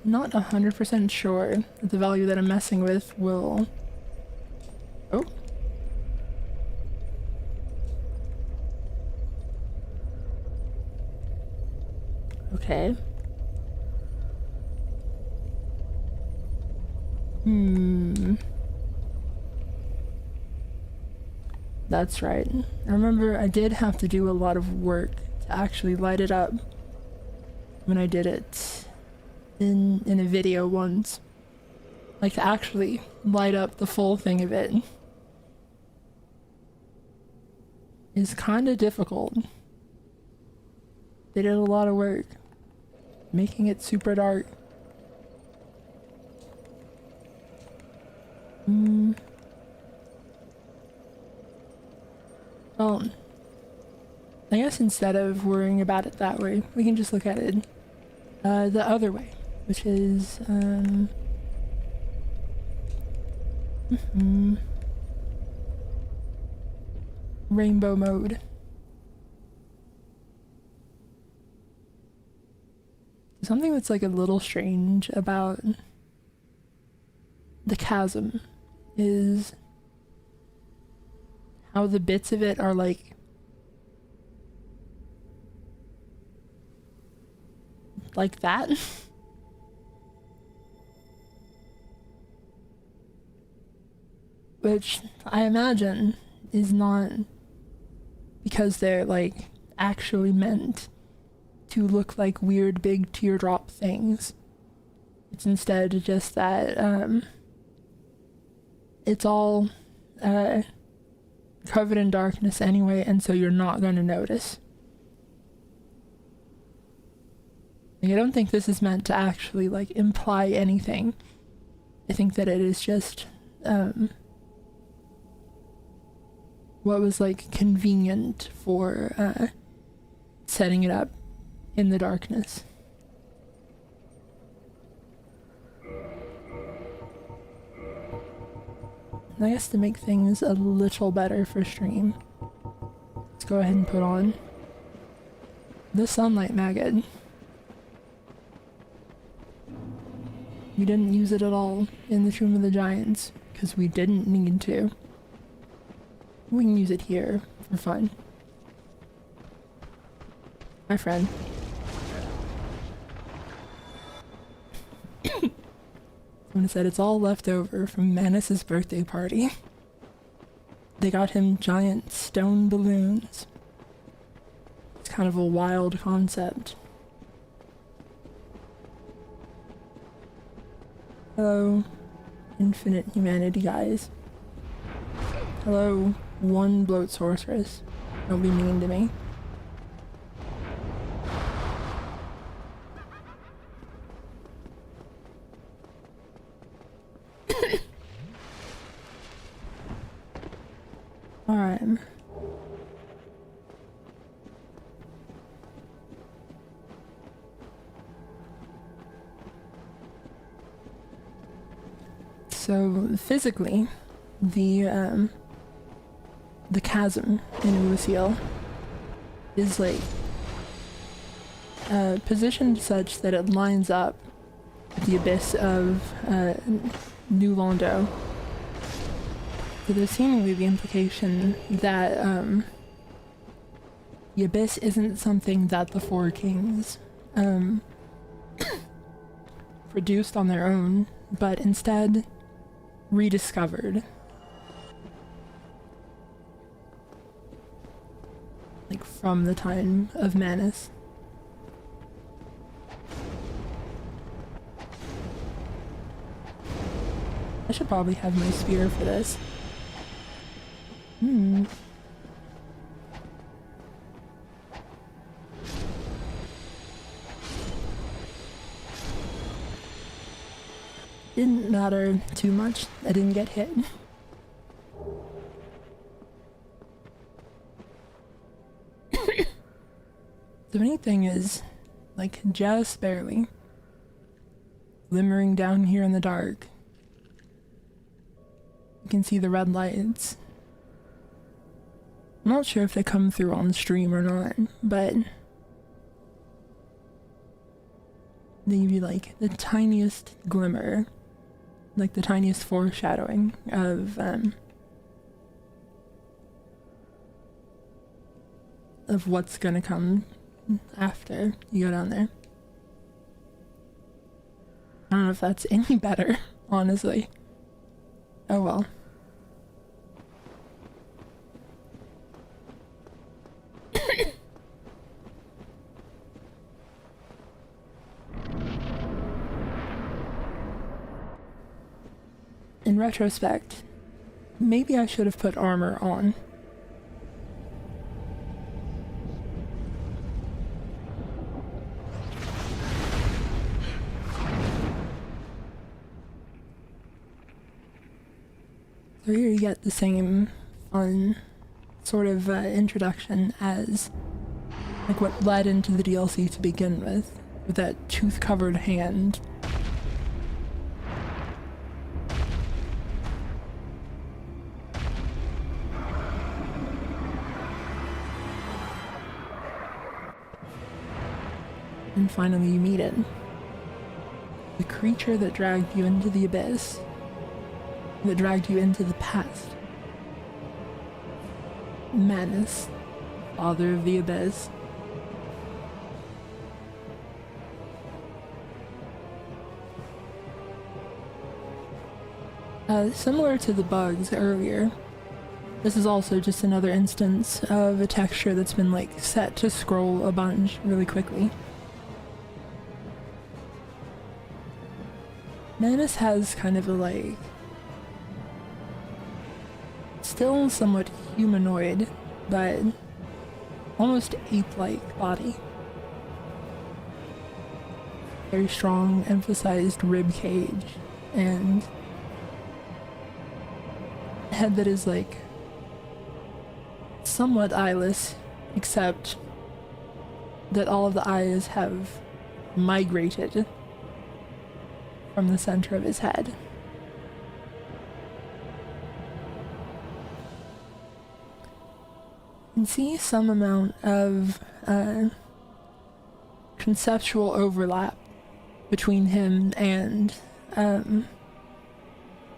not 100% sure that the value that I'm messing with will... Oh. Okay. That's right. I remember I did have to do a lot of work to actually light it up when I did it in a video once. Like, to actually light up the full thing of it is kind of difficult. They did a lot of work making it super dark. Well, I guess instead of worrying about it that way, we can just look at it the other way, which is rainbow mode. Something that's like a little strange about the chasm is how the bits of it are like that. Which I imagine is not because they're like actually meant to look like weird big teardrop things. It's instead just that it's all covered in darkness anyway, and so you're not going to notice. Like, I don't think this is meant to actually like imply anything. I think that it is just what was like convenient for setting it up in the darkness. And I guess to make things a little better for stream, let's go ahead and put on the sunlight maggot. We didn't use it at all in the Tomb of the Giants because we didn't need to. We can use it here for fun. My friend. Someone said it's all left over from Manus's birthday party. They got him giant stone balloons. It's kind of a wild concept. Hello, infinite humanity guys. Hello, one bloat sorceress. Don't be mean to me. Alright. So physically, the chasm in Lucille is like positioned such that it lines up with the abyss of New Londo. So there's seemingly the implication that the abyss isn't something that the Four Kings produced on their own, but instead rediscovered. Like from the time of Manus. I should probably have my spear for this. Didn't matter too much. I didn't get hit. The main thing is, like, just barely glimmering down here in the dark. You can see the red lights. I'm not sure if they come through on stream or not, but they give you like the tiniest glimmer, like the tiniest foreshadowing of what's gonna come after you go down there. I don't know if that's any better, honestly. Oh well. In retrospect, maybe I should have put armor on. So here you get the same fun sort of introduction as like what led into the DLC to begin with that tooth-covered hand. And finally you meet it. The creature that dragged you into the abyss. That dragged you into the past. Manus, father of the abyss. Similar to the bugs earlier, this is also just another instance of a texture that's been like set to scroll a bunch really quickly. Manus has kind of a like still somewhat humanoid, but almost ape-like body. Very strong, emphasized rib cage, and a head that is like somewhat eyeless, except that all of the eyes have migrated from the center of his head. You can see some amount of conceptual overlap between him and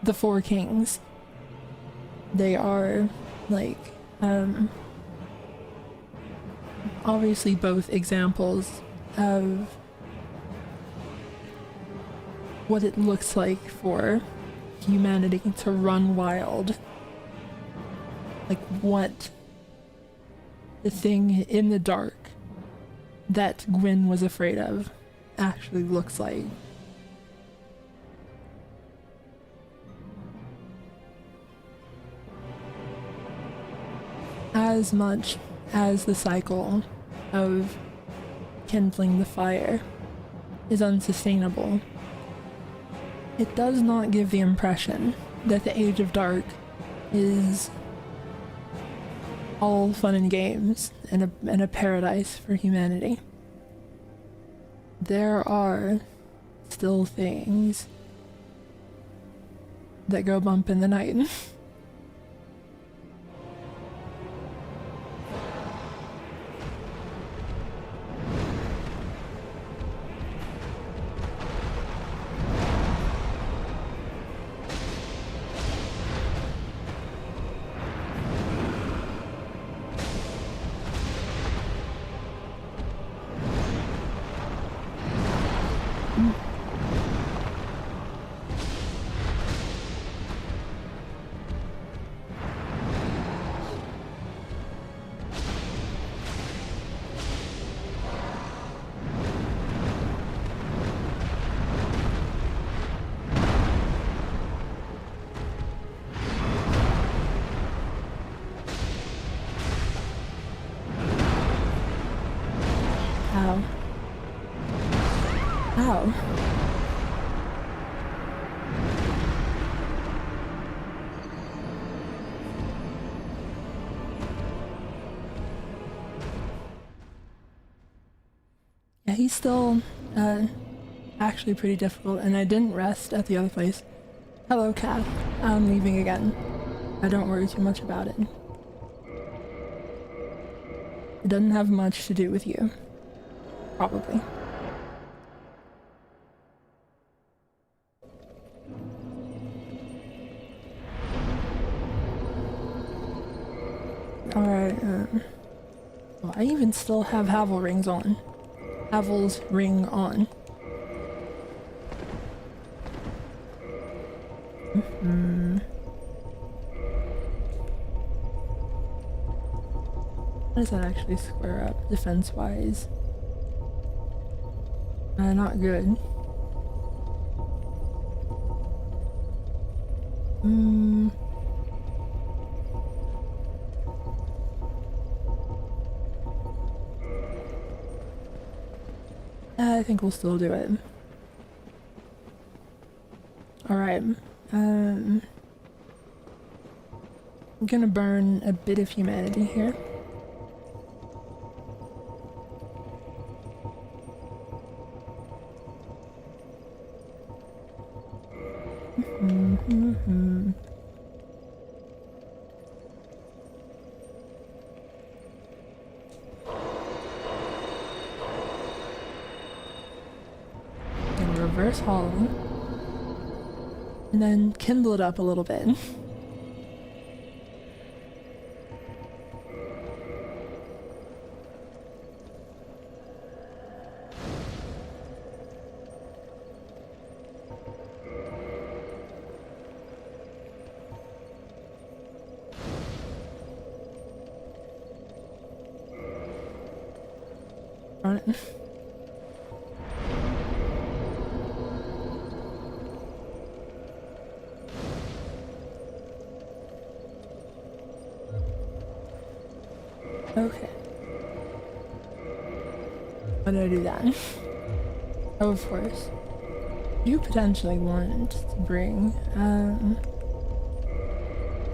the Four Kings. They are like obviously both examples of what it looks like for humanity to run wild. Like what the thing in the dark that Gwyn was afraid of actually looks like. as much as the cycle of kindling the fire is unsustainable, it does not give the impression that the Age of Dark is all fun and games and a paradise for humanity. There are still things that go bump in the night. Ow. Ow. Yeah, he's still actually pretty difficult, and I didn't rest at the other place. Hello, Kath. I'm leaving again. Don't worry too much about it. It doesn't have much to do with you. Probably. Alright, well, I even still have Havel rings on. Havel's ring on. How does that actually square up defense-wise? Not good. I think we'll still do it. Alright. I'm gonna burn a bit of humanity here. And reverse hollow. And then kindle it up a little bit. On it. Okay. Why did I do that? Oh, of course. You potentially want to bring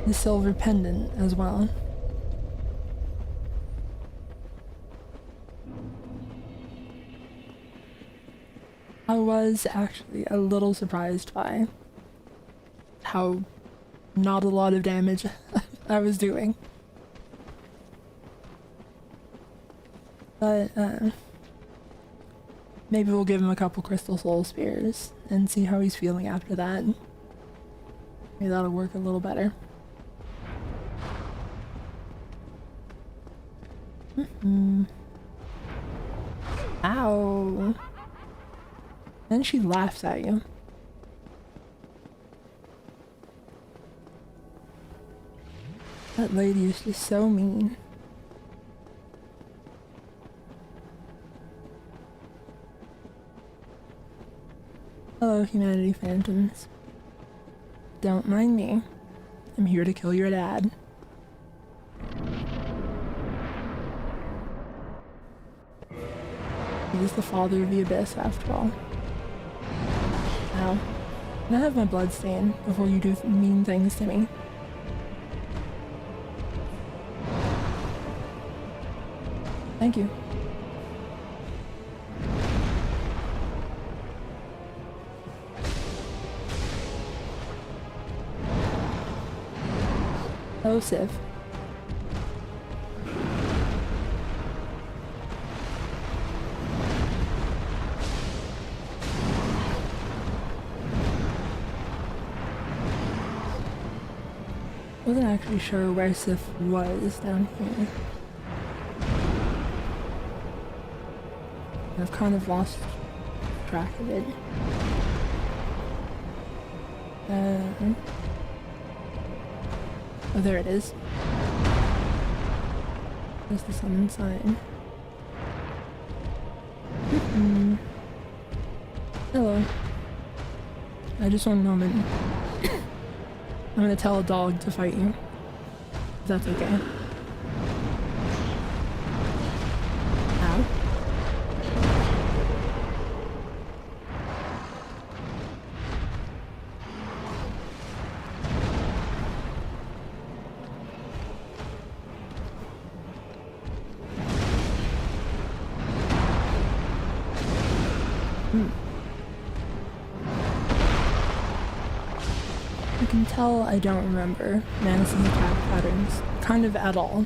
the silver pendant as well. I was actually a little surprised by how not a lot of damage I was doing. But, maybe we'll give him a couple crystal soul spears and see how he's feeling after that. Maybe that'll work a little better. Ow! Then she laughs at you. That lady is just so mean. Hello, humanity phantoms. Don't mind me. I'm here to kill your dad. He is the father of the abyss, after all. Now, can I have my blood stain before you do mean things to me? Thank you. Hello, Civ. Wasn't actually sure where Sif was down here. I've kind of lost track of it. Oh, there it is. There's the summon sign. Hello. Just one moment. I'm gonna tell a dog to fight you. If that's okay. Ow. You can tell I don't remember Manus' attack patterns, kind of at all.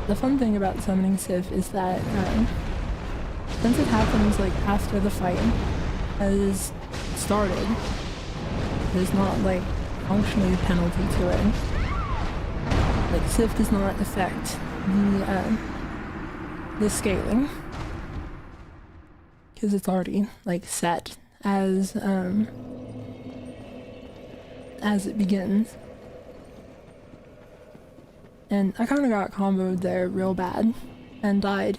The fun thing about summoning Sif is that since it happens like after the fight has started, there's not like functionally a penalty to it. Like Sif does not affect the scaling because it's already like set as it begins. And I kind of got comboed there real bad and died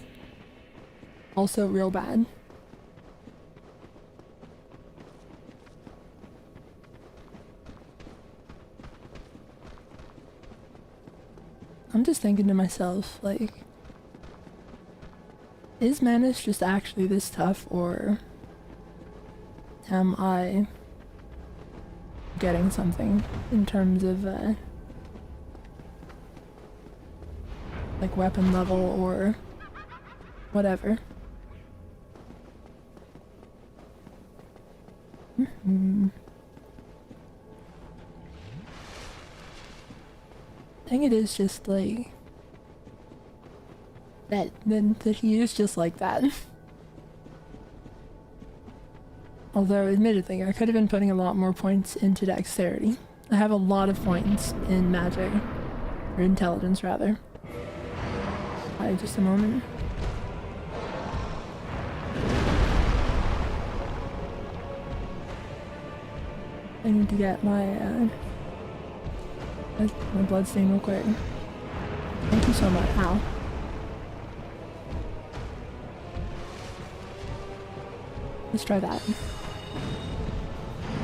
also real bad. I'm just thinking to myself, like, is Manus just actually this tough, or am I getting something in terms of, like, weapon level or whatever? I think it is just like that he is just like that. Although admittedly I could have been putting a lot more points into dexterity. I have a lot of points in magic, or intelligence rather. Just a moment. I need to get my bloodstain real quick. Thank you so much. Ow. Let's try that.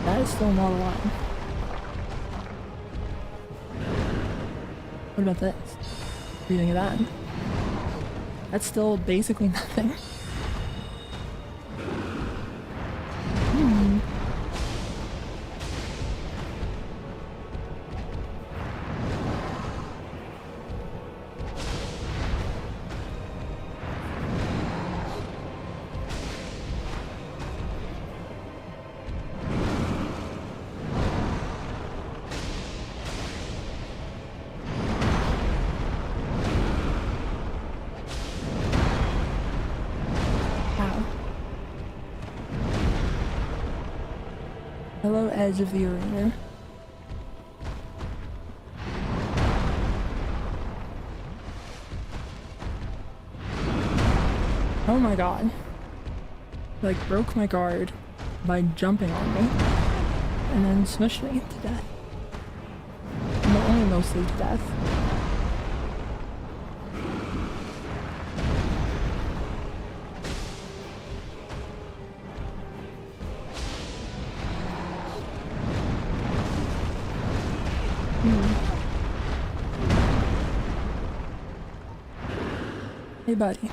That is still not a lot. What about this? What do you think of that? That's still basically nothing. Hello, edge of the arena. Oh my god. Like, broke my guard by jumping on me and then smushed me to death. No, only mostly to death. Hey, buddy.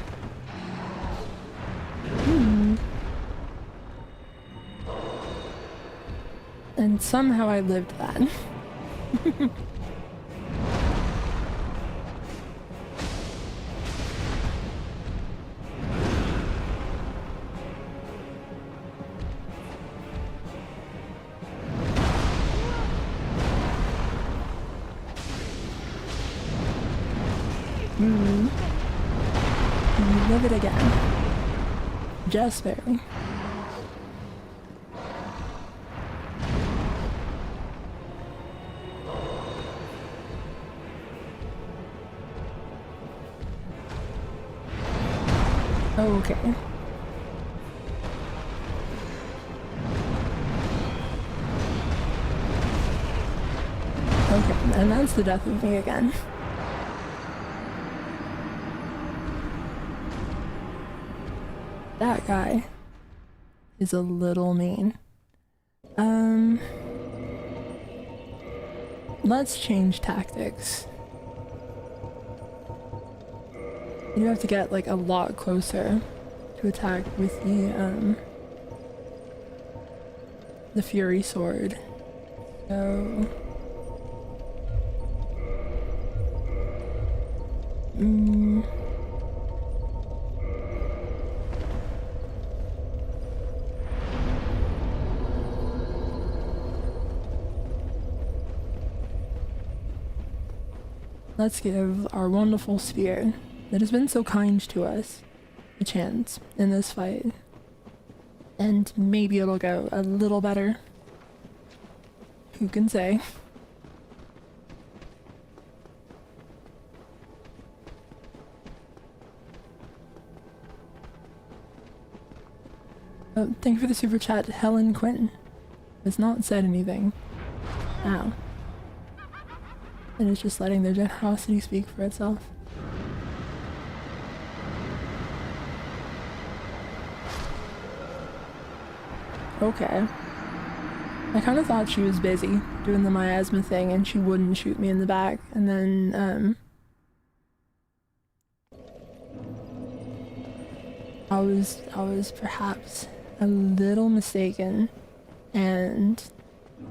And somehow I lived that. Live it again. Just barely. Okay. Okay, and that's the death of me again. That guy is a little mean. Let's change tactics. You have to get like a lot closer to attack with the Fury Sword. So let's give our wonderful spear that has been so kind to us a chance in this fight. And maybe it'll go a little better. Who can say? Oh, thank you for the super chat, Helen Quinn. Has not said anything. Ow. And it's just letting their generosity speak for itself. Okay. I kind of thought she was busy doing the miasma thing and she wouldn't shoot me in the back, and then I was perhaps a little mistaken, and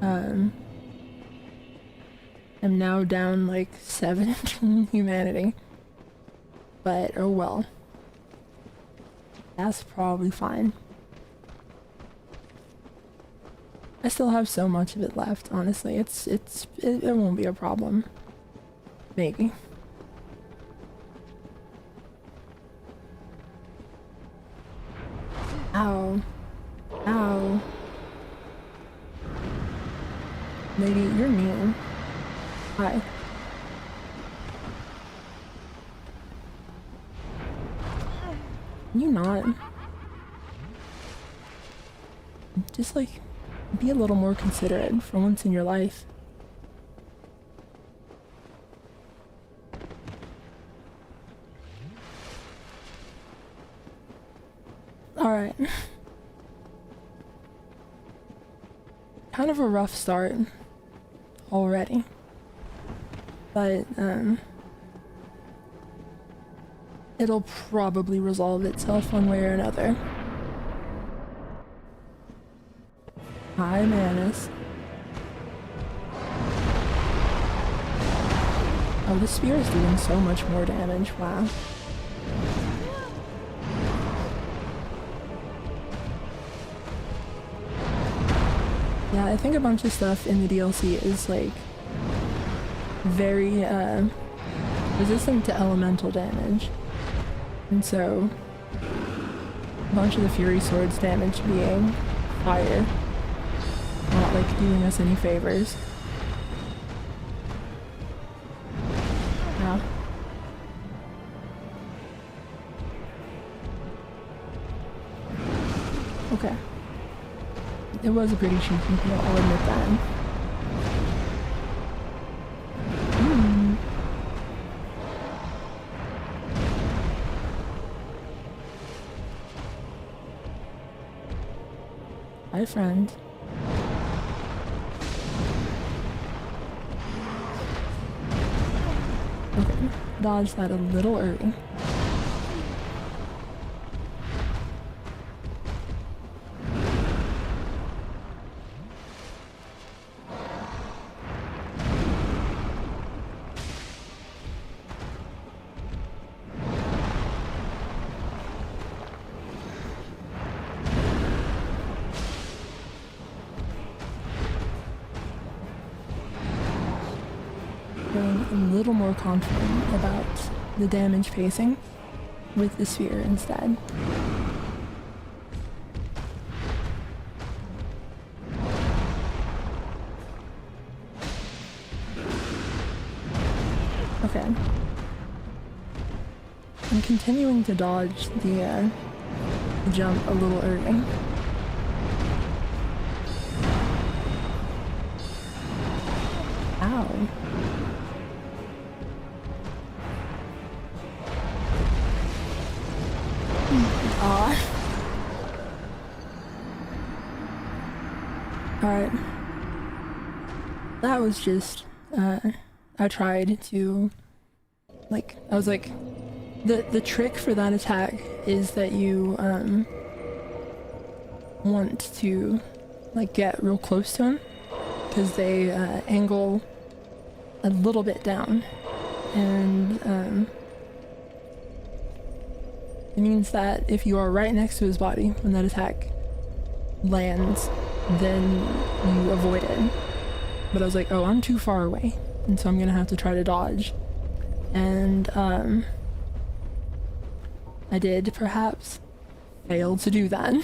I'm now down like 17 humanity. But oh well. That's probably fine. I still have so much of it left, honestly. It won't be a problem. Maybe. Ow. Ow. Lady, you're mean. Hi. You not. Just like, be a little more considerate for once in your life. Alright. Kind of a rough start already. But, it'll probably resolve itself one way or another. Hi, Manus. Oh, the spear is doing so much more damage, wow. Yeah, I think a bunch of stuff in the DLC is, like, very, resistant to elemental damage. And so, a bunch of the Fury Sword's damage being fire. Not, like, doing us any favors. Yeah. Okay. It was a pretty cheeky heal, I'll admit that. Hi, friend. Okay, dodge that a little early. a little more confident about the damage pacing with the sphere instead. Okay. I'm continuing to dodge the jump a little early. Ow. Aw. Alright. That was just, I tried to, like, I was like, the trick for that attack is that you, want to, like, get real close to him, because they, angle a little bit down, and, it means that if you are right next to his body when that attack lands, then you avoid it. But I was like, oh, I'm too far away, and so I'm gonna have to try to dodge. And, I did perhaps fail to do that.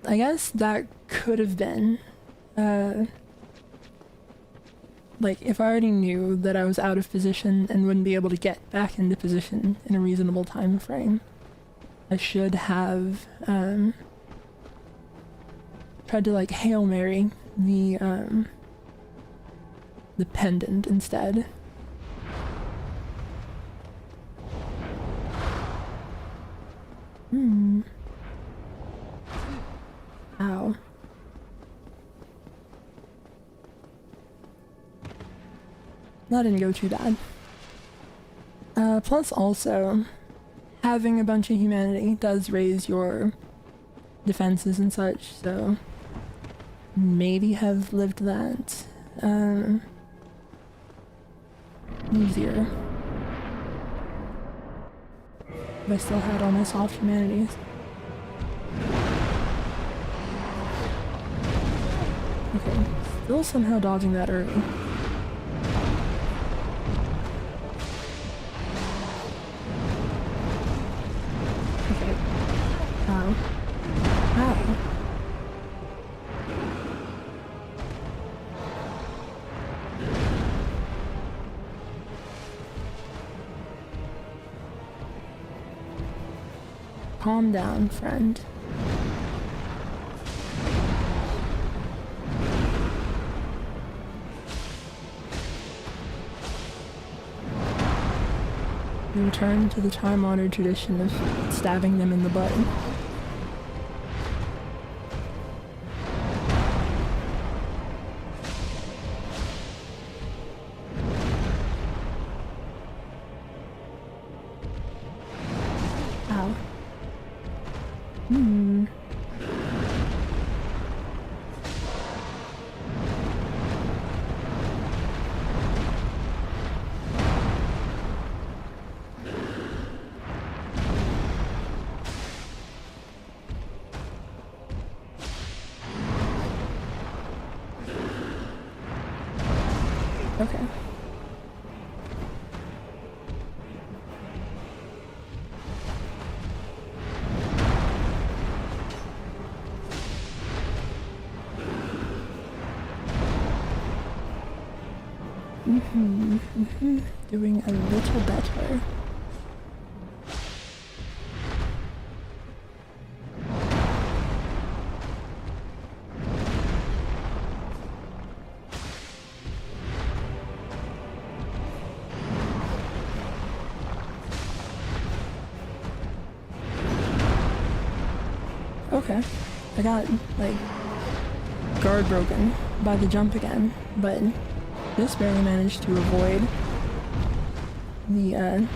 I guess that could have been, like, if I already knew that I was out of position and wouldn't be able to get back into position in a reasonable time frame, I should have, tried to, like, Hail Mary the pendant instead. Ow. That didn't go too bad. Plus also, having a bunch of humanity does raise your defenses and such, so maybe have lived that easier. If I still had all my soft humanities. Okay, still somehow dodging that early. Okay. Ow. Ow. Calm down, friend. We return to the time-honored tradition of stabbing them in the butt. Ow. Okay. Doing a little better. Okay, I got, like, guard broken by the jump again, but just barely managed to avoid the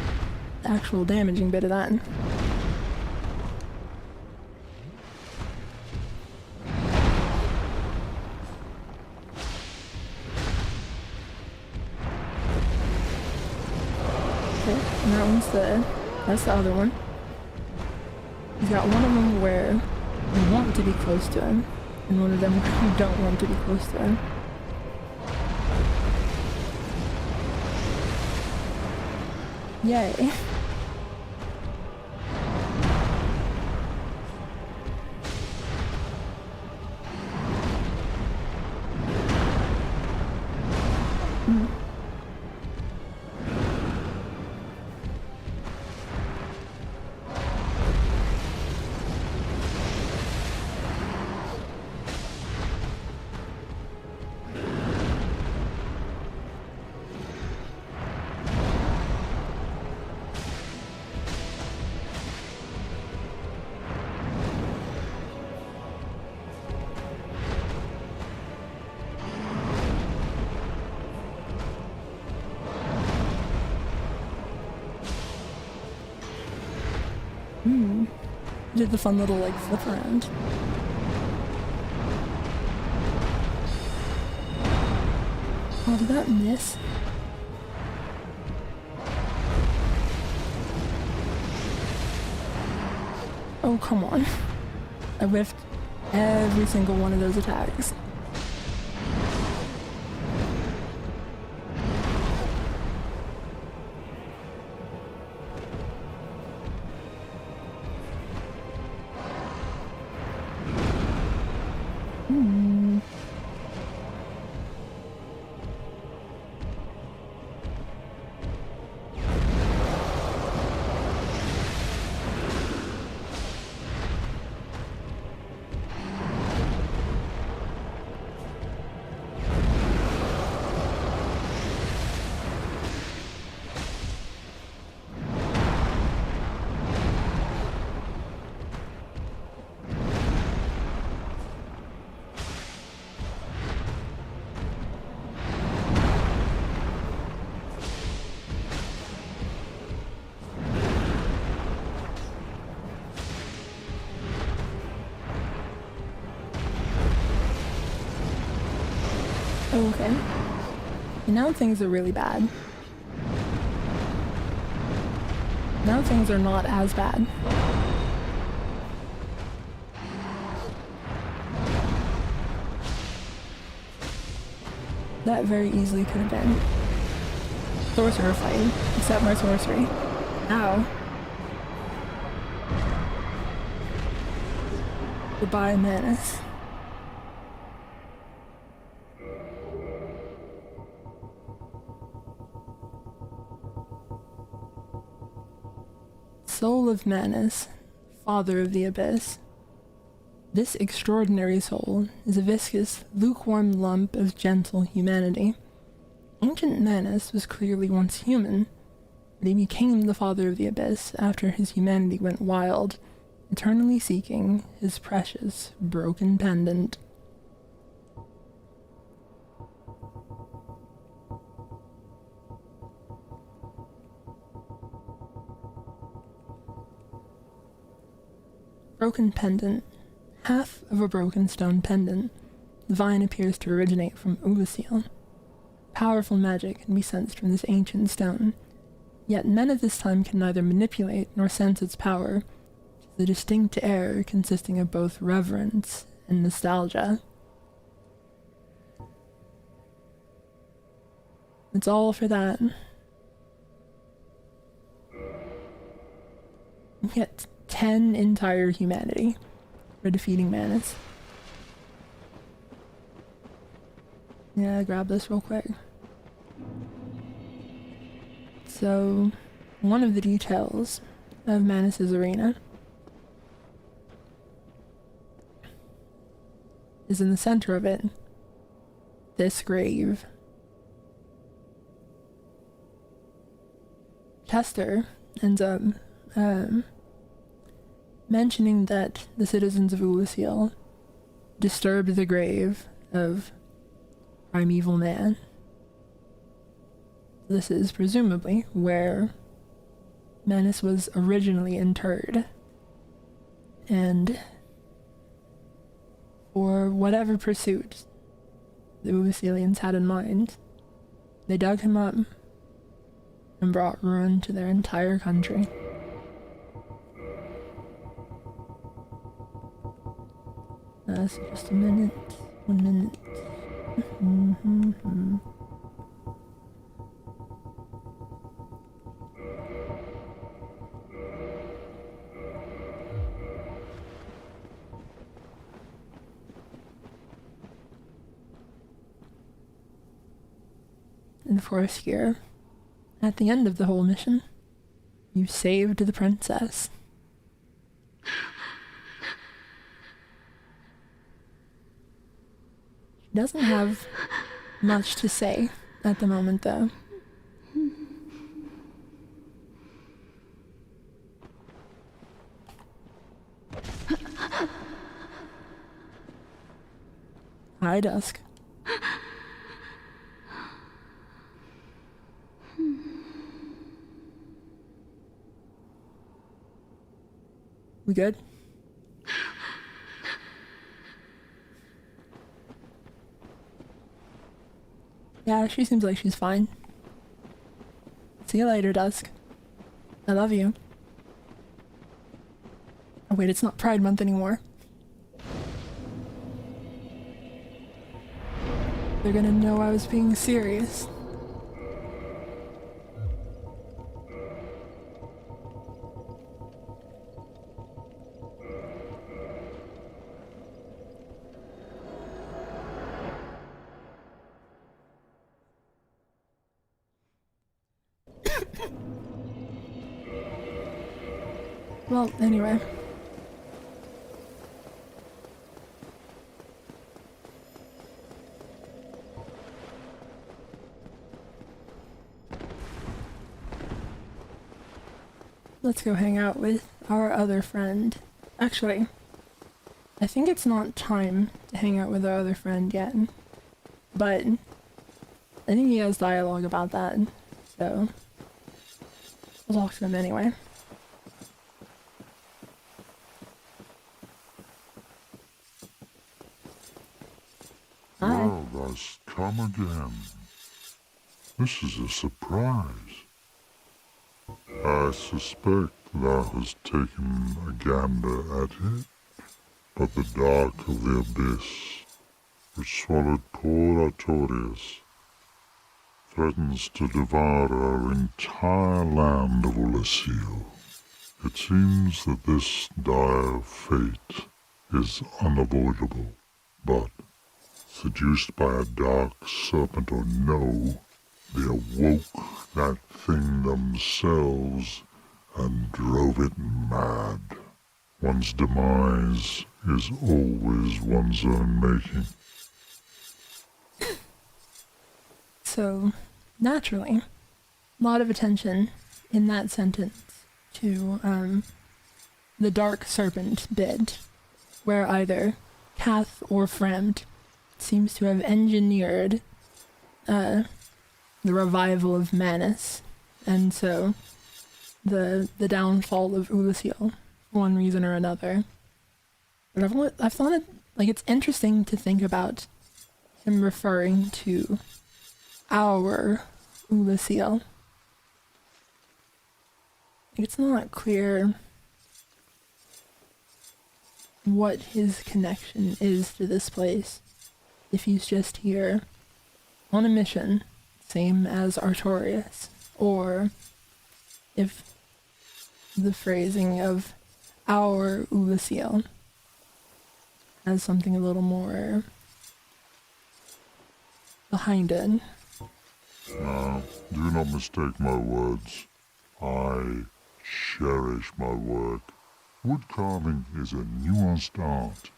actual damaging bit of that. Okay, and that's the other one. He's got one of them where you want to be close to him, and one of them where you don't want to be close to him. Yay. Did the fun little like flip around. Oh, did that miss? Oh, come on. I whiffed every single one of those attacks. Okay. And now things are really bad. Now things are not as bad. That very easily could have been sorcerer fight, except my sorcery. Ow. Goodbye, Manus. Soul of Manus, father of the abyss. This extraordinary soul is a viscous, lukewarm lump of gentle humanity. Ancient Manus was clearly once human, but he became the father of the abyss after his humanity went wild, eternally seeking his precious, broken pendant. Broken pendant. Half of a broken stone pendant. The vine appears to originate from Ulusil. Powerful magic can be sensed from this ancient stone, yet men of this time can neither manipulate nor sense its power, which is a distinct air consisting of both reverence and nostalgia. It's all for that. Yet 10 entire humanity for defeating Manus. Yeah, grab this real quick. So, one of the details of Manus's arena is in the center of it, this grave. Chester ends up mentioning that the citizens of Ulusil disturbed the grave of primeval man. This is presumably where Manus was originally interred. And for whatever pursuit the Ulusilians had in mind, they dug him up and brought ruin to their entire country. So just a minute. 1 minute. And of course here, at the end of the whole mission, you saved the princess. She doesn't have much to say at the moment, though. Hi, Dusk. We good? Yeah, she seems like she's fine. See you later, Dusk. I love you. Oh wait, it's not Pride Month anymore. They're gonna know I was being serious. Well, anyway. Let's go hang out with our other friend. Actually, I think it's not time to hang out with our other friend yet. But I think he has dialogue about that, so we'll talk to him anyway. Hi. Well, thus come again. This is a surprise. I suspect thou hast taken a gander at it, but the dark of the abyss, which swallowed poor Artorias, threatens to devour our entire land of Ulasil. It seems that this dire fate is unavoidable, but seduced by a dark serpent or no, they awoke that thing themselves and drove it mad. One's demise is always one's own making. So, naturally, a lot of attention in that sentence to the dark serpent bit, where either Kath or Fremd seems to have engineered the revival of Manus, and so the downfall of Ulasil, for one reason or another. But I've thought it, like, it's interesting to think about him referring to our Ulasil. It's not clear what his connection is to this place, if he's just here on a mission, same as Artorias, or if the phrasing of our Ulasil has something a little more behind it. Now, do not mistake my words. I cherish my work. Wood carving is a nuanced art.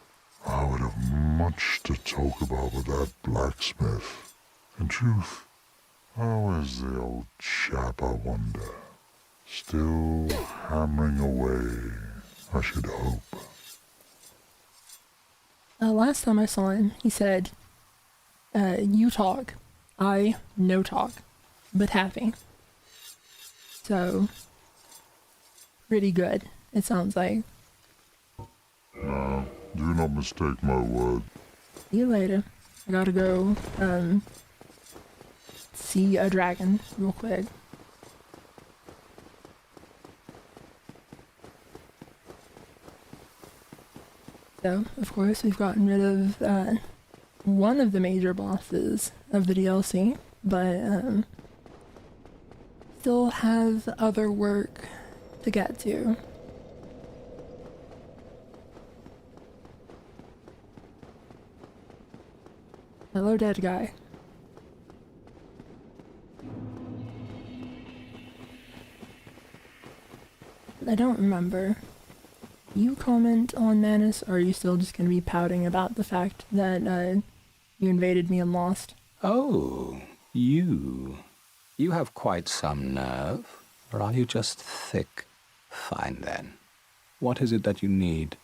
I would have much to talk about with that blacksmith. In truth, how is the old chap, I wonder? Still hammering away, I should hope. Last time I saw him, he said, you talk, I no talk, but happy. So, pretty good, it sounds like. Now, do not mistake my word. See you later. I gotta go, see a dragon real quick. So, of course, we've gotten rid of one of the major bosses of the DLC, but still have other work to get to. Hello, dead guy. I don't remember. You comment on Manus, or are you still just going to be pouting about the fact that you invaded me and lost? Oh, you. You have quite some nerve, or are you just thick? Fine then. What is it that you need?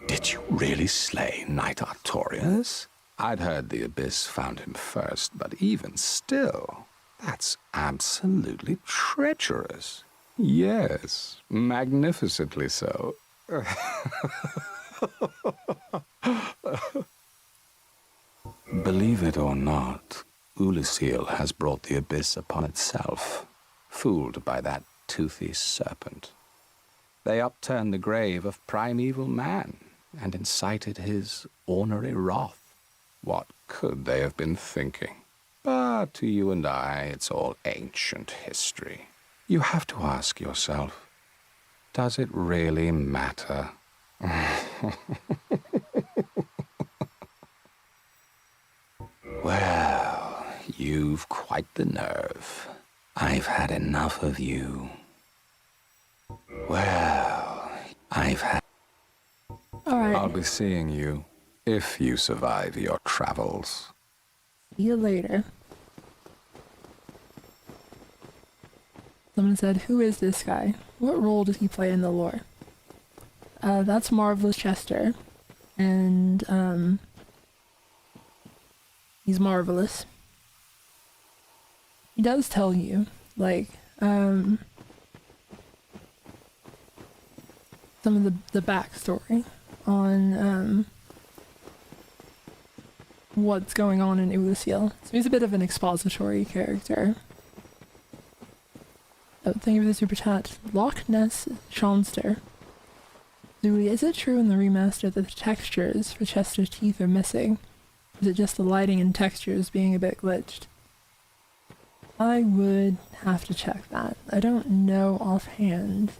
Did you really slay Knight Artorias? I'd heard the Abyss found him first, but even still, that's absolutely treacherous. Yes, magnificently so. Believe it or not, Ulysses has brought the Abyss upon itself, fooled by that toothy serpent. They upturned the grave of primeval man and incited his ornery wrath. What could they have been thinking? But to you and I, it's all ancient history. You have to ask yourself, does it really matter? Well, you've quite the nerve. I've had enough of you. Well, I've had... Alright. I'll be seeing you, if you survive your travels. See you later. Someone said, who is this guy? What role does he play in the lore? That's Marvelous Chester. And, he's marvelous. He does tell you, like, some of the backstory on, what's going on in Ulysses. So he's a bit of an expository character. Oh, thank you for the super chat. Loch Ness Shawnster. Zuli, is it true in the remaster that the textures for Chester's teeth are missing? Is it just the lighting and textures being a bit glitched? I would have to check that. I don't know offhand.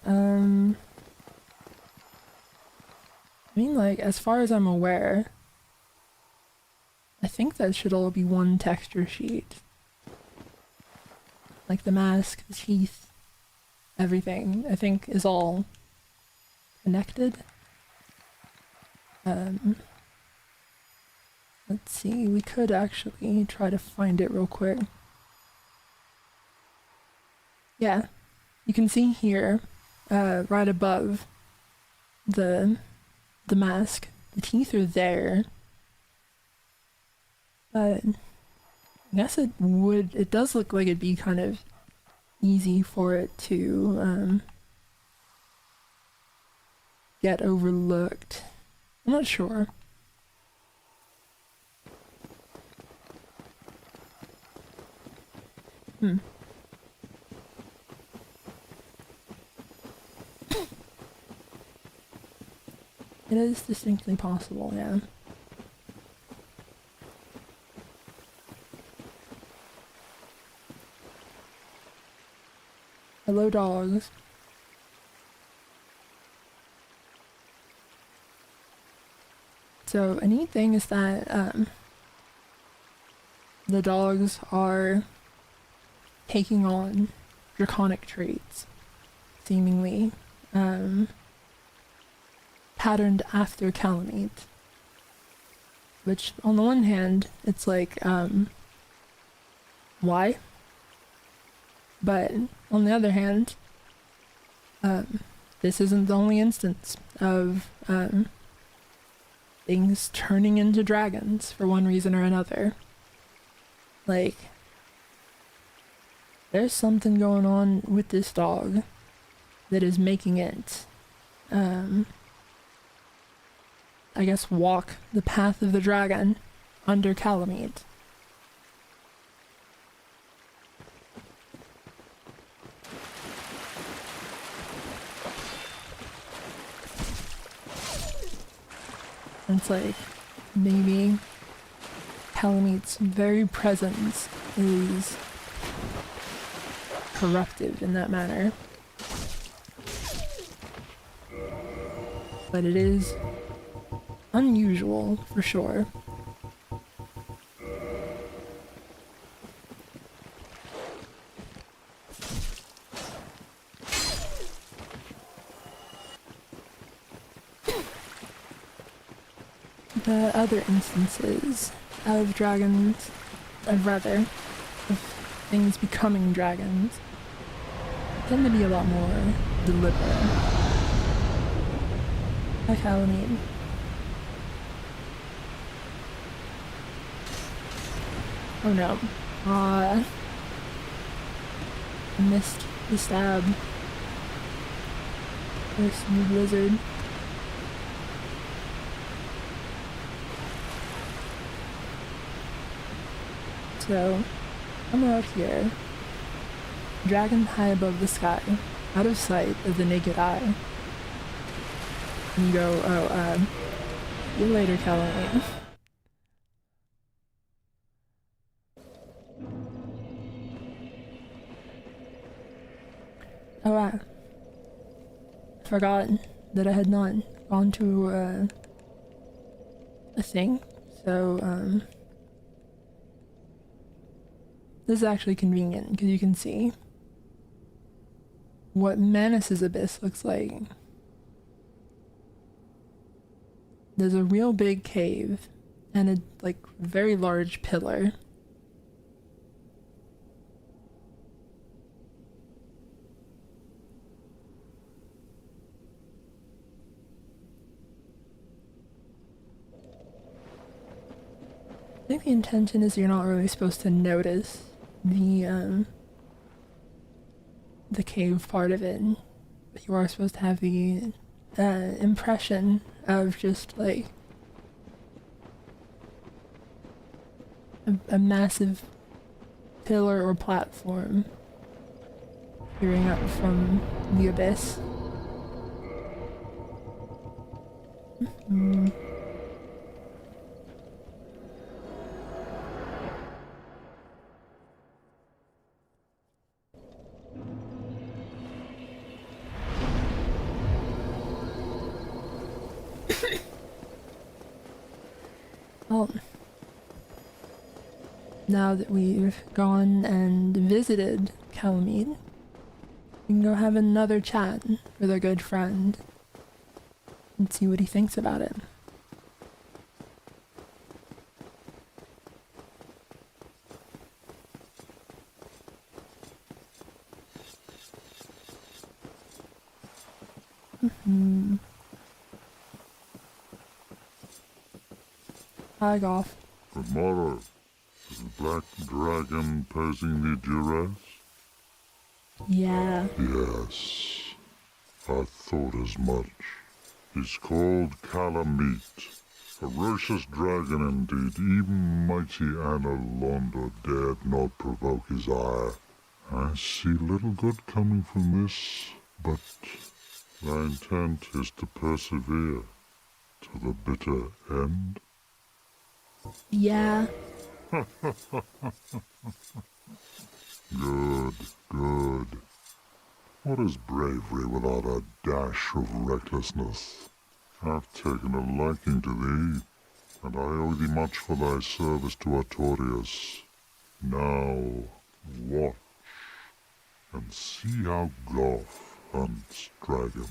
I mean, like, as far as I'm aware, I think that should all be one texture sheet. Like the mask, the teeth, everything, I think is all connected. Let's see, we could actually try to find it real quick. Yeah, you can see here, right above the mask, the teeth are there. But I guess it does look like it'd be kind of easy for it to get overlooked. I'm not sure. It is distinctly possible, yeah. Hello, dogs. So, a neat thing is that the dogs are taking on draconic traits, seemingly patterned after Calamite. Which, on the one hand, it's like, why? But on the other hand, this isn't the only instance of things turning into dragons for one reason or another. Like, there's something going on with this dog that is making it, I guess, walk the path of the dragon under Calamite. It's like, maybe Calamite's very presence is corrupted in that manner. But it is unusual, for sure. other instances of dragons, of things becoming dragons, tend to be a lot more deliberate. Like Halloween. Oh no. I missed the stab. There's new blizzard. So, I'm out here, dragon high above the sky, out of sight of the naked eye. And you go, oh, see you later, Calamine. Oh, I forgot that I had not gone to a thing, so this is actually convenient because you can see what Manus's abyss looks like. There's a real big cave and a very large pillar. I think the intention is you're not really supposed to notice the cave part of it, but you are supposed to have the impression of just like a massive pillar or platform peering up from the abyss. Well, now that we've gone and visited Calamine, we can go have another chat with our good friend and see what he thinks about it. Hi, Goff. Good morrow. Is the black dragon posing the duress? Yeah. Yes. I thought as much. He's called Calamite. Ferocious dragon indeed. Even mighty Anna Londa dared not provoke his ire. I see little good coming from this, but thy intent is to persevere to the bitter end. Yeah. Good, good. What is bravery without a dash of recklessness? I've taken a liking to thee, and I owe thee much for thy service to Artorias. Now, watch, and see how Goff hunts dragons.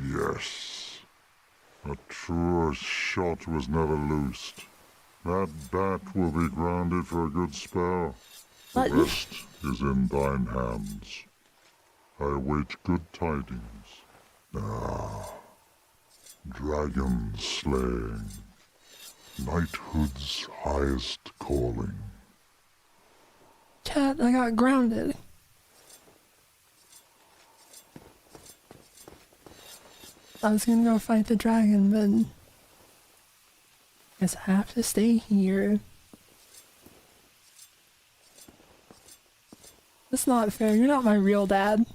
Yes. A truer shot was never loosed. That bat will be grounded for a good spell. The rest is in thine hands. I await good tidings. Dragon slaying. knighthood's highest calling. Chat, I got grounded. I was gonna go fight the dragon, but guess I have to stay here. That's not fair. You're not my real dad.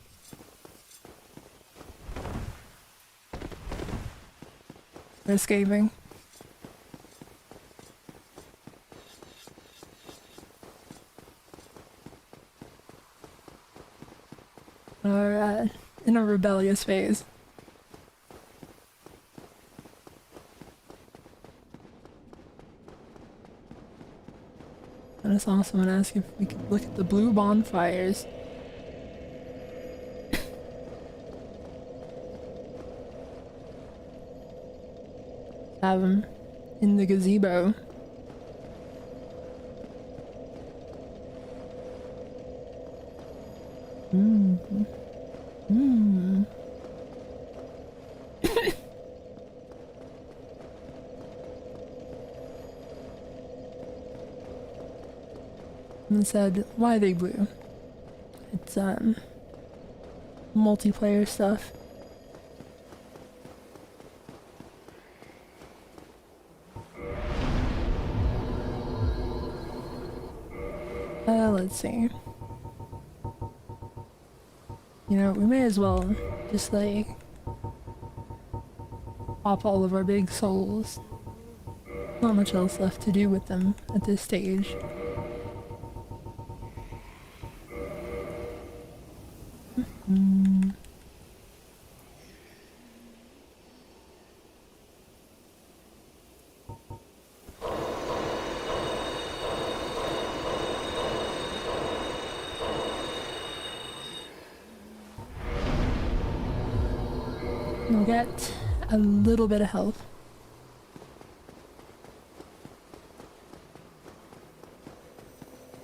They're escaping. Alright, in a rebellious phase. And I saw someone ask if we could look at the blue bonfires. Have them in the gazebo. And said, why are they blue? It's multiplayer stuff. Let's see. You know, we may as well just like pop all of our big souls. Not much else left to do with them at this stage. We'll get a little bit of health.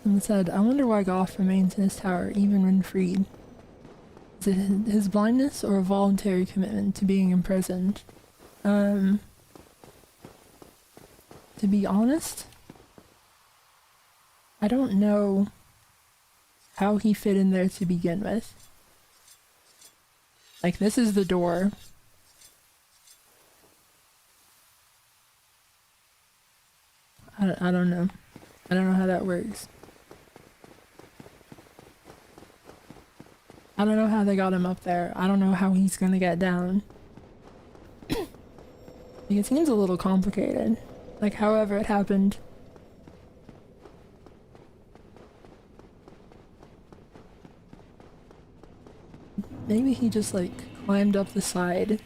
And said, I wonder why Goff remains in his tower even when freed. Is it his blindness or a voluntary commitment to being imprisoned? To be honest, I don't know how he fit in there to begin with. Like, this is the door. I don't know. I don't know how that works. I don't know how they got him up there. I don't know how he's gonna get down. Like, it seems a little complicated. Like, however it happened. Maybe he just, like, climbed up the side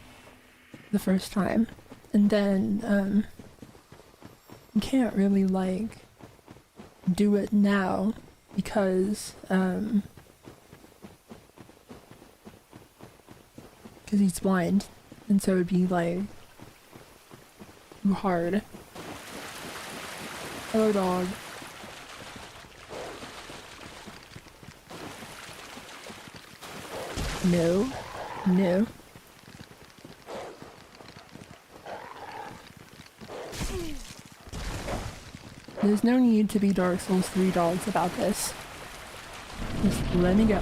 the first time. And then, you can't really, like, do it now because he's blind, and so it'd be like too hard. Hello, dog. No, no. There's no need to be Dark Souls 3 dogs about this. Just let me go.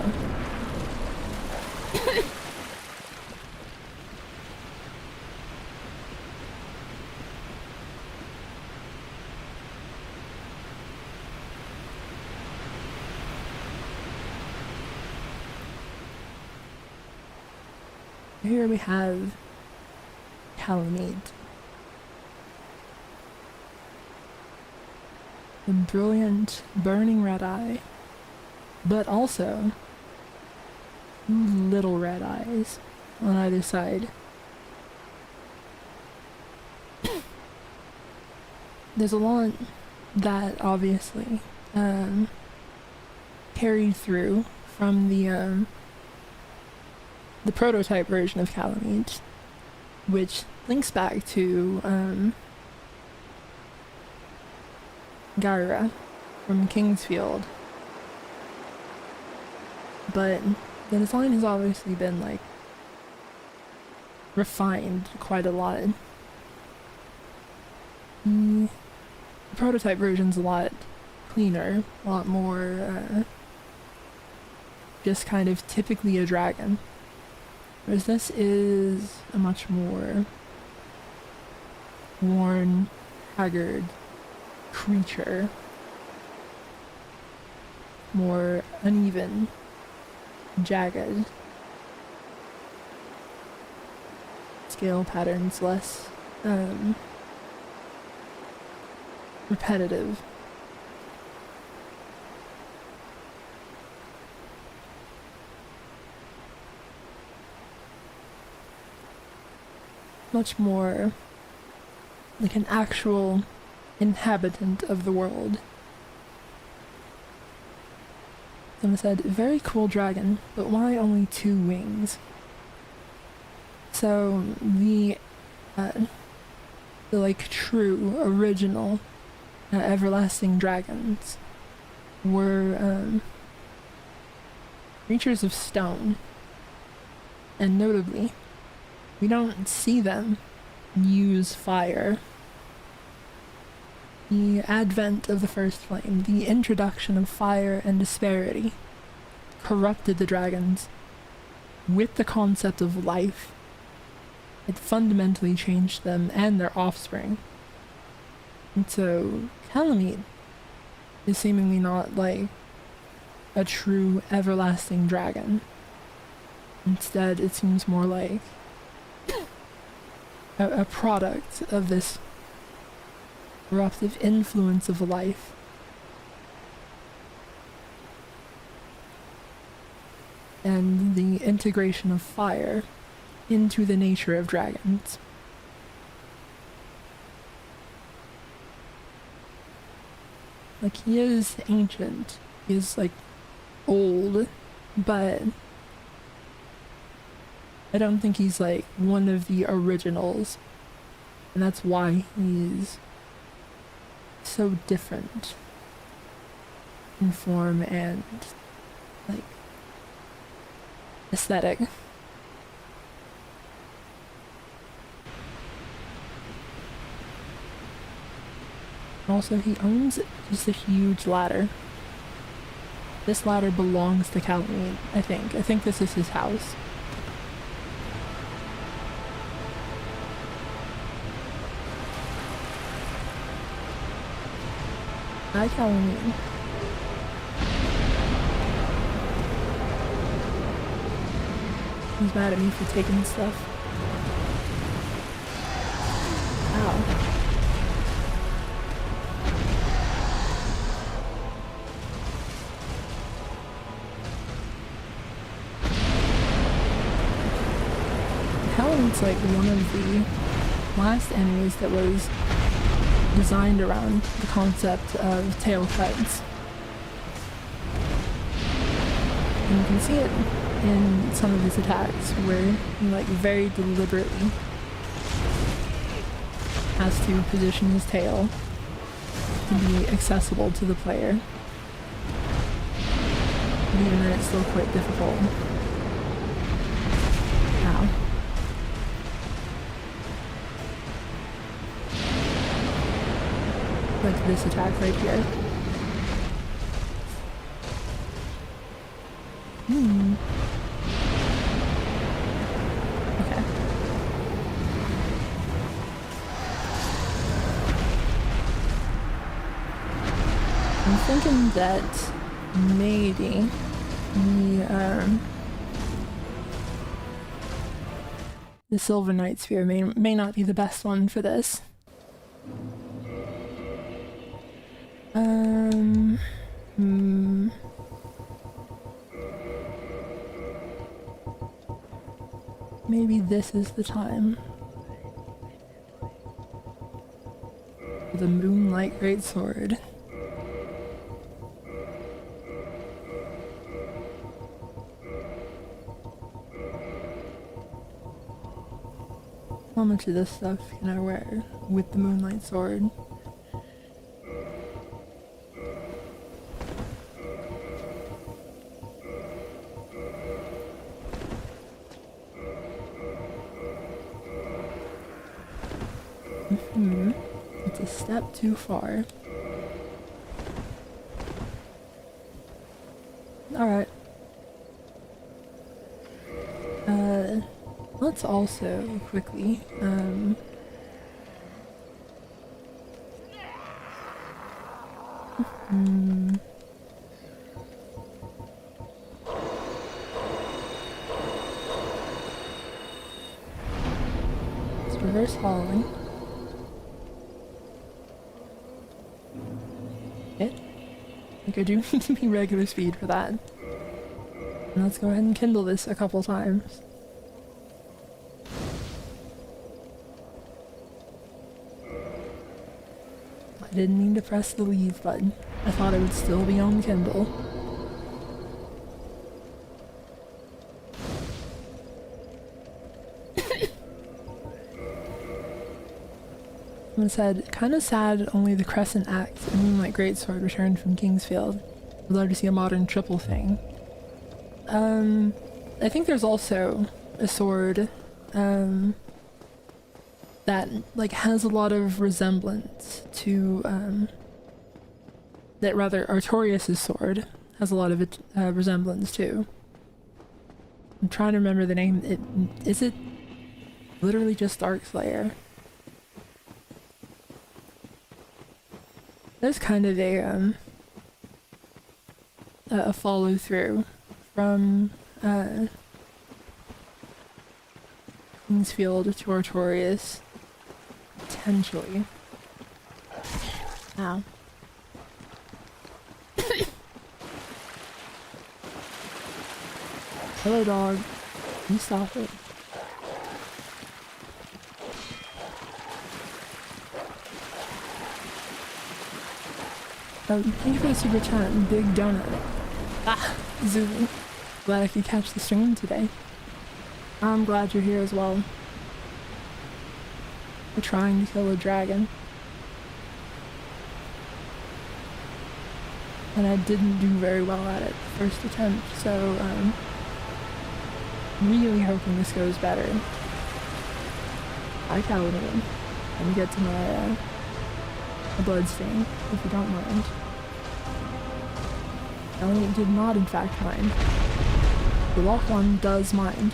Here we have Calamite. The brilliant, burning red eye, but also little red eyes on either side. There's a lot that obviously carried through from the prototype version of Calamite, which links back to Gyra from Kingsfield. But the design has obviously been, like, refined quite a lot. The prototype version's a lot cleaner, a lot more just kind of typically a dragon. Whereas this is a much more worn, haggard creature. More uneven, jagged. Scale patterns less repetitive. Much more like an actual inhabitant of the world. Someone said, very cool dragon, but why only 2 wings? So the like true original everlasting dragons were creatures of stone, and notably we don't see them use fire. The advent of the first flame, the introduction of fire and disparity, corrupted the dragons with the concept of life. It fundamentally changed them and their offspring. And so, Calamite is seemingly not like a true everlasting dragon. Instead, it seems more like a product of this corruptive influence of life. And the integration of fire into the nature of dragons. Like, he is ancient, he is like old, but I don't think he's like one of the originals, and that's why he's so different in form and like aesthetic. Also, he owns just a huge ladder. This ladder belongs to Calamite, I think. I think this is his house. Hi, Calamite. He's mad at me for taking stuff. Ow. It's like one of the last enemies that was designed around the concept of tail cuts. And you can see it in some of his attacks where he like very deliberately has to position his tail to be accessible to the player. But even then it's still quite difficult. Ow. Like this attack right here. Okay. I'm thinking that maybe the Silver Knight Sphere may not be the best one for this. Maybe this is the time. The Moonlight Greatsword. How much of this stuff can I wear with the Moonlight Sword? It's a step too far. let's also quickly, let's reverse hauling. It? I think I do need to be regular speed for that. And let's go ahead and kindle this a couple times. I didn't mean to press the leave button. I thought it would still be on Kindle. I said, kind of sad only the Crescent Axe and Moonlight Greatsword returned from Kingsfield. I'd love to see a modern triple thing. I think there's also a sword, that, like, has a lot of resemblance to, that rather, Artorias' sword has a lot of resemblance to. I'm trying to remember the name. Is it literally just Darkslayer? There's kind of a follow through from Kingsfield to Artorias, potentially. Ow. Hello, dog. Can you stop it? Thank you for the super chat, Big Donut. Ah, Zulu. Glad I could catch the stream today. I'm glad you're here as well. We're trying to kill a dragon. And I didn't do very well at it the first attempt, so really hoping this goes better. Hi, Caliban. Let me get to my bloodstain, if you don't mind. Elliot did not in fact mind. The lock one does mind.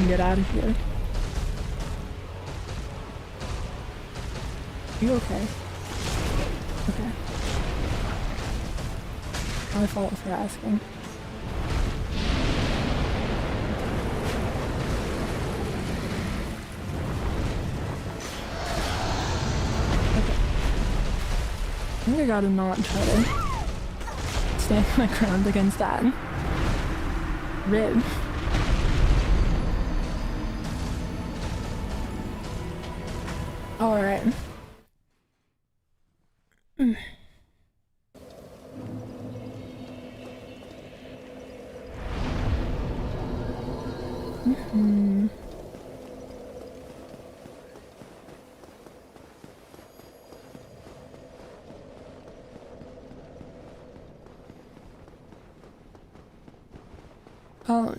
Get out of here. You okay? Okay. My fault for asking. Okay. I think I gotta not try to stand my ground against that. Rib. Alright. Oh,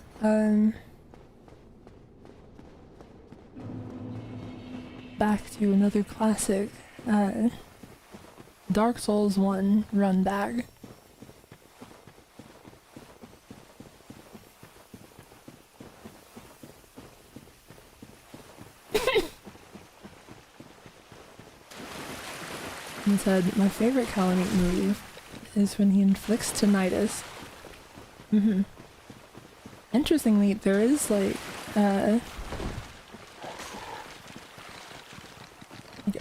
back to another classic, Dark Souls 1 run bag. He said, my favorite Calamite move is when he inflicts tinnitus. Interestingly, there is like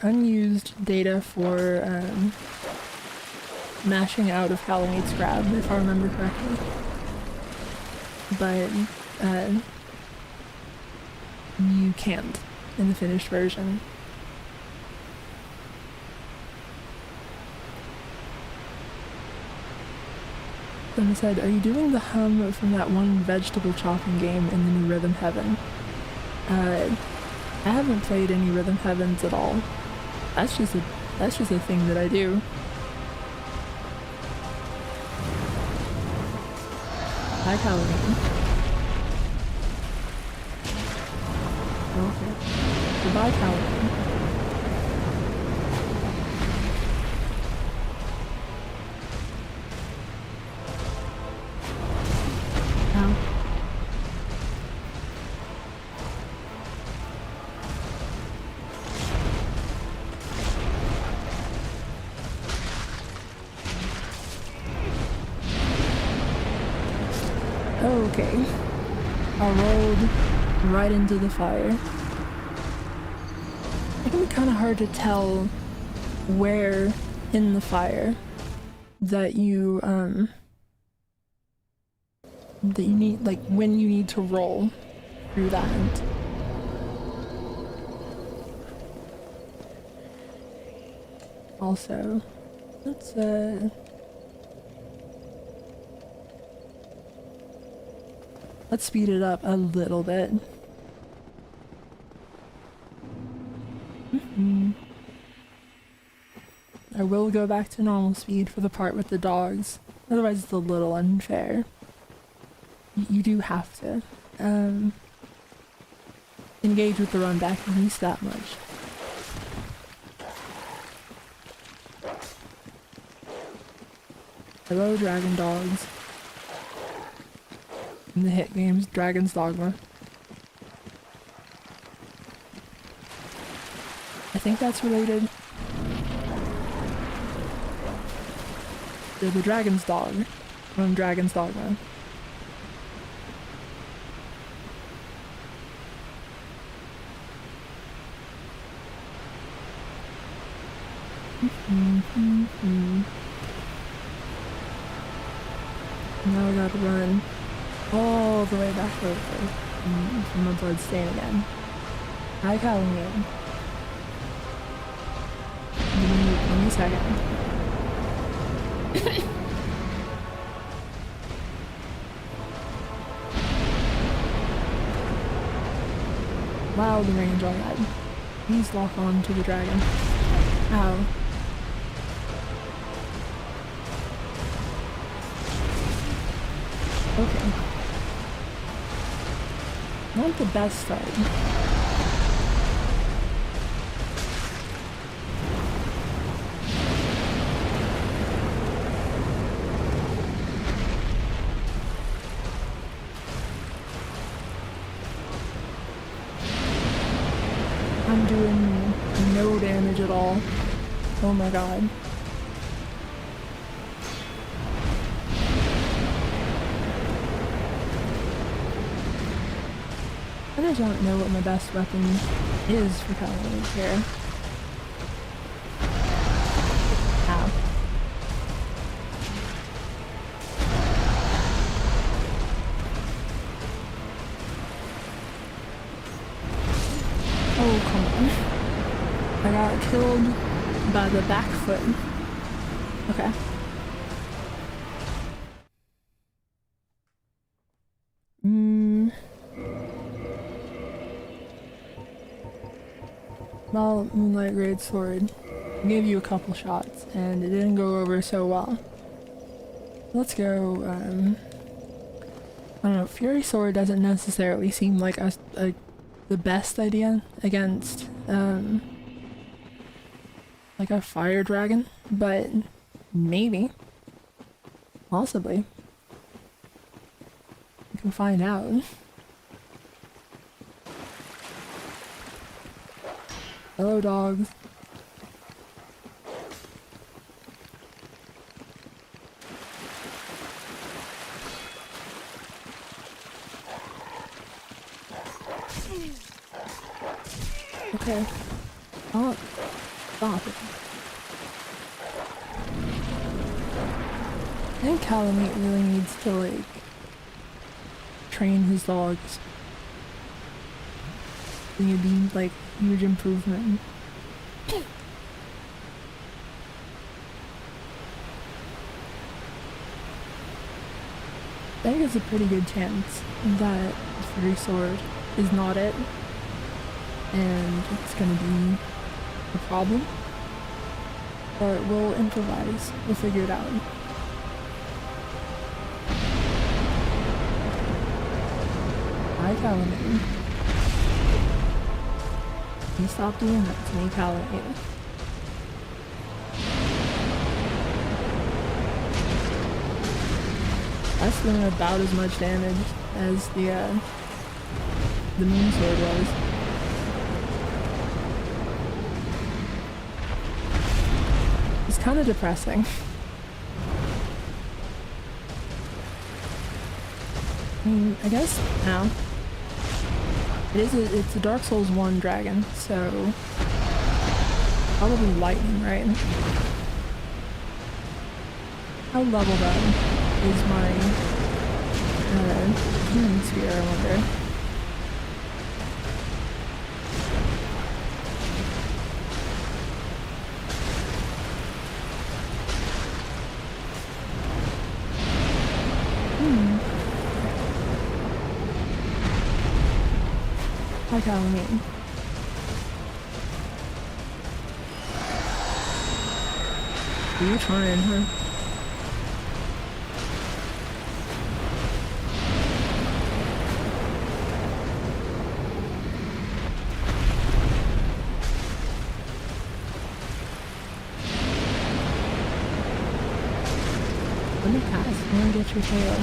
unused data for mashing out of Calamite's grab, if I remember correctly. But you can't in the finished version. Then said, are you doing the hum from that one vegetable chopping game in the new Rhythm Heaven? I haven't played any Rhythm Heavens at all. That's just a thing that I do. Hi, Halloween. Okay. Goodbye, Halloween. Ow. Okay. I rolled right into the fire. It can be kind of hard to tell where in the fire that you need, like, when you need to roll through that. Also, let's speed it up a little bit. I will go back to normal speed for the part with the dogs. Otherwise it's a little unfair. You do have to engage with the run back at least that much. Hello, Dragon Dogs. In the hit games, Dragon's Dogma. I think that's related to the Dragon's Dog from Dragon's Dogma. Now we gotta run all the way back over from the bloodstain again. Hi, Halloween. Give me a second. Wow, the range on that. Please lock on to the dragon. Ow. Okay. Not the best start. I'm doing no damage at all. Oh my god. I just don't know what my best weapon is for Halloween here. Ow. Oh, come on. I got killed by the back foot. Okay. Well, Moonlight Great Sword, I gave you a couple shots and it didn't go over so well. Let's go, I don't know, Fury Sword doesn't necessarily seem like the best idea against, like a fire dragon, but maybe, possibly. We can find out. Hello, dogs. Okay. Oh, stop it. I think Calamite really needs to, like, train his dogs. I think it'd be, like, huge improvement. I think it's a pretty good chance that Fury Sword is not it, and it's gonna be a problem. Or we'll improvise. We'll figure it out. Hi, Calamine. You stop doing that to me, Calamine. That's doing about as much damage as the moon sword was. It's kind of depressing. I mean, I guess now it's a Dark Souls 1 dragon, so probably lightning, right? How leveled up is my healing sphere, I wonder? Hi, Calamine. You're trying, huh? Let me pass. I want to get your tail.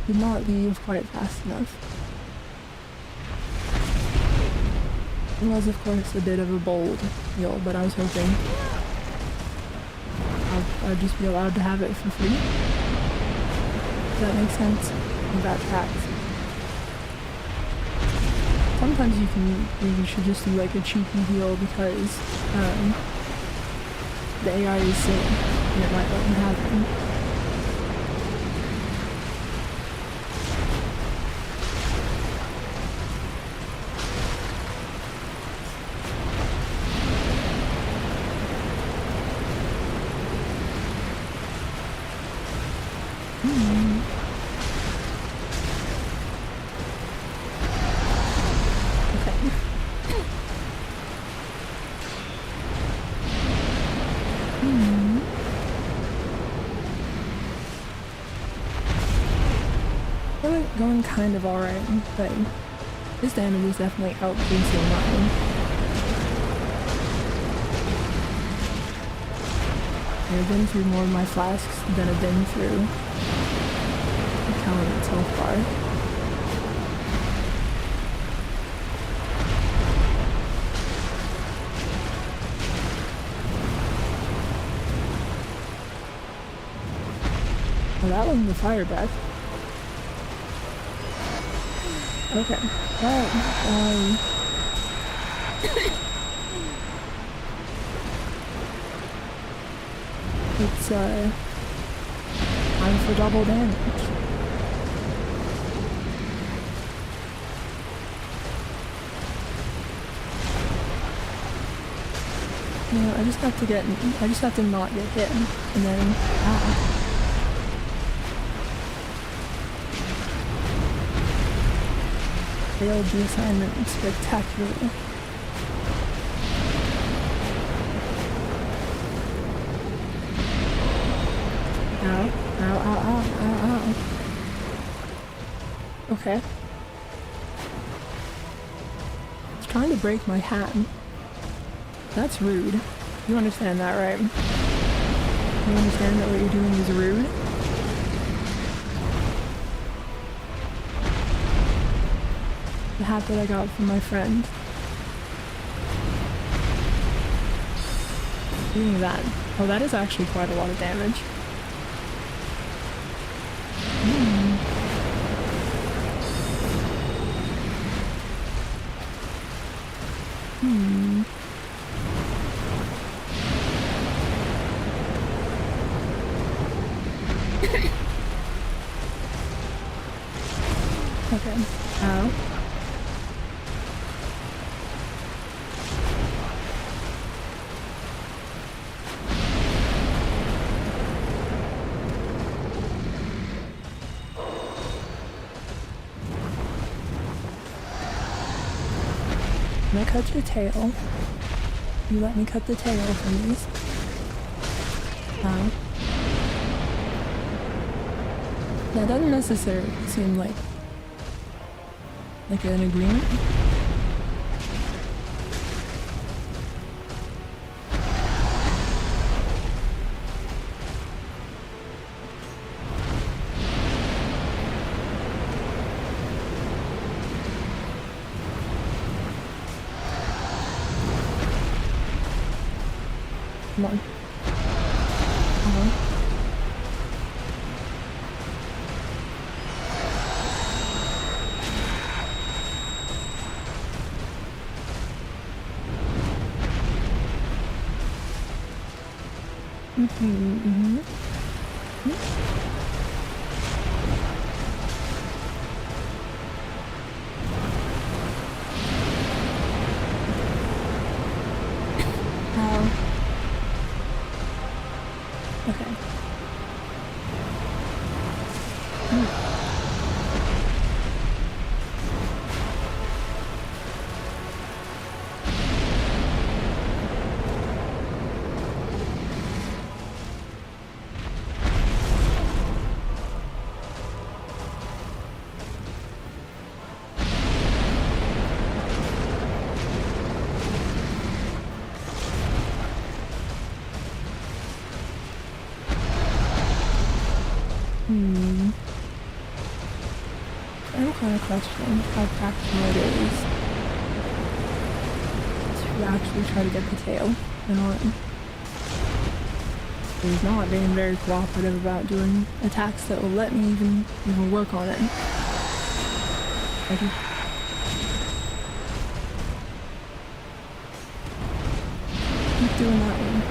Did not leave quite fast enough. It was, of course, a bit of a bold deal, but I was hoping I'd just be allowed to have it for free. Does that make sense? I think that tracks. Sometimes you should just do like a cheeky deal because the AI is silly and it might let you have them. Going kind of alright, but his damage is definitely outpacing mine. I've been through more of my flasks than I've been through the Calamine itself bar. Well, that wasn't the fire breath. Okay, well, it's, time for double damage. You know, I just have to not get hit, and then, failed the assignment spectacularly. Ow, ow, ow, ow, ow, ow. Okay. It's trying to break my hand. That's rude. You understand that, right? You understand that what you're doing is rude? The hat that I got from my friend. Doing that. Oh, that is actually quite a lot of damage. I'm gonna cut your tail. You let me cut the tail, please. That doesn't necessarily seem like an agreement. Come on. Okay. I'm kind of questioning how practical it is to actually try to get the tail and on. He's not being very cooperative about doing attacks that will let me even work on it. Keep doing that one.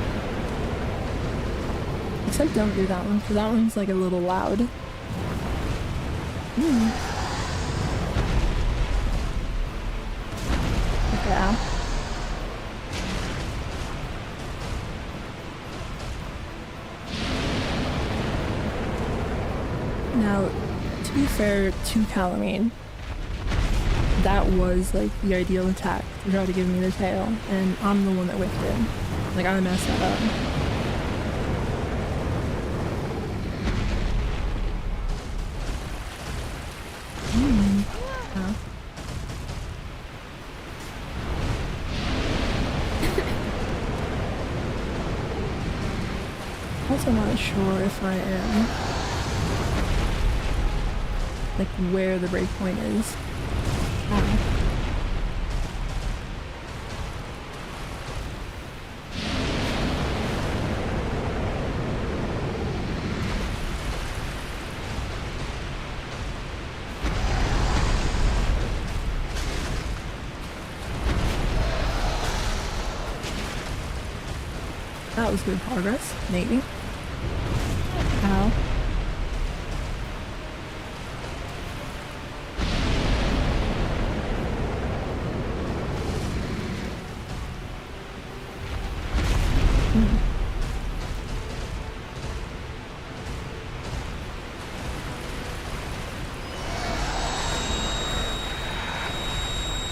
Except don't do that one, because that one's like a little loud. Okay. Now, to be fair to Calamine, that was like the ideal attack to try to give me the tail, and I'm the one that whipped it. Like, I messed that up. Also not sure if I am like where the breakpoint is. That was good progress, maybe. Ow.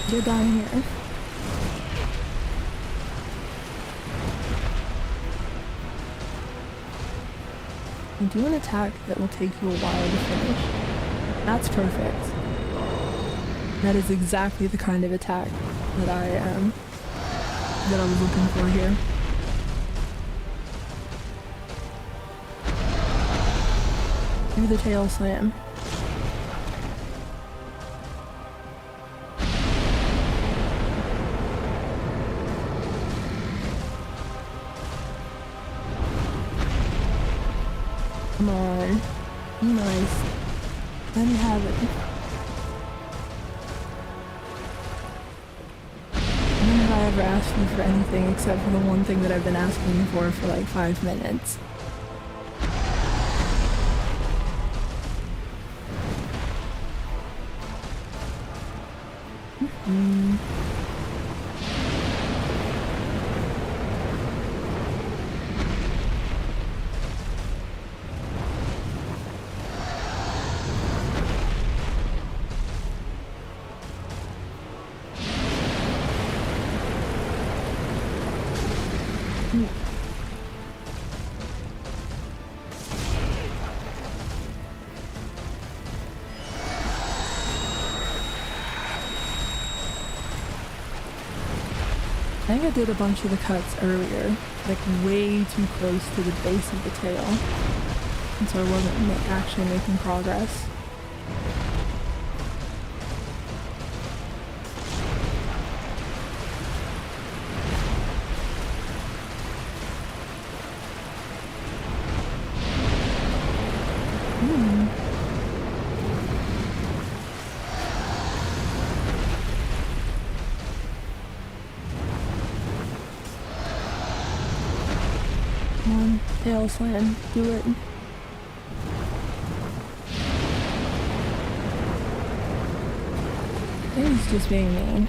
You're down here. And do an attack that will take you a while to finish. That's perfect. That is exactly the kind of attack that I was looking for here. Do the tail slam. Come on. Be nice. Let me have it. When have I ever asked you for anything except for the one thing that I've been asking you for like 5 minutes? I think I did a bunch of the cuts earlier, like way too close to the base of the tail, and so I wasn't actually making progress. Come on, tail slam, do it. I think he's just being mean.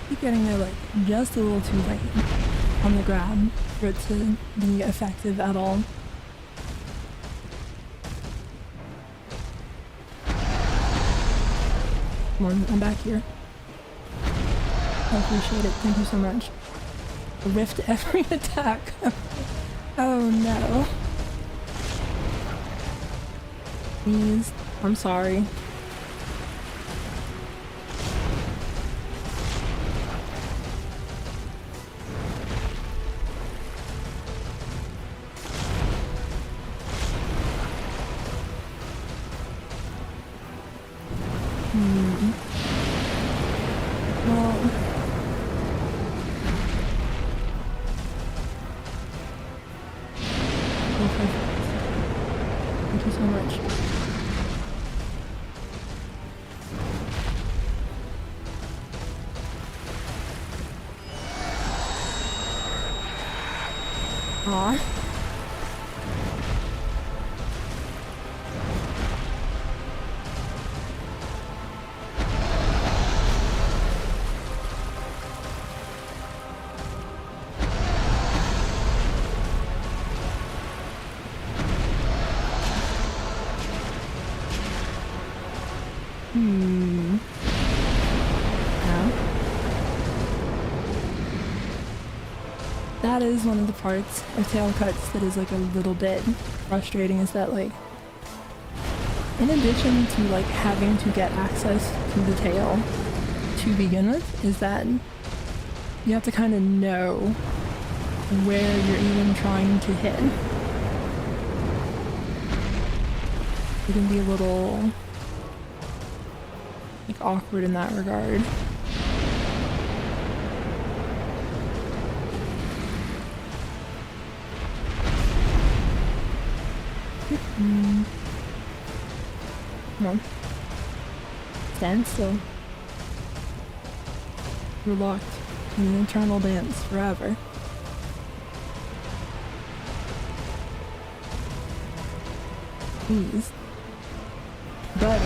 Keep getting there like just a little too late on the grab for it to be effective at all. Come on, I'm back here. I appreciate it. Thank you so much. Rift every attack. Oh no. Please. I'm sorry. Well, okay. Thank you so much. Aw. Yeah. That is one of the parts of tail cuts that is like a little bit frustrating, is that like in addition to like having to get access to the tail to begin with, is that you have to kind of know where you're even trying to hit. It can be a little like awkward in that regard. Come on. Stand still. You're locked in an eternal dance forever. Please. Buddy.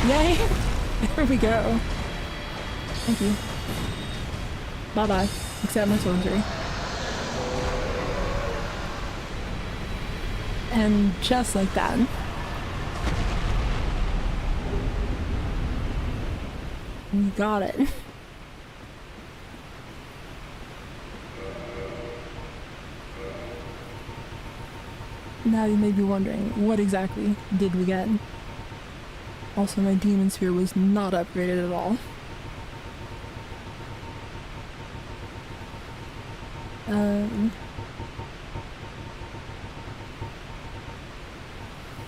Yay! There we go. Thank you. Bye-bye. Accept my sorcery. And just like that. We got it. Now you may be wondering, what exactly did we get? Also, my demon sphere was not upgraded at all.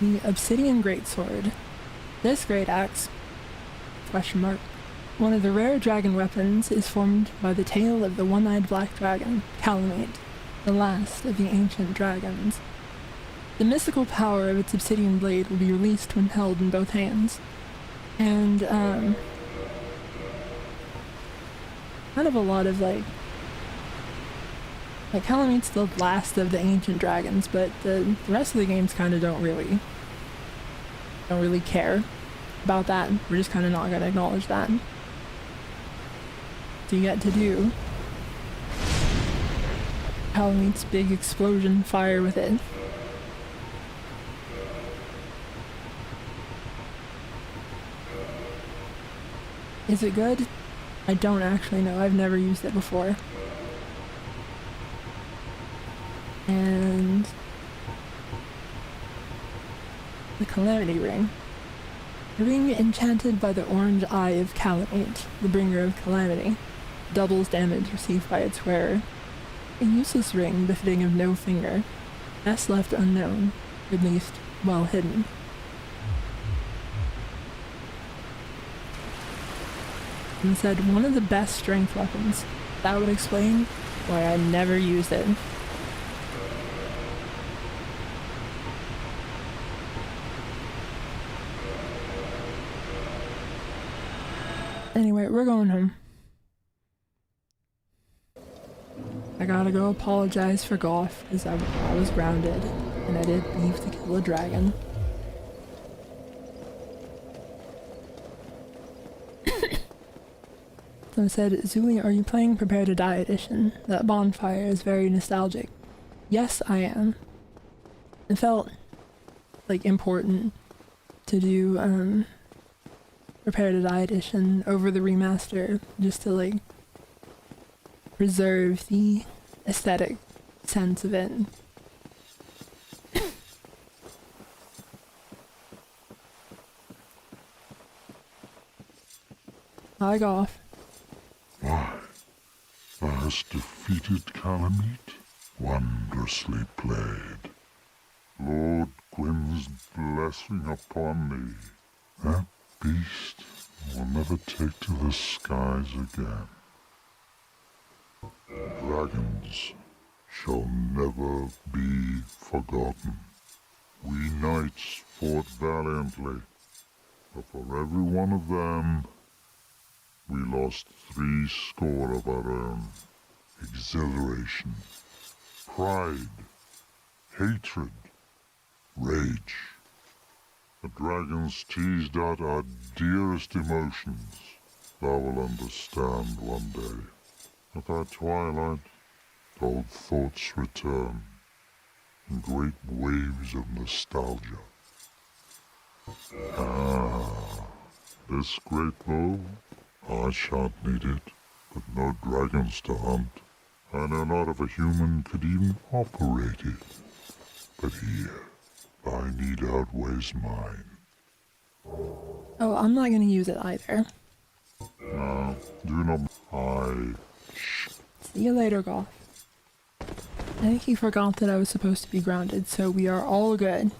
The Obsidian Greatsword. This great axe, question mark, one of the rare dragon weapons, is formed by the tail of the one-eyed black dragon, Calamite, the last of the ancient dragons. The mystical power of its obsidian blade will be released when held in both hands. And, kind of a lot of, like Calamite's the last of the ancient dragons, but the rest of the games kind of don't really care about that. We're just kind of not going to acknowledge that. So you get to do Calamite's big explosion fire with it. Is it good? I don't actually know. I've never used it before. And the Calamity Ring. A ring enchanted by the orange eye of Calamite, the bringer of calamity, doubles damage received by its wearer. A useless ring befitting of no finger, best left unknown, or at least well hidden. And said one of the best strength weapons. That would explain why I never used it. Anyway, we're going home. I gotta go apologize for Goff, because I was grounded, and I did leave to kill a dragon. So I said, Zuli, are you playing Prepare to Die Edition? That bonfire is very nostalgic. Yes, I am. It felt, like, important to do, Prepare to Die Edition over the remaster, just to, like, preserve the aesthetic sense of it. Hi, Goff. Why, thou hast defeated Calamite? Wondrously played. Lord Gwyn's blessing upon thee. That beast will never take to the skies again. Dragons shall never be forgotten. We knights fought valiantly, but for every one of them, we lost 70 of our own. Exhilaration, pride, hatred, rage. The dragons teased out our dearest emotions. Thou will understand one day. At thy twilight, old thoughts return in great waves of nostalgia. Ah, this great bow, I shan't need it, but no dragons to hunt. I know not if a human could even operate it. But here, thy need outweighs mine. Oh, I'm not gonna use it either. No, do not. See you later, Goff. I think he forgot that I was supposed to be grounded, so we are all good.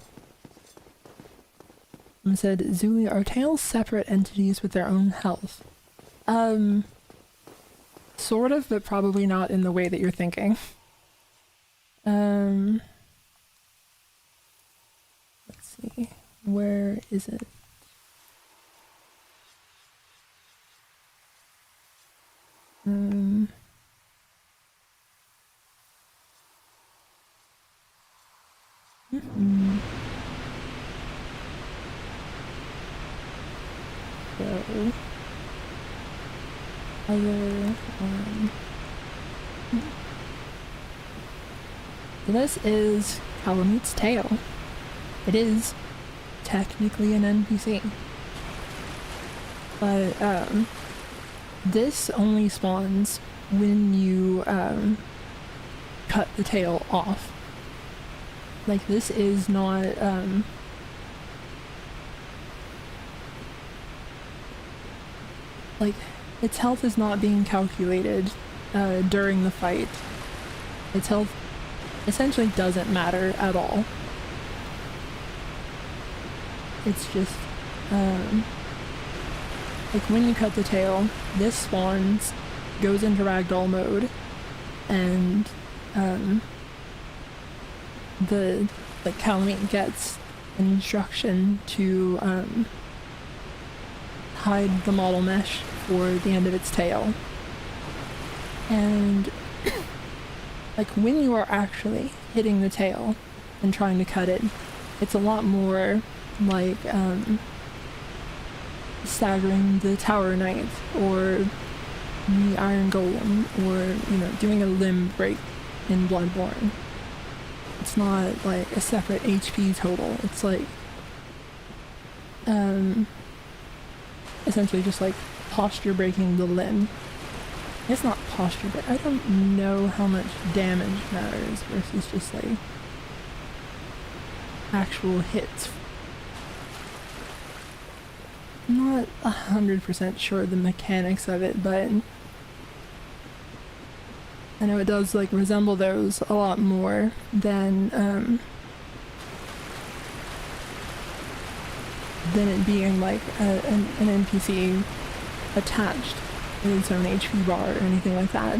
And said, Zuli, are tails separate entities with their own health? Sort of, but probably not in the way that you're thinking. Let's see. Where is it? So, other one. So this is Calamite's tail. It is technically an NPC. But, this only spawns when you, cut the tail off. Like, this is not, like, its health is not being calculated, during the fight. Its health essentially doesn't matter at all. It's just, like, when you cut the tail, this spawns, goes into ragdoll mode, and, the Calamite gets an instruction to hide the model mesh for the end of its tail. And like when you are actually hitting the tail and trying to cut it, it's a lot more like staggering the Tower Knight or the Iron Golem, or, you know, doing a limb break in Bloodborne. It's not like a separate HP total. It's like essentially just like posture breaking the limb. It's not posture, but I don't know how much damage matters versus just like actual hits. I'm not 100% sure the mechanics of it, but I know it does like resemble those a lot more than it being like an NPC attached with its own HP bar or anything like that.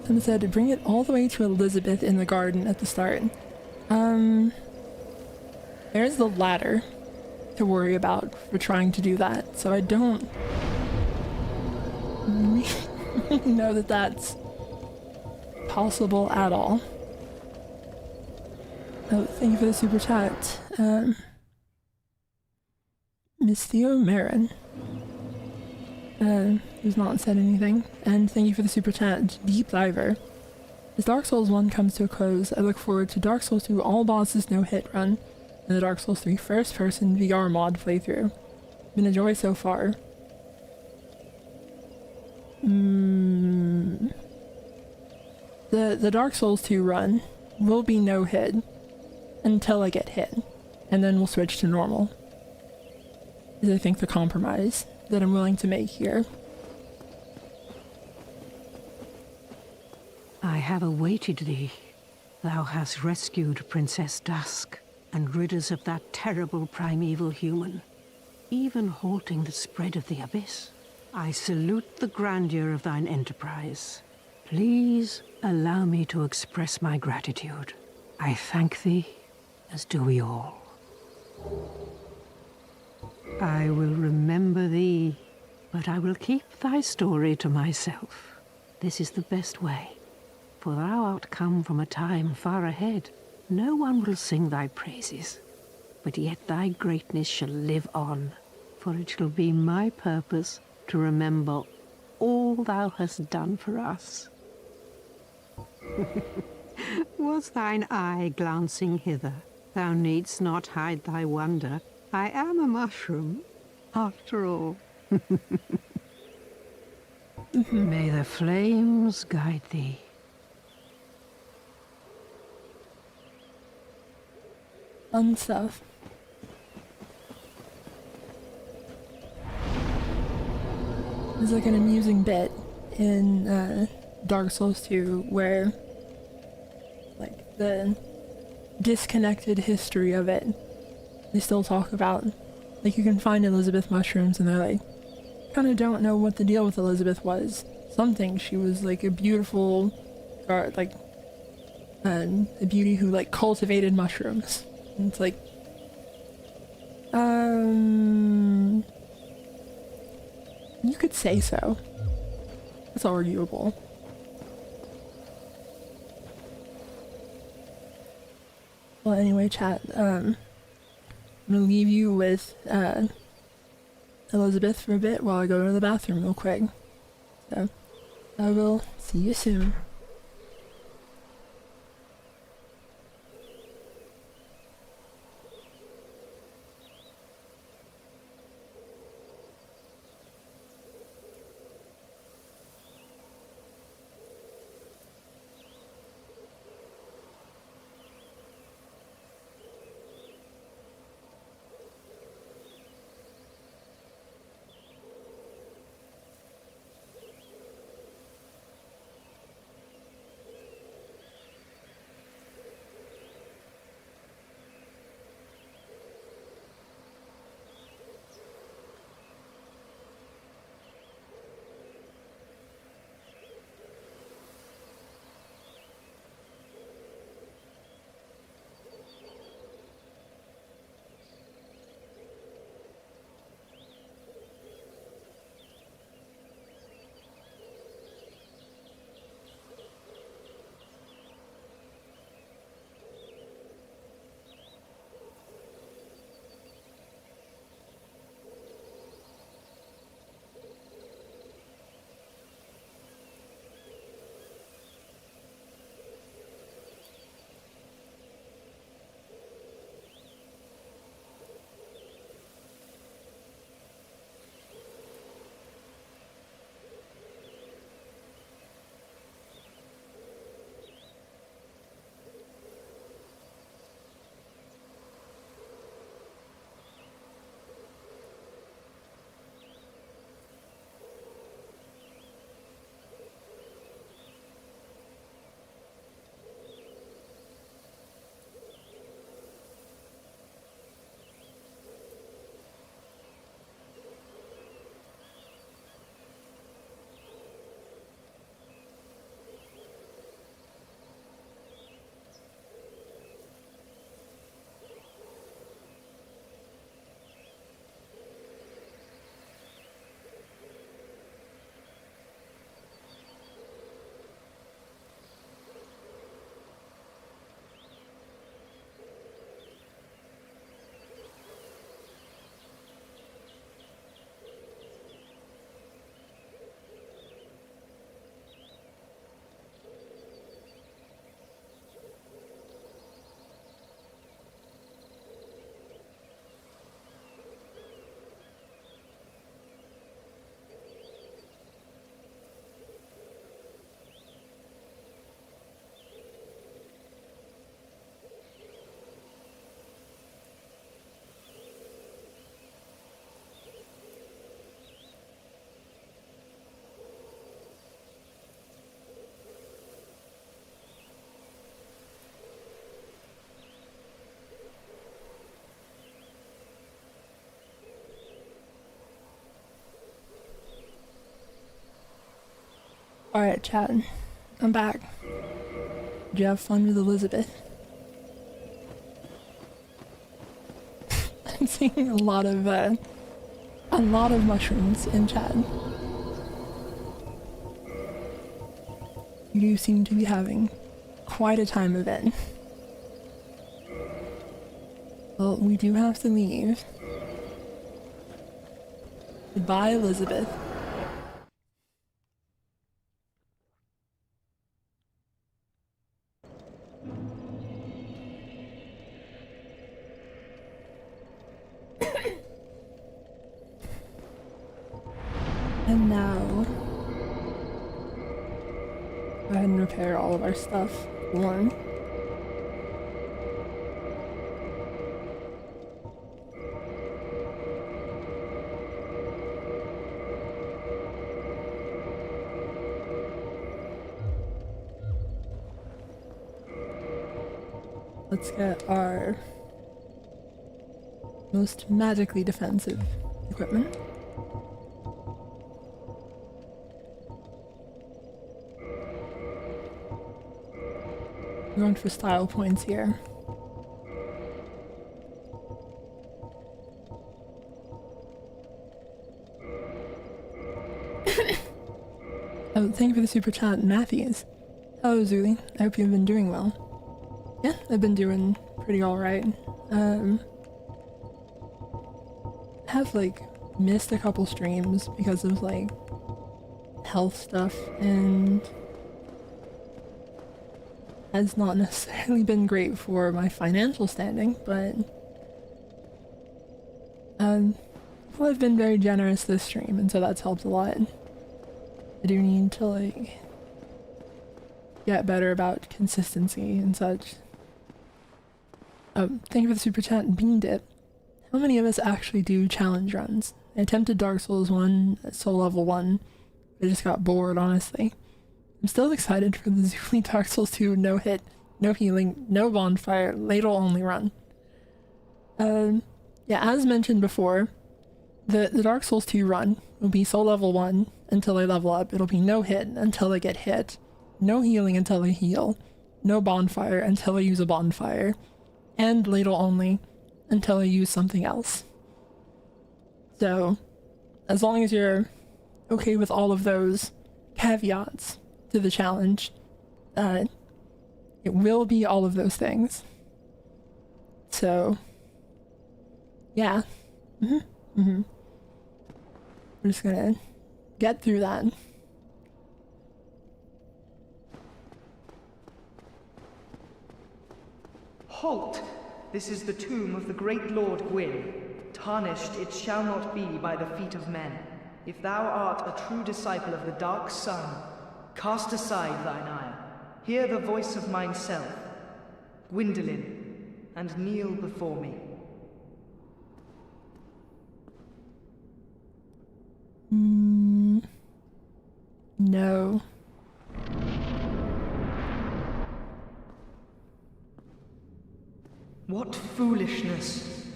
Someone said to bring it all the way to Elizabeth in the garden at the start. There's the ladder to worry about for trying to do that, so I don't really know that that's possible at all. Oh, thank you for the super chat. Miss Theo Marin. Who's not said anything. And thank you for the super chat, Deep Diver. As Dark Souls 1 comes to a close, I look forward to Dark Souls 2 all bosses no hit run, and the Dark Souls 3 first person VR mod playthrough. Been a joy so far. The Dark Souls 2 run will be no hit until I get hit, and then we'll switch to normal. Is I think the compromise that I'm willing to make here. I have awaited thee. Thou hast rescued Princess Dusk and rid us of that terrible primeval human, even halting the spread of the abyss. I salute the grandeur of thine enterprise. Please allow me to express my gratitude. I thank thee, as do we all. I will remember thee, but I will keep thy story to myself. This is the best way, for thou art come from a time far ahead. No one will sing thy praises, but yet thy greatness shall live on, for it shall be my purpose to remember all thou hast done for us. Was thine eye glancing hither? Thou needst not hide thy wonder. I am a mushroom, after all. May the flames guide thee. Fun stuff. There's like an amusing bit in Dark Souls 2 where like the disconnected history of it, they still talk about, like you can find Elizabeth mushrooms and they're like, kind of don't know what the deal with Elizabeth was. Something, she was like a beautiful like a beauty who like cultivated mushrooms. And it's like, you could say so. It's arguable. Well, anyway, chat, I'm gonna leave you with Elizabeth for a bit while I go to the bathroom real quick. So, I will see you soon. Alright, Chad. I'm back. Did you have fun with Elizabeth? I'm seeing a lot of mushrooms in chat. You seem to be having quite a time of it. Well, we do have to leave. Goodbye, Elizabeth. And now, go ahead and repair all of our stuff. One. Let's get our most magically defensive equipment. We're going for style points here. Oh, thank you for the super chat, Matthews. Hello, Zuli. I hope you've been doing well. Yeah, I've been doing pretty alright. Have like missed a couple streams because of like health stuff, and has not necessarily been great for my financial standing, but well, I've been very generous this stream, and so that's helped a lot. I do need to like get better about consistency and such. Thank you for the super chat, Bean Dip. How many of us actually do challenge runs? I attempted Dark Souls 1 at Soul Level 1. I just got bored, honestly. I'm still excited for the Zuli Dark Souls 2 no hit, no healing, no bonfire, ladle only run. Yeah, as mentioned before, the Dark Souls 2 run will be Soul Level 1 until they level up. It'll be no hit until they get hit, no healing until they heal, no bonfire until they use a bonfire, and ladle only until I use something else. So, as long as you're okay with all of those caveats to the challenge, it will be all of those things. So, yeah. We're just gonna get through that. Halt! This is the tomb of the great Lord Gwyn. Tarnished it shall not be by the feet of men. If thou art a true disciple of the Dark Sun, cast aside thine ire. Hear the voice of myself, Gwyndolin, and kneel before me. No. What foolishness!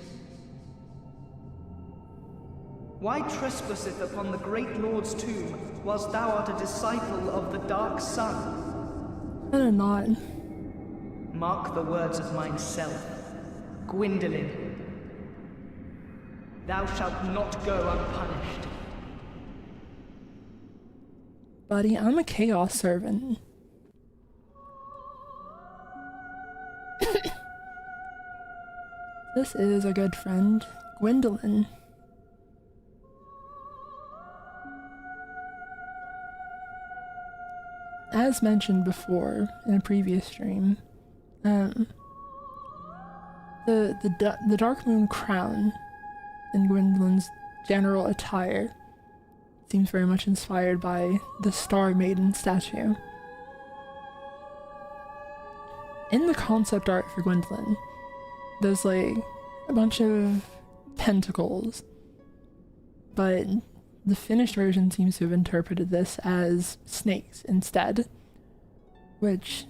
Why trespasseth upon the great Lord's tomb, whilst thou art a disciple of the Dark Sun? I don't know. Mark the words of myself, Gwyndolin. Thou shalt not go unpunished. Buddy, I'm a chaos servant. This is a good friend, Gwendolyn. As mentioned before in a previous stream, the Dark Moon crown in Gwendolyn's general attire seems very much inspired by the Star Maiden statue. In the concept art for Gwendolyn, there's like a bunch of tentacles, but the finished version seems to have interpreted this as snakes instead, which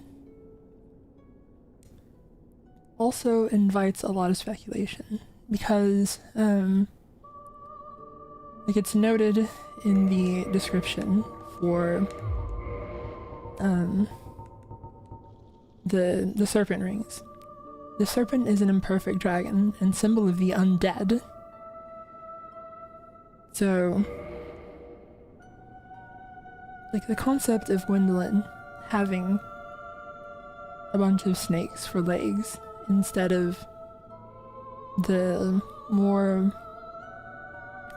also invites a lot of speculation because like it's noted in the description for the serpent rings. The serpent is an imperfect dragon and symbol of the undead. So, like, the concept of Gwendolyn having a bunch of snakes for legs instead of the more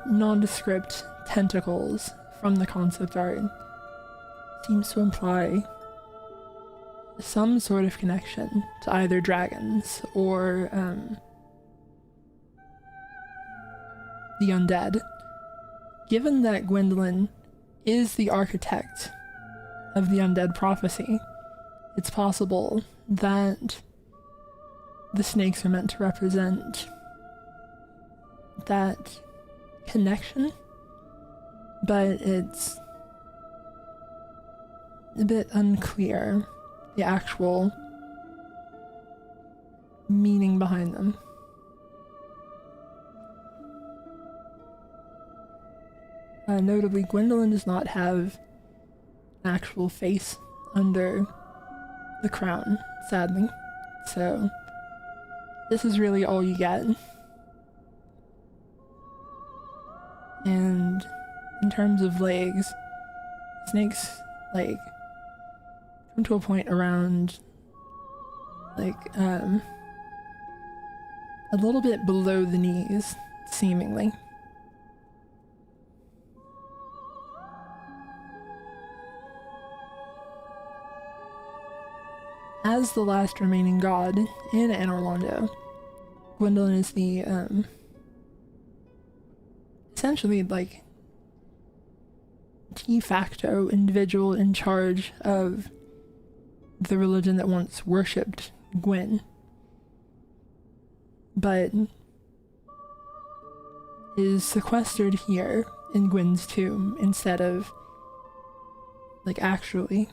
nondescript tentacles from the concept art seems to imply some sort of connection to either dragons or the undead. Given that Gwendolyn is the architect of the undead prophecy, it's possible that the snakes are meant to represent that connection, but it's a bit unclear the actual meaning behind them. Notably, Gwendolyn does not have an actual face under the crown, sadly. So, this is really all you get. And in terms of legs, snakes, like, come to a point around, like, a little bit below the knees, seemingly. As the last remaining god in Anor Londo, Gwendolyn is the, essentially, like, de facto individual in charge of the religion that once worshipped Gwyn, but is sequestered here in Gwyn's tomb instead of, like, actually,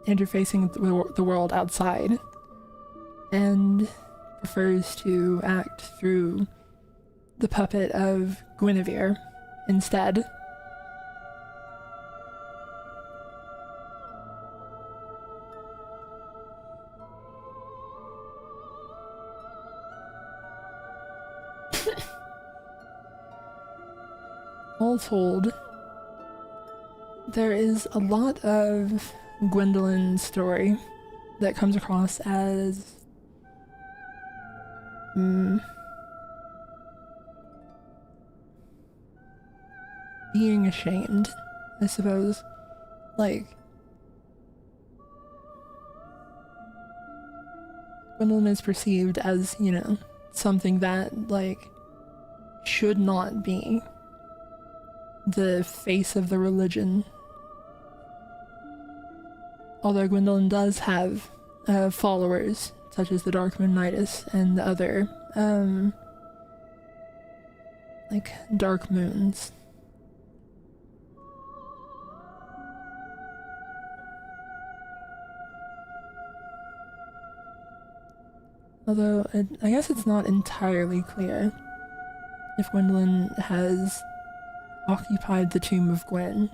interfacing with the world outside, and prefers to act through the puppet of Guinevere instead. All told, there is a lot of Gwendolyn's story that comes across as being ashamed, I suppose. Like, Gwendolyn is perceived as, you know, something that, like, should not be the face of the religion. Although Gwendolyn does have followers, such as the Dark Moonitis and the other, like, Dark Moons. Although, I guess it's not entirely clear if Gwendolyn has occupied the tomb of Gwyn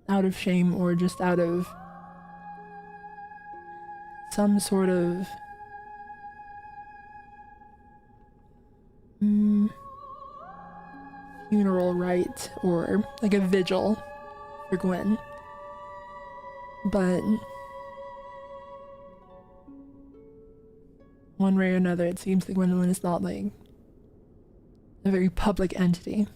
out of shame or just out of some sort of funeral rite or like a vigil for Gwyn. But one way or another, it seems that Gwendolyn is not, like, a very public entity.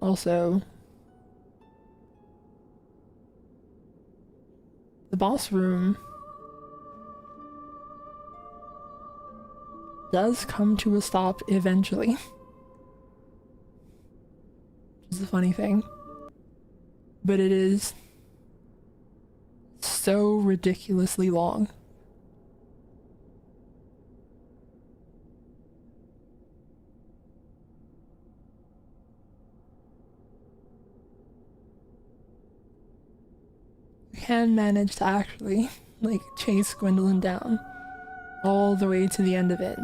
Also, the boss room does come to a stop eventually. Which is a funny thing. But it is so ridiculously long. You can manage to actually, like, chase Gwendolyn down all the way to the end of it.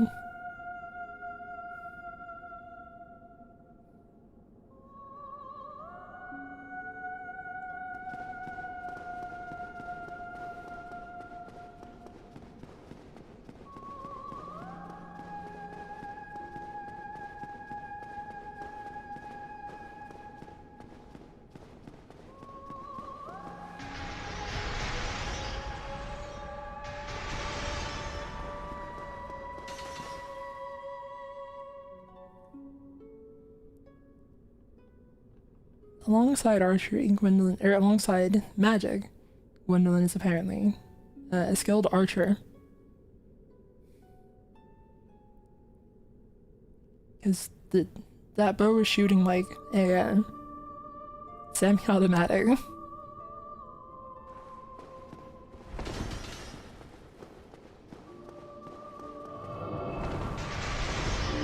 alongside archery, Gwendolyn, or alongside magic, Gwendolyn is apparently a skilled archer. Because that bow was shooting like a semi-automatic.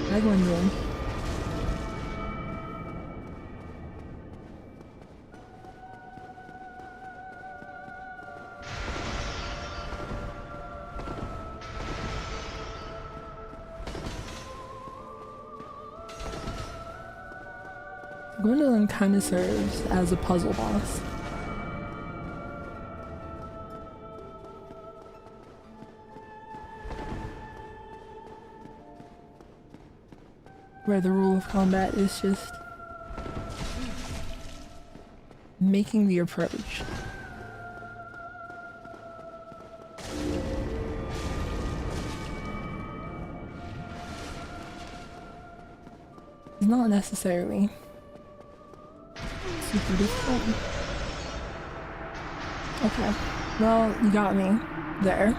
Hi, Gwendolyn. Gwendolyn kind of serves as a puzzle boss. Where the rule of combat is just making the approach. It's not necessarily super difficult. Okay, well, you got me there.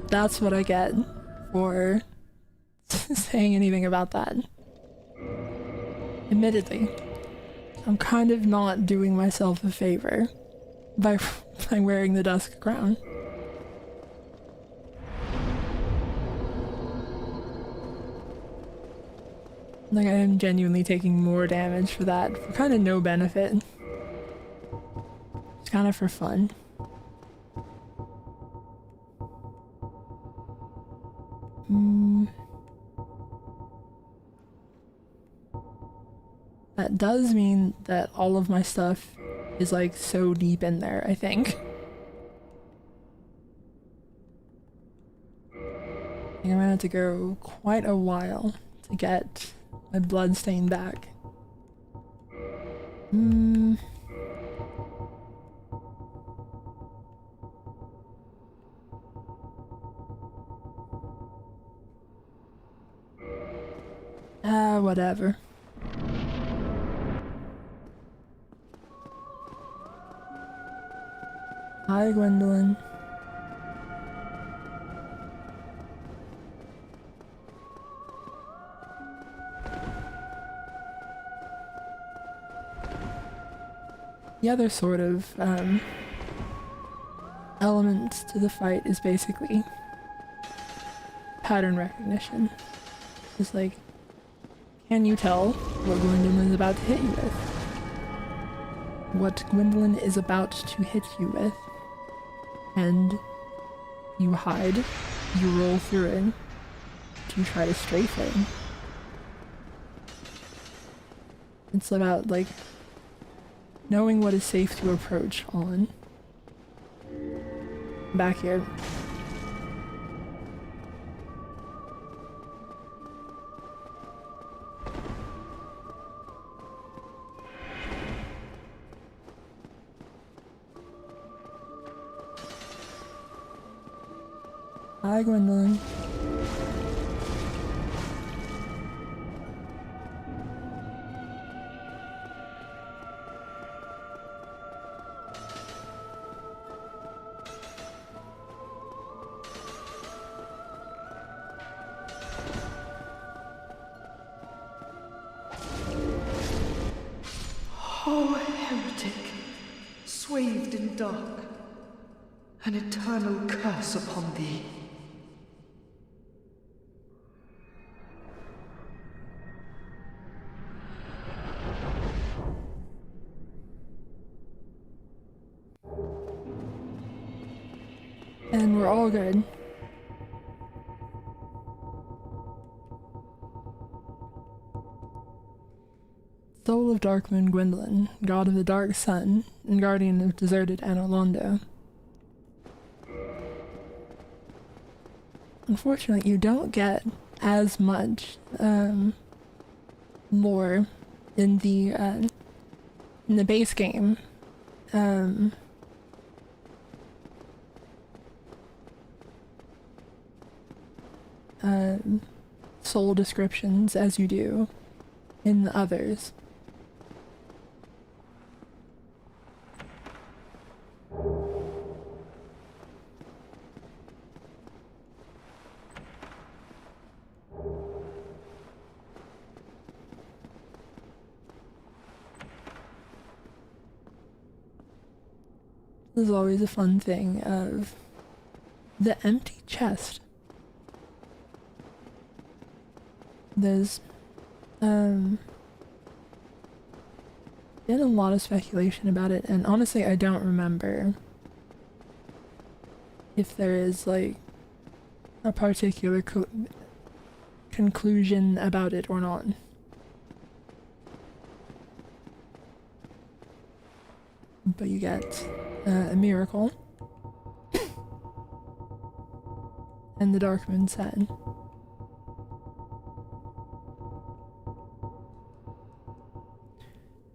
That's what I get for saying anything about that. Admittedly, I'm kind of not doing myself a favor by wearing the Dusk Crown. Like, I am genuinely taking more damage for that, for kind of no benefit. It's kind of for fun. That does mean that all of my stuff is like so deep in there, I think. I think I'm gonna have to go quite a while to get my bloodstain back. Whatever. Hi, Gwendolyn. The other sort of element to the fight is basically pattern recognition. It's like, can you tell what Gwendolyn is about to hit you with? What Gwendolyn is about to hit you with. And you hide, you roll through it, you try to strafe it. It's about, like, knowing what is safe to approach on. Back here. Hi, Gwendolyn. Oh, heretic, swathed in dark, an eternal curse upon thee. And we're all good. Soul of Darkmoon Gwendolyn, god of the dark sun, and guardian of deserted Anolondo. Unfortunately, you don't get as much lore in the base game. Soul descriptions as you do in the others. There's always a fun thing of the empty chest. There's been a lot of speculation about it, and honestly I don't remember if there is like a particular conclusion about it or not. But you get a miracle and the Dark Moon said.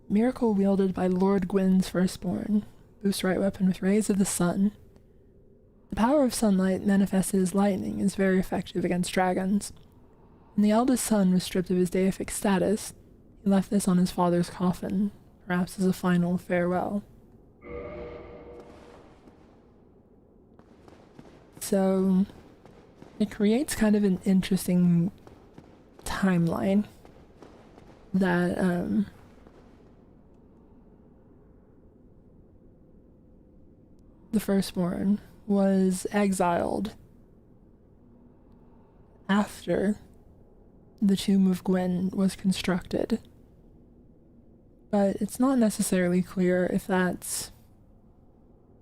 Miracle wielded by Lord Gwyn's firstborn. Boost right weapon with rays of the sun. The power of sunlight manifested as lightning is very effective against dragons. When the eldest son was stripped of his deific status, he left this on his father's coffin, perhaps as a final farewell. So it creates kind of an interesting timeline that the firstborn was exiled after the Tomb of Gwyn was constructed. But it's not necessarily clear if that's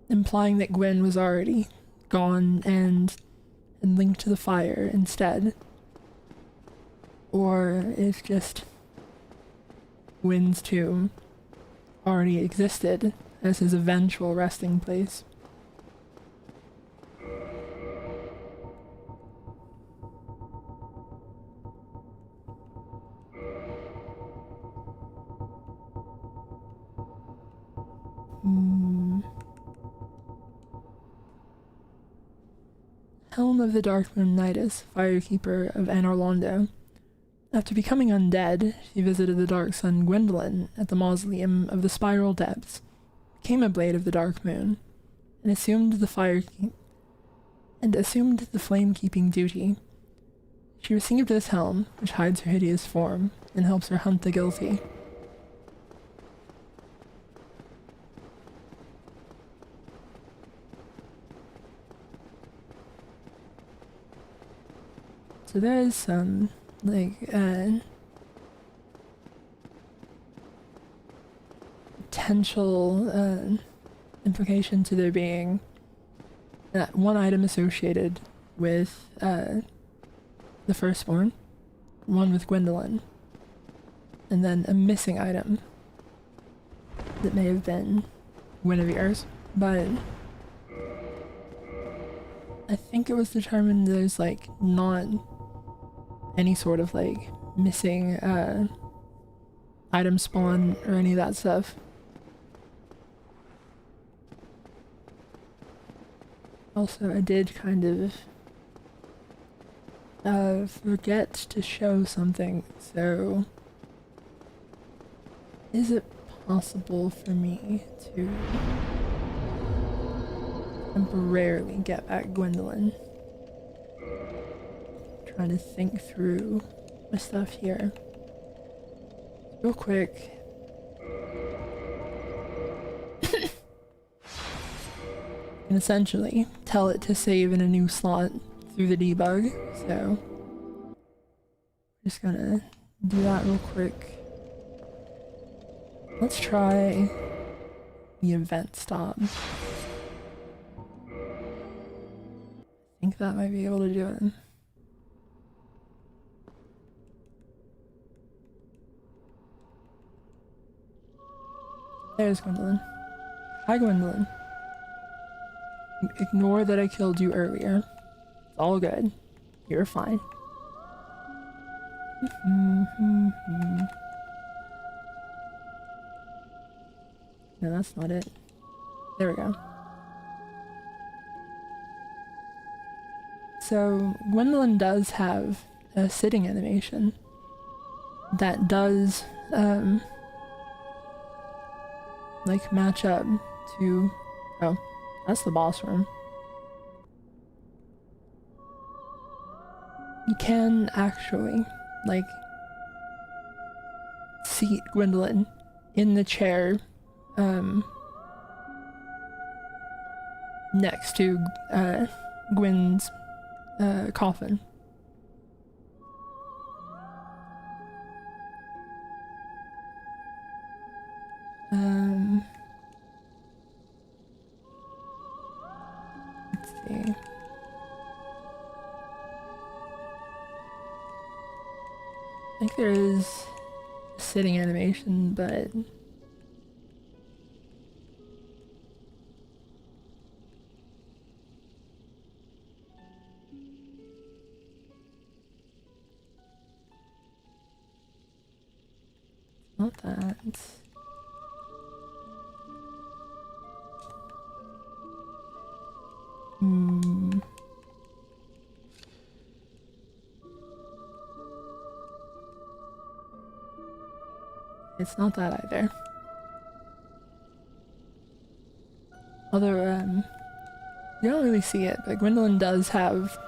implying that Gwyn was already gone and linked to the fire instead, or if just Gwyn's tomb already existed as his eventual resting place. Helm of the Dark Moon Nidus, Firekeeper of Anorlondo. After becoming undead, she visited the Dark Sun Gwendolyn at the Mausoleum of the Spiral Depths, became a Blade of the Dark Moon, and assumed the flame-keeping duty. She received this helm, which hides her hideous form, and helps her hunt the guilty. So there is some, potential implication to there being one item associated with the firstborn, one with Gwendolyn, and then a missing item that may have been Guinevere's, but I think it was determined there's not any sort of missing item spawn or any of that stuff. Also, I did kind of forget to show something, so is it possible for me to temporarily get back Gwendolyn? Trying to think through my stuff here. Real quick. And essentially tell it to save in a new slot through the debug, so just gonna do that real quick. Let's try the event stop. I think that might be able to do it. There's Gwendolyn. Hi, Gwendolyn. Ignore that I killed you earlier. It's all good. You're fine. No, that's not it. There we go. So, Gwendolyn does have a sitting animation. that does like match up to, oh, that's the boss room. You can actually like seat Gwendolyn in the chair next to Gwen's coffin. Let's see. I think there is a sitting animation, but not that. It's not that either. Although, you don't really see it, but Gwendolyn does have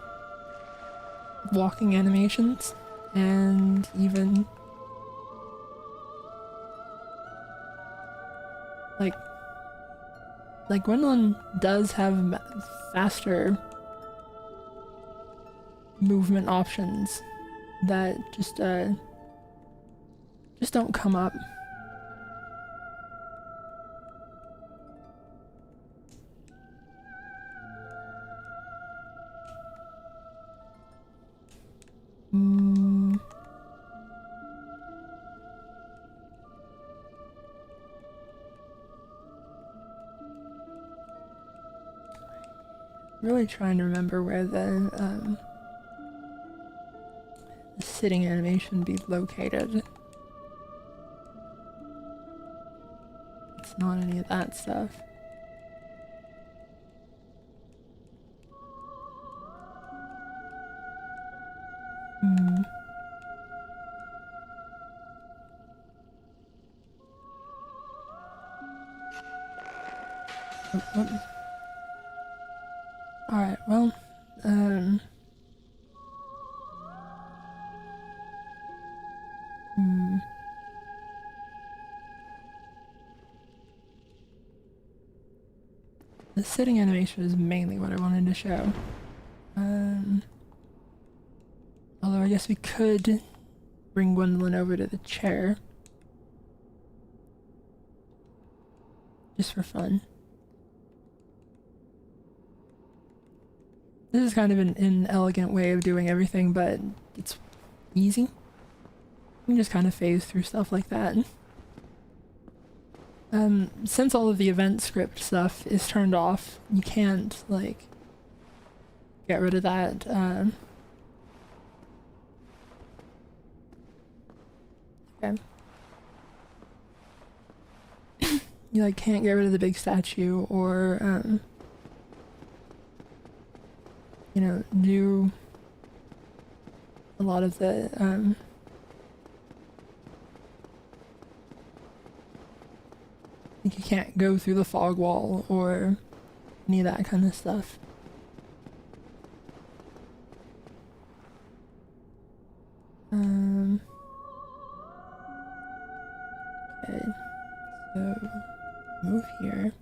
walking animations, and even like Gwendolyn does have faster movement options that just don't come up. Really trying to remember where the sitting animation be located. It's not any of that stuff. Alright, well, the sitting animation is mainly what I wanted to show. Although I guess we could bring Gwendolyn over to the chair. Just for fun. This is kind of an inelegant way of doing everything, but it's easy. You can just kind of phase through stuff like that. Since all of the event script stuff is turned off, you can't, like, get rid of that. Okay. You, like, can't get rid of the big statue or, you know, do a lot of the, like you can't go through the fog wall or any of that kind of stuff. Okay, so move here.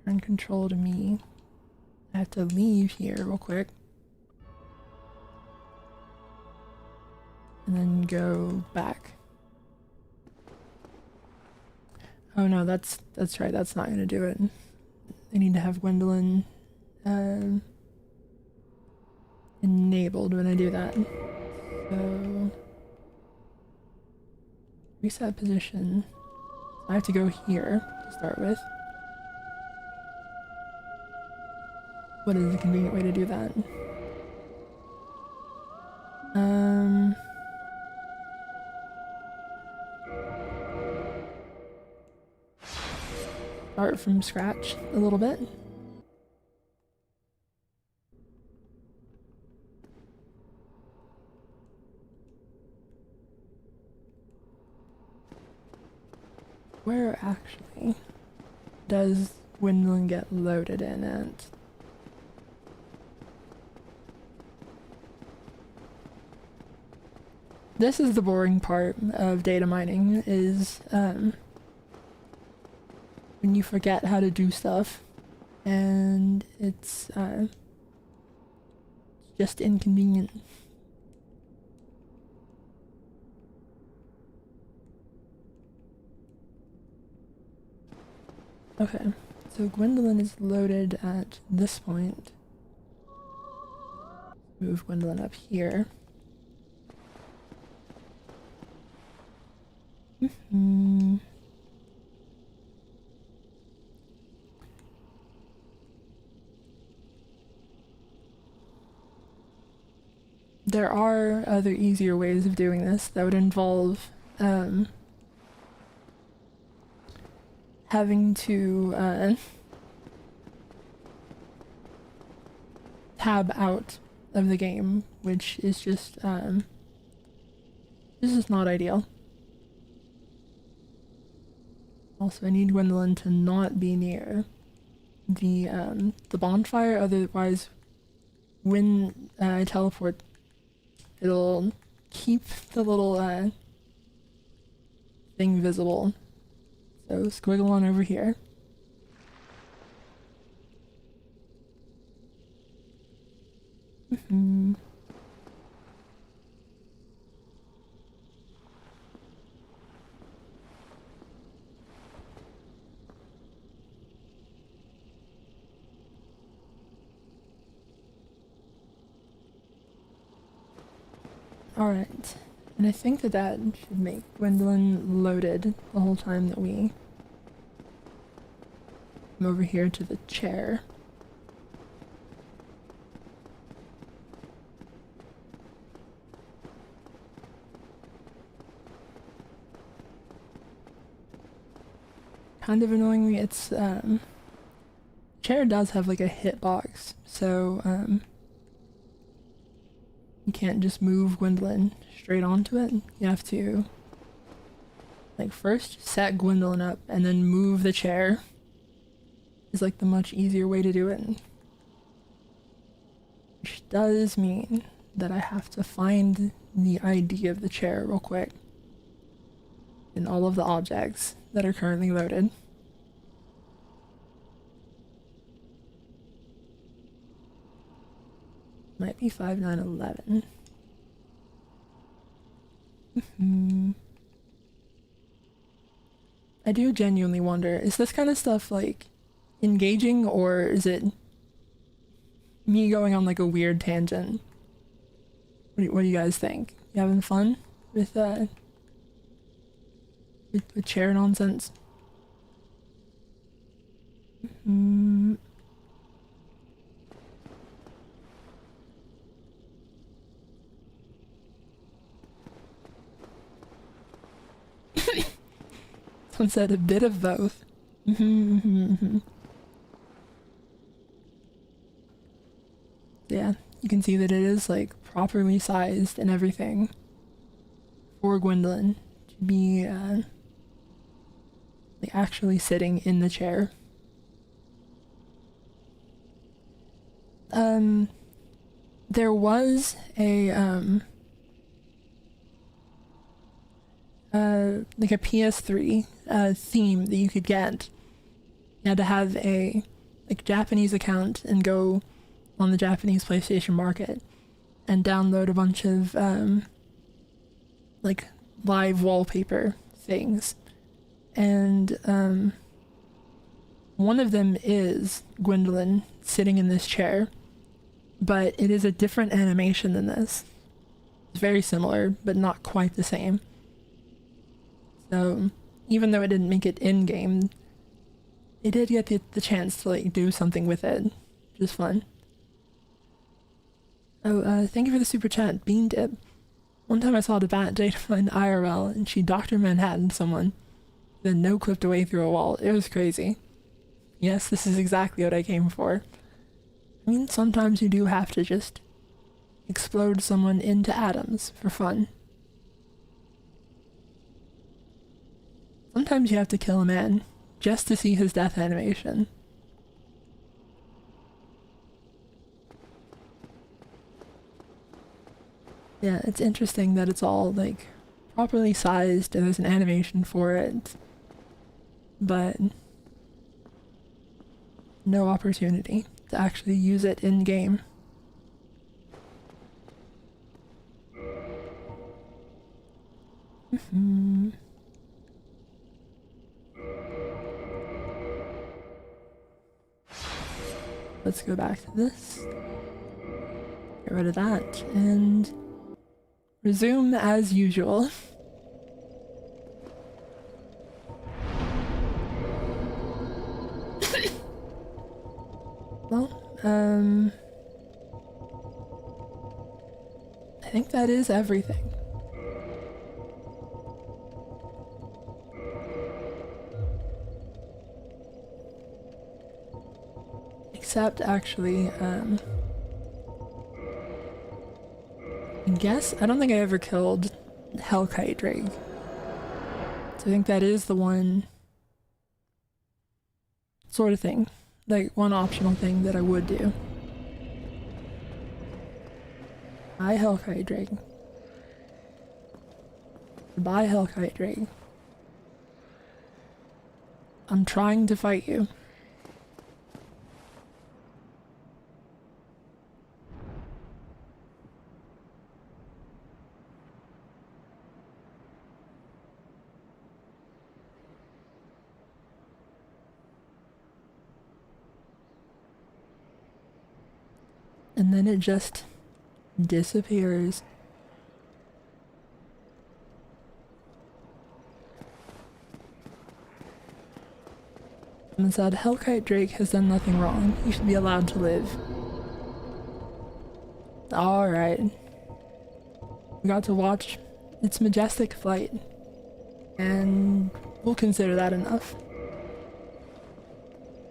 Turn control to me. I have to leave here real quick. And then go back. Oh no, that's right, that's not gonna do it. I need to have Gwendolyn enabled when I do that. So reset position. I have to go here to start with. What is a convenient way to do that? Start from scratch a little bit. Where actually does Gwendolyn get loaded in at? This is the boring part of data mining, is when you forget how to do stuff and it's just inconvenient. Okay, so Gwendolyn is loaded at this point. Move Gwendolyn up here. There are other easier ways of doing this that would involve having to tab out of the game, which is just this is not ideal. Also, I need Gwendolyn to not be near the bonfire, otherwise when I teleport, it'll keep the little thing visible. So squiggle on over here. Alright, and I think that should make Gwendolyn loaded the whole time that we come over here to the chair. Kind of annoyingly, it's chair does have like a hitbox, so you can't just move Gwendolyn straight onto it. You have to like first set Gwendolyn up and then move the chair is like the much easier way to do it. Which does mean that I have to find the ID of the chair real quick in all of the objects that are currently loaded. Might be 5911. I do genuinely wonder, is this kind of stuff like engaging, or is it me going on like a weird tangent? What do you guys think? You having fun with chair nonsense? Someone said a bit of both. Yeah, you can see that it is like properly sized and everything for Gwendolyn to be like actually sitting in the chair. There was a like a PS3 theme that you could get. You had to have a like Japanese account and go on the Japanese PlayStation market and download a bunch of like live wallpaper things. And one of them is Gwendolyn sitting in this chair, but it is a different animation than this. It's very similar, but not quite the same. So, even though it didn't make it in-game, it did get the chance to like do something with it, which is fun. Oh, thank you for the super chat, Bean Dip. One time I saw the bat data mine IRL and she Dr. Manhattan someone, then no clipped away through a wall. It was crazy. Yes, this is exactly what I came for. I mean, sometimes you do have to just explode someone into atoms for fun. Sometimes you have to kill a man just to see his death animation. Yeah, it's interesting that it's all like properly sized and there's an animation for it, but no opportunity to actually use it in game. Let's go back to this. Get rid of that and resume as usual. Well, I think that is everything. Except actually, I guess, I don't think I ever killed Hellkite Drake. So I think that is the one sort of thing, like one optional thing that I would do. Bye Hellkite Drake. Bye Hellkite Drake. I'm trying to fight you. And then it just disappears. And said, Hellkite Drake has done nothing wrong. He should be allowed to live. Alright. We got to watch its majestic flight. And we'll consider that enough.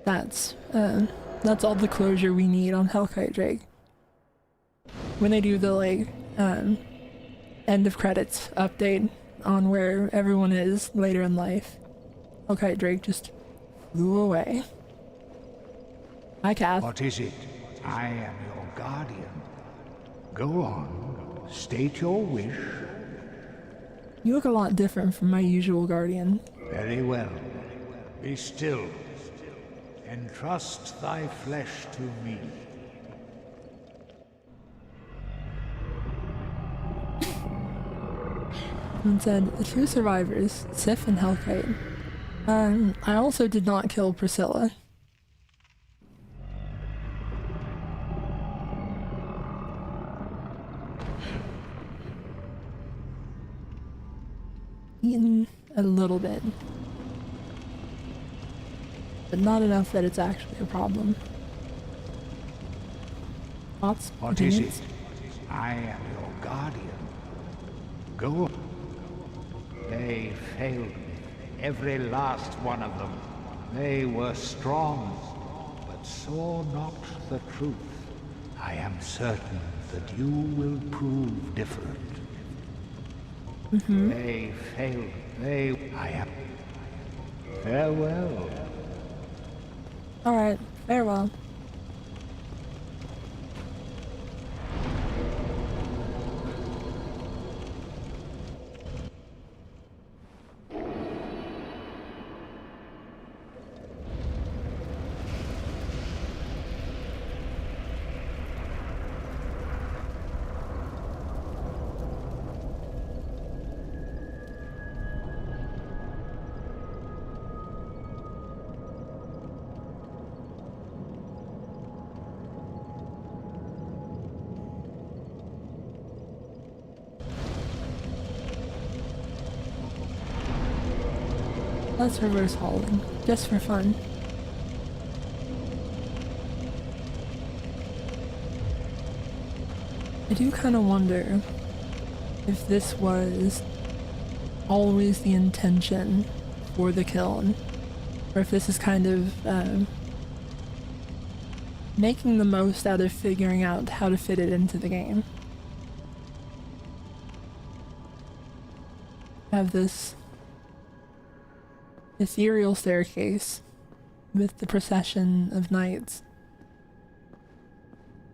That's all the closure we need on Hellkite Drake. When they do the like end of credits update on where everyone is later in life, Hellkite Drake just flew away. Hi, Kath. What is it? I am your guardian. Go on, state your wish. You look a lot different from my usual guardian. Very well. Be still. Entrust thy flesh to me. And said, the two survivors, Sif and Hellkite. I also did not kill Priscilla. Eaten a little bit. But not enough that it's actually a problem. Thoughts? What is it? I am your guardian. Go on. They failed me. Every last one of them. They were strong, but saw not the truth. I am certain that you will prove different. They failed. I am. Farewell. Alright, farewell. Let's reverse hauling, just for fun. I do kind of wonder if this was always the intention for the kiln, or if this is kind of making the most out of figuring out how to fit it into the game. Have this ethereal staircase with the procession of knights.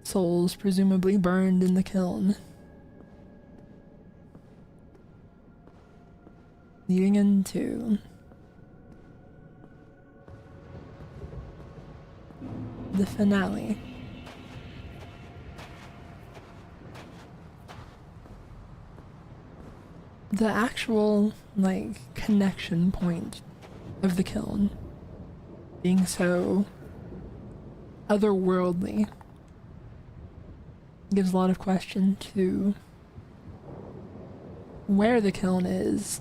Souls presumably burned in the kiln. Leading into the finale. The actual, like, connection point of the kiln being so otherworldly gives a lot of question to where the kiln is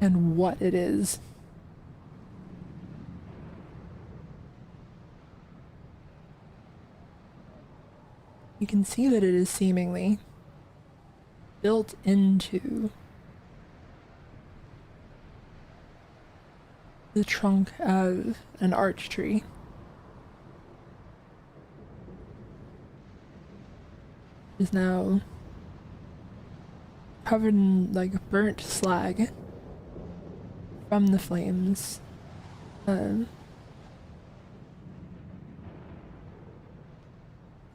and what it is. You can see that it is seemingly built into the trunk of an arch tree. Is now covered in like burnt slag from the flames.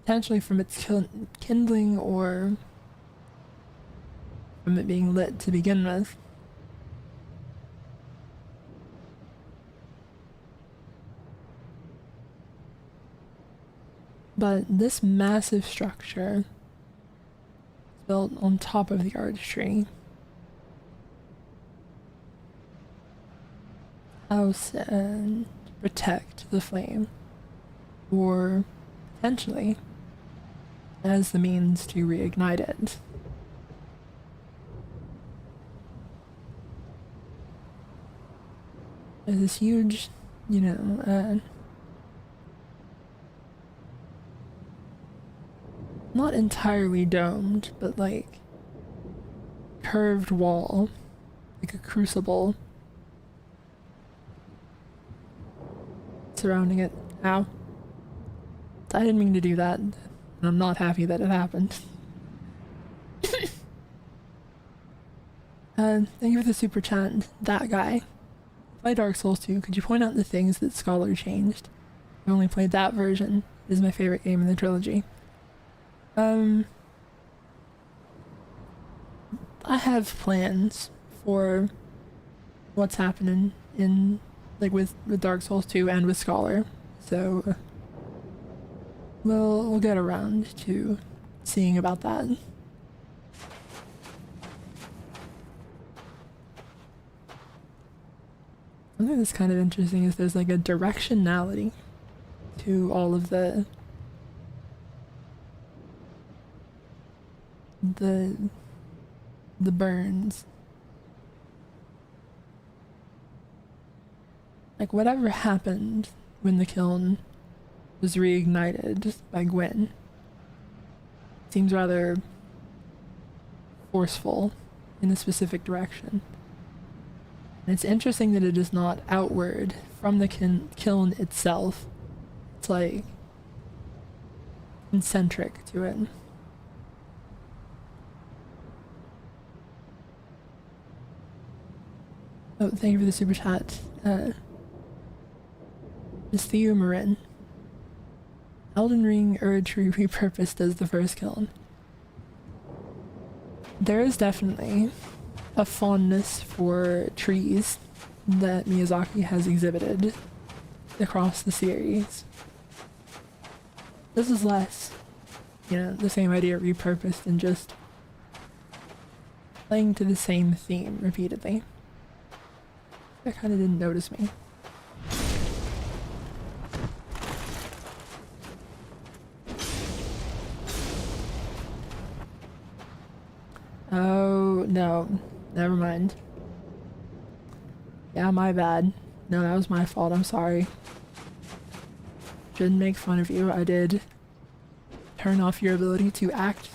Potentially from its kindling or from it being lit to begin with. But this massive structure is built on top of the arch tree. House and protect the flame, or potentially as the means to reignite it. There's this huge, not entirely domed, but like curved wall, like a crucible surrounding it. Ow. I didn't mean to do that, and I'm not happy that it happened. Thank you for the super chat, that guy. Play Dark Souls 2, could you point out the things that Scholar changed? I've only played that version. It is my favorite game in the trilogy. I have plans for what's happening in, like, with Dark Souls 2 and with Scholar, so we'll get around to seeing about that. Something that's kind of interesting is there's like a directionality to all of the burns. Like whatever happened when the kiln was reignited by Gwyn seems rather forceful in a specific direction. And it's interesting that it is not outward from the kiln itself. It's like concentric to it. Oh, thank you for the super chat. Is Theomarin. Elden Ring Erdtree repurposed as the first kiln. There is definitely a fondness for trees that Miyazaki has exhibited across the series. This is less, the same idea repurposed and just playing to the same theme repeatedly. That kind of didn't notice me. Oh, no. Never mind. Yeah, my bad. No, that was my fault. I'm sorry. Shouldn't make fun of you. I did turn off your ability to act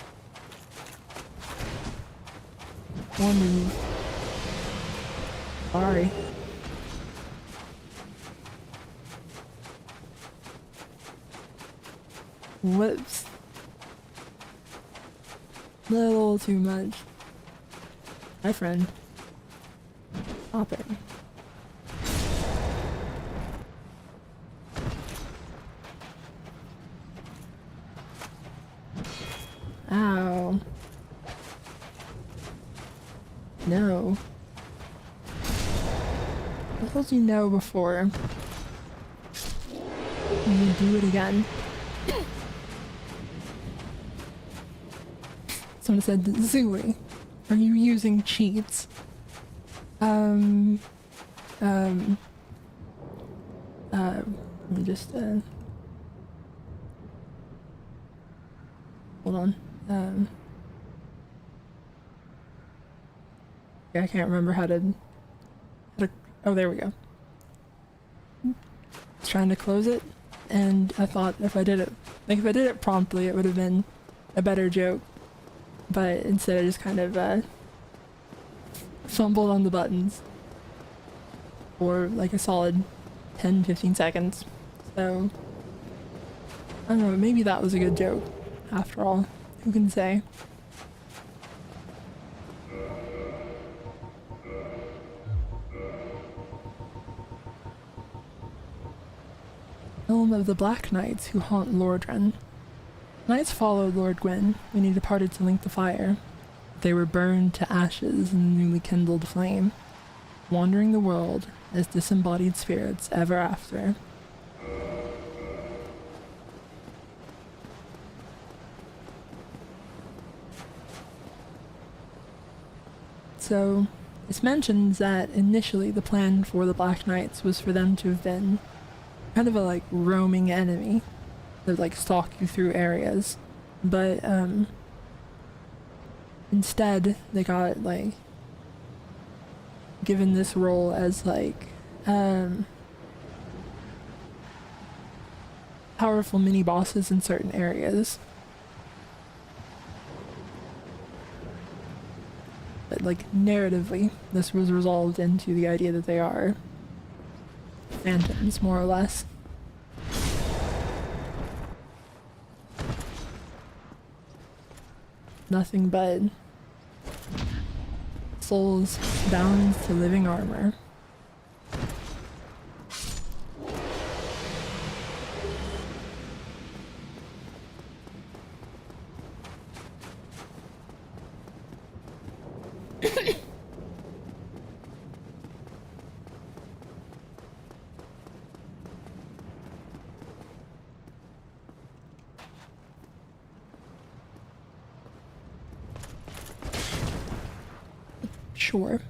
or move. Sorry. Whoops. Little too much. Hi, friend. Stop it. Ow. No. I told you no before. You do it again. Someone said, Zooey, are you using cheats? Let me just, hold on. Yeah, I can't remember how to, oh, there we go. Trying to close it, and I thought if I did it promptly, it would have been a better joke. But instead I just kind of fumbled on the buttons for like a solid 10-15 seconds. So I don't know, maybe that was a good joke after all. Who can say? Helm of the Black Knights who haunt Lordran. Knights followed Lord Gwyn when he departed to link the fire. They were burned to ashes in the newly kindled flame, wandering the world as disembodied spirits ever after. So, it's mentioned that initially the plan for the Black Knights was for them to have been kind of a like roaming enemy that like stalk you through areas, but instead they got like given this role as like powerful mini bosses in certain areas. But like narratively, this was resolved into the idea that they are phantoms, more or less. Nothing but souls bound to living armor. Sure.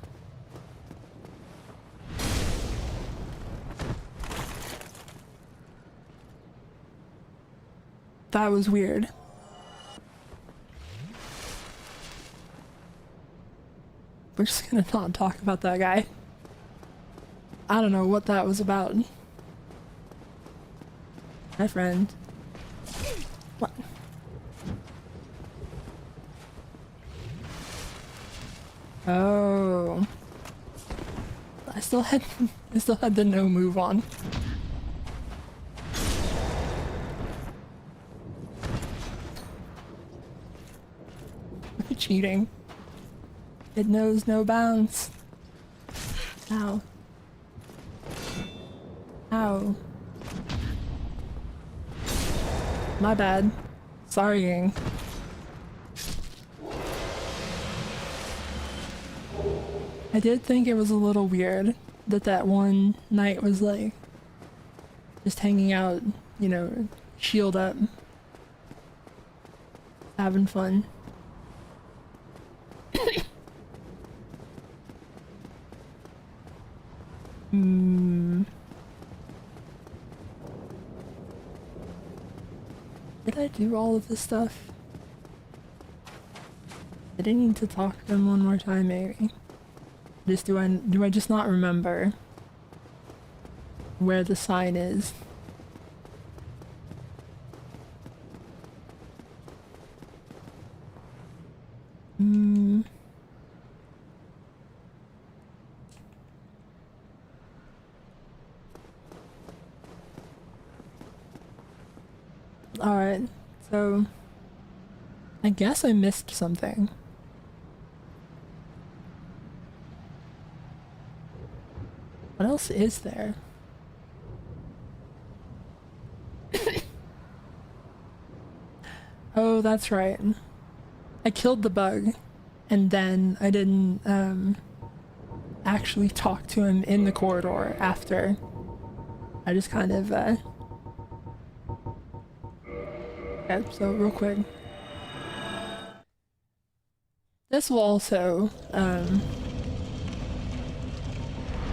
That was weird. We're just gonna not talk about that guy. I don't know what that was about. My friend. What? Oh. I still had the no move on. Cheating. It knows no bounds. Ow. Ow. My bad. Sorry, gang. I did think it was a little weird that one knight was like just hanging out, you know, shield up, having fun. Did I do all of this stuff? Did I need to talk to them one more time, maybe? Do I just not remember where the sign is? Alright, so I guess I missed something. What else is there? Oh, that's right. I killed the bug, and then I didn't actually talk to him in the corridor after. I just kind of yeah, so real quick. This will also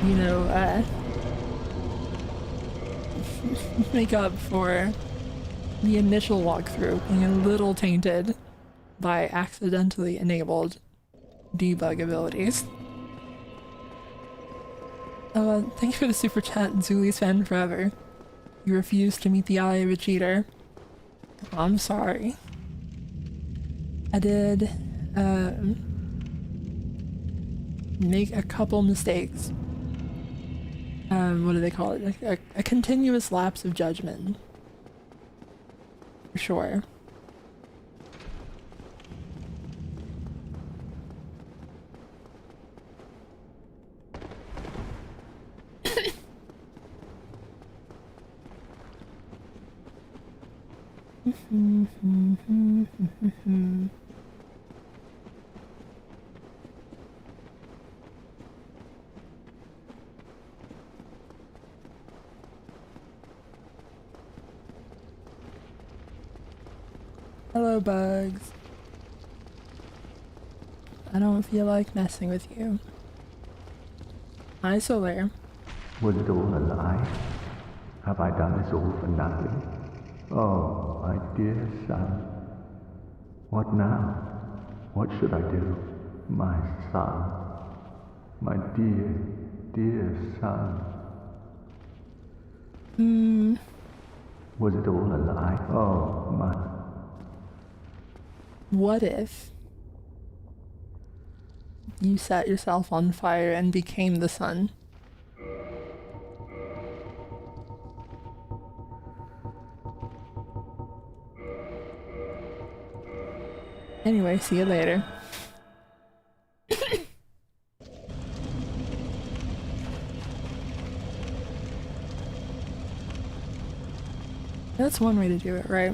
you know, make up for the initial walkthrough being a little tainted by accidentally enabled debug abilities. Thanks for the super chat, Zuli's fan forever. You refused to meet the eye of a cheater. I'm sorry. I did make a couple mistakes. What do they call it? Like a continuous lapse of judgment. For sure. Hello, bugs. I don't feel like messing with you. Hi, Solar. Was it all a lie? Have I done this all for nothing? Oh, my dear son. What now? What should I do? My son. My dear, dear son. Was it all a lie? Oh, my... What if you set yourself on fire and became the sun? Anyway, see you later. That's one way to do it, right?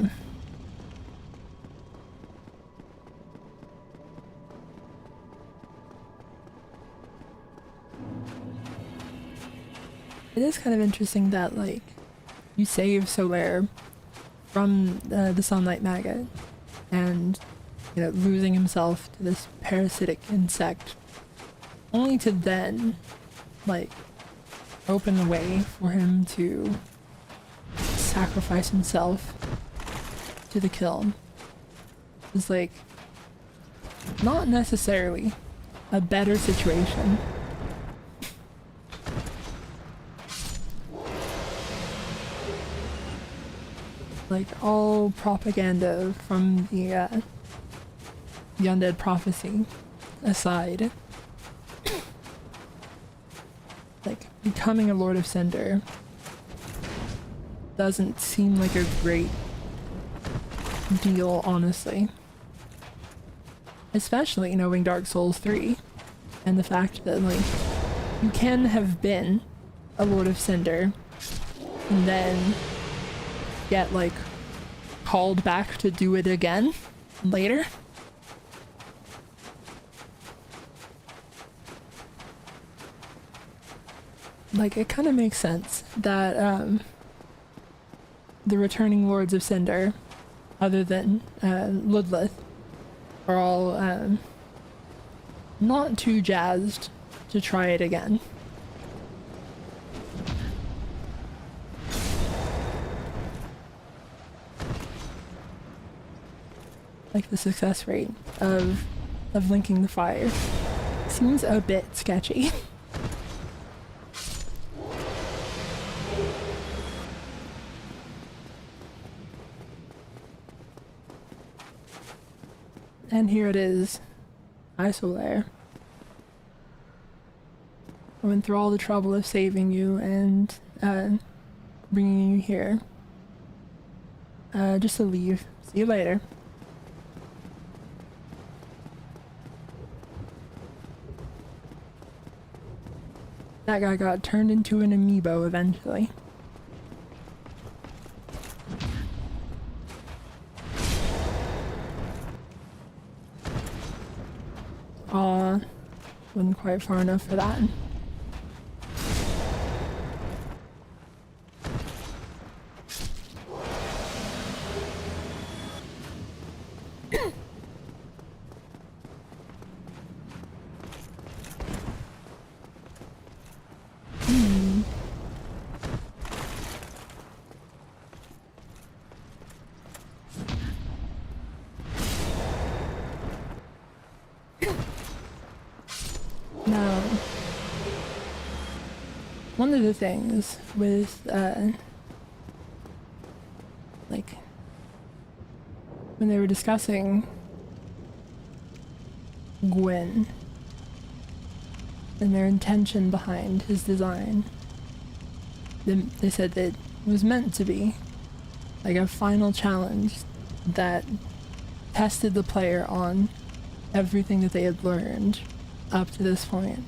It is kind of interesting that, like, you save Solaire from the Sunlight Maggot and, you know, losing himself to this parasitic insect, only to then, like, open the way for him to sacrifice himself to the kill. It's like, not necessarily a better situation. Like, all propaganda from the undead prophecy aside, like, becoming a Lord of Cinder doesn't seem like a great deal, honestly. Especially knowing Dark Souls 3 and the fact that, like, you can have been a Lord of Cinder and then get, like, called back to do it again later. Like, it kind of makes sense that the returning Lords of Cinder, other than Ludleth, are all not too jazzed to try it again. Like, the success rate of linking the fire seems a bit sketchy. And here it is, Isolair. I went through all the trouble of saving you and bringing you here. Just to leave. See you later. That guy got turned into an amiibo eventually. wasn't quite far enough for that. Now, one of the things with, like, when they were discussing Gwyn and their intention behind his design, they said that it was meant to be like a final challenge that tested the player on everything that they had learned up to this point.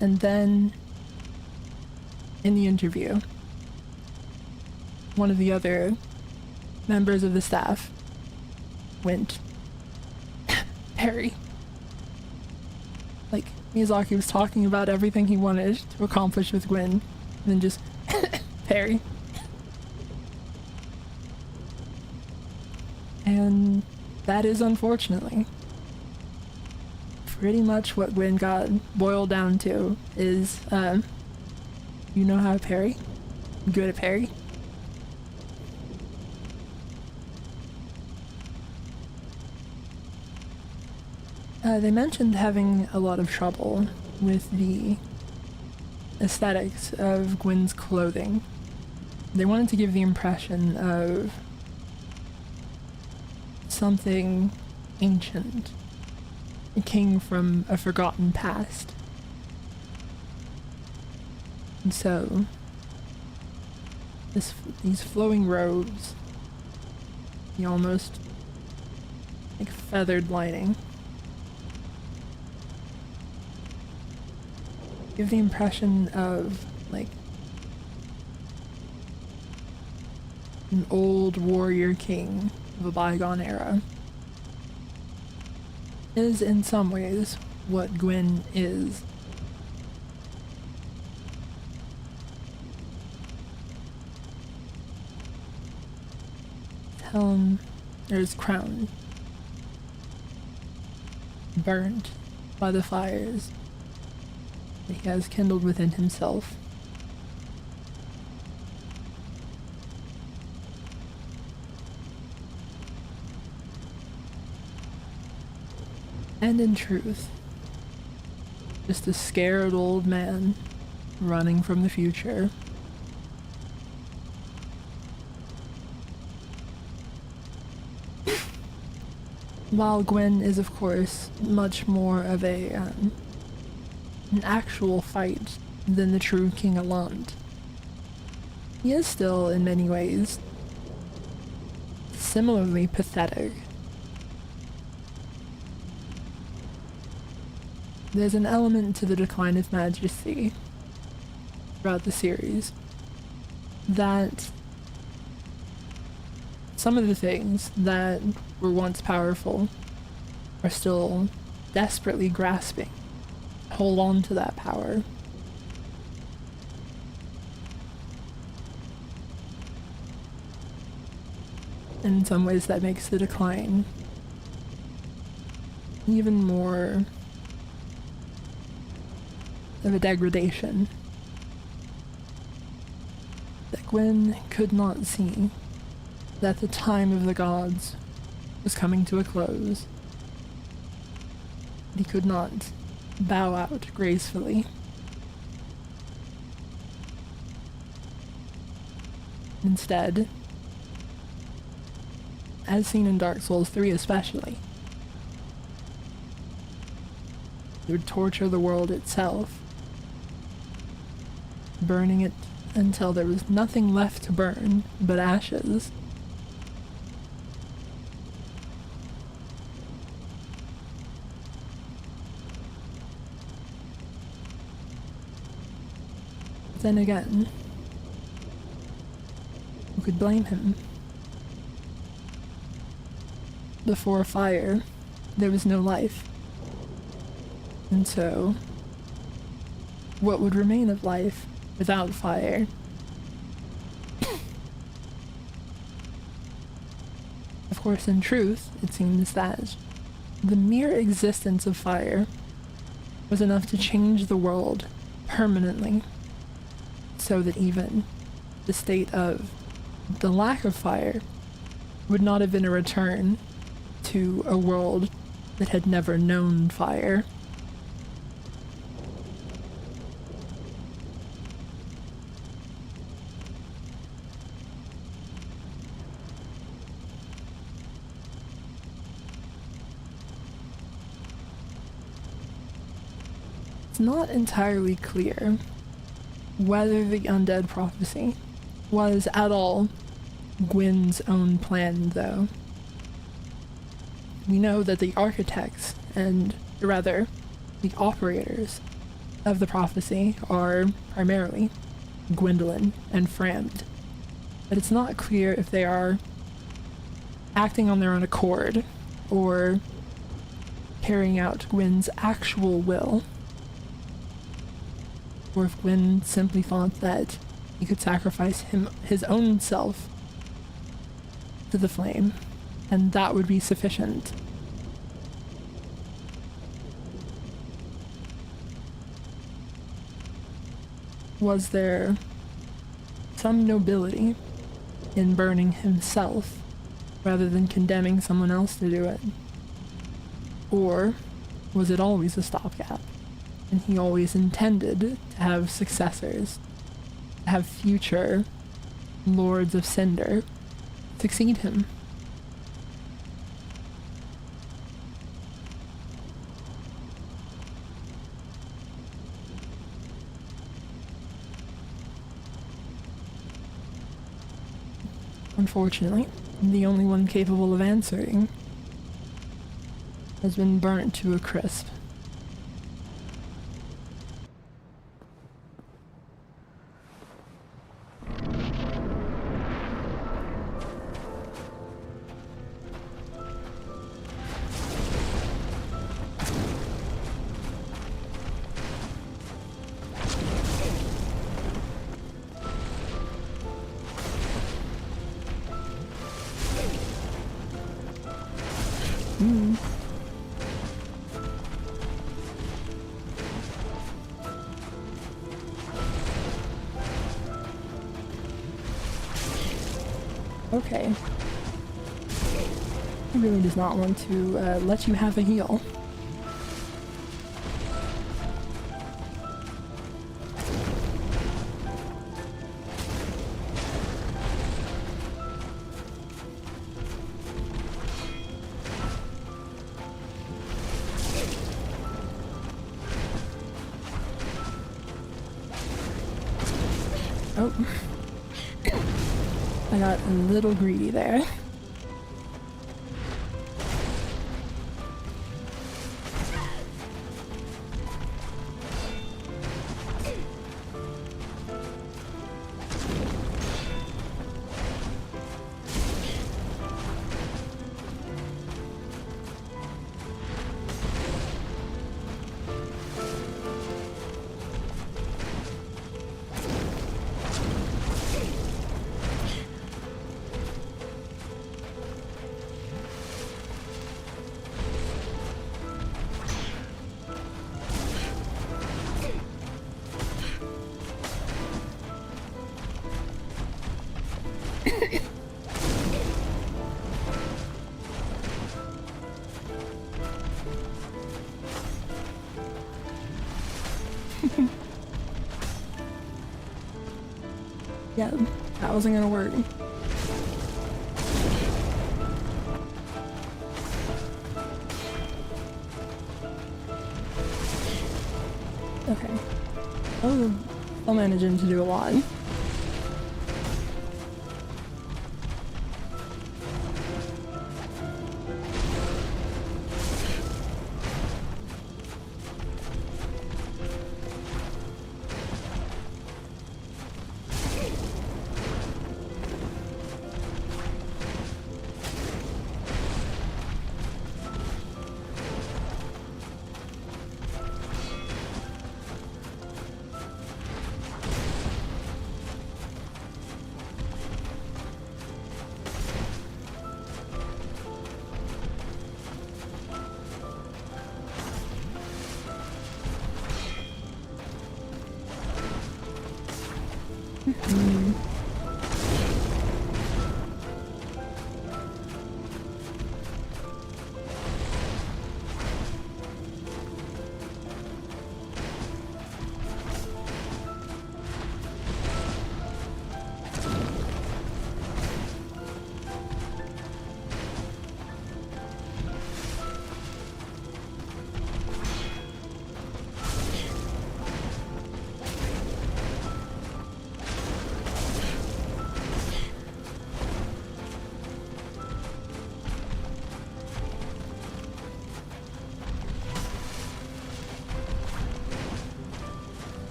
And then in the interview, one of the other members of the staff went, Perry. Like, Miyazaki was talking about everything he wanted to accomplish with Gwyn, and then just, Perry. And that is unfortunately pretty much what Gwyn got boiled down to is, you know how to parry? Good at parry? They mentioned having a lot of trouble with the aesthetics of Gwyn's clothing. They wanted to give the impression of something ancient, a king from a forgotten past. And so, these flowing robes, the almost like feathered lining, give the impression of like an old warrior king of a bygone era. Is in some ways what Gwyn is. Helm, or his crown, burnt by the fires that he has kindled within himself. And in truth, just a scared old man running from the future. While Gwyn is, of course, much more of an actual fight than the true King Alant, he is still, in many ways, similarly pathetic. There's an element to the decline of majesty throughout the series that some of the things that were once powerful are still desperately grasping, hold on to that power. And in some ways that makes the decline even more of a degradation that Gwyn could not see that the time of the gods was coming to a close. He could not bow out gracefully. Instead, as seen in Dark Souls 3 especially, he would torture the world itself, burning it until there was nothing left to burn but ashes. Then again, who could blame him? Before fire, there was no life. And so, what would remain of life without fire? Of course, in truth, it seems that the mere existence of fire was enough to change the world permanently, so that even the state of the lack of fire would not have been a return to a world that had never known fire. It's not entirely clear whether the undead prophecy was at all Gwyn's own plan, though. We know that the architects, and rather, the operators of the prophecy are primarily Gwendolyn and Framd, but it's not clear if they are acting on their own accord or carrying out Gwyn's actual will, or if Gwyn simply thought that he could sacrifice his own self to the flame, and that would be sufficient. Was there some nobility in burning himself rather than condemning someone else to do it? Or was it always a stopgap, and he always intended to have successors, to have future Lords of Cinder succeed him? Unfortunately, the only one capable of answering has been burnt to a crisp. Okay. He really does not want to let you have a heal. Oh. I got a little greedy there. Yeah, that wasn't gonna work. Okay. Oh, I'm managing to do a lot.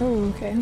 Oh, okay.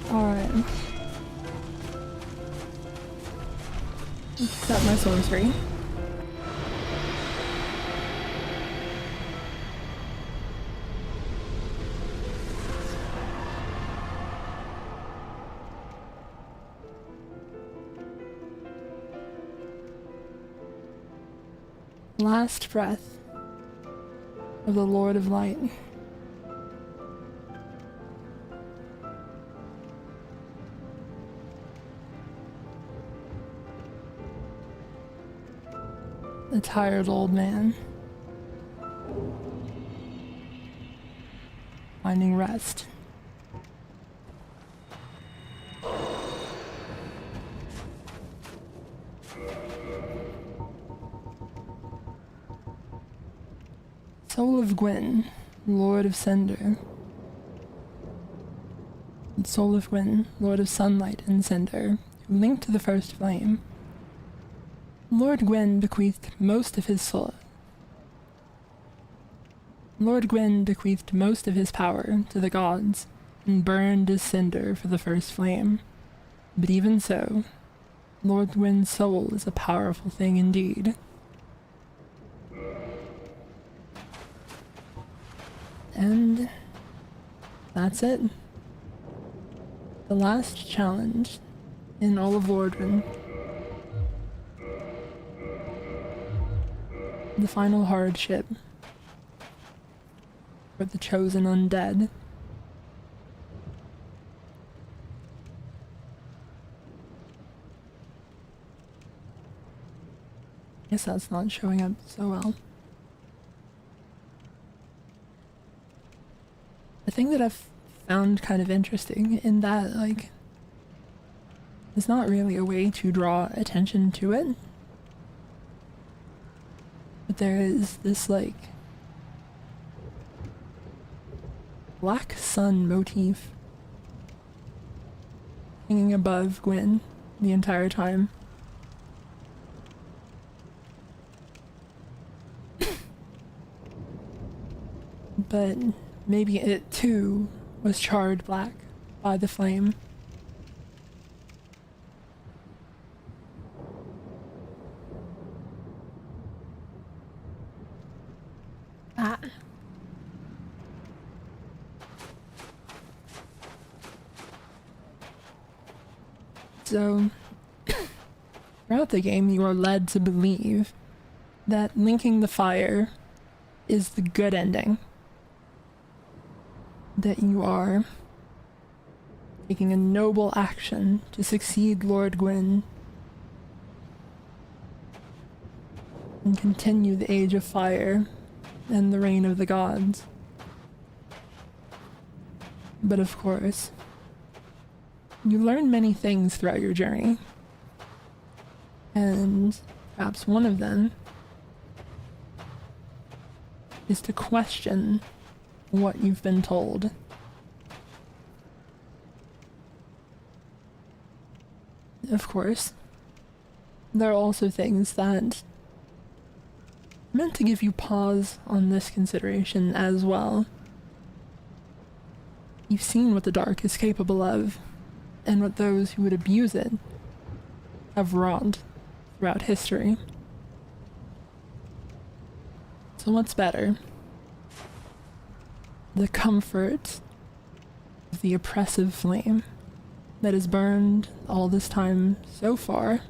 Alright. Set my sorcery. Last breath of the Lord of Light. A tired old man, finding rest. Soul of Gwyn, Lord of Cinder. Soul of Gwyn, Lord of Sunlight and Cinder, who linked to the first flame. Lord Gwyn bequeathed most of his soul. Lord Gwyn bequeathed most of his power to the gods and burned as cinder for the first flame. But even so, Lord Gwyn's soul is a powerful thing indeed. And that's it. The last challenge in all of Lordran. The final hardship for the chosen undead. Guess that's not showing up so well. The thing that I've found kind of interesting in that, like, there's not really a way to draw attention to it. But there is this, like, black sun motif hanging above Gwyn the entire time. But maybe it too was charred black by the flame. Ah. So, throughout the game, you are led to believe that linking the fire is the good ending. That you are taking a noble action to succeed Lord Gwyn and continue the Age of Fire and the reign of the gods. But of course, you learn many things throughout your journey, and perhaps one of them is to question what you've been told. Of course, there are also things that are meant to give you pause on this consideration as well. You've seen what the dark is capable of, and what those who would abuse it have wrought throughout history. So what's better? The comfort of the oppressive flame that has burned all this time so far,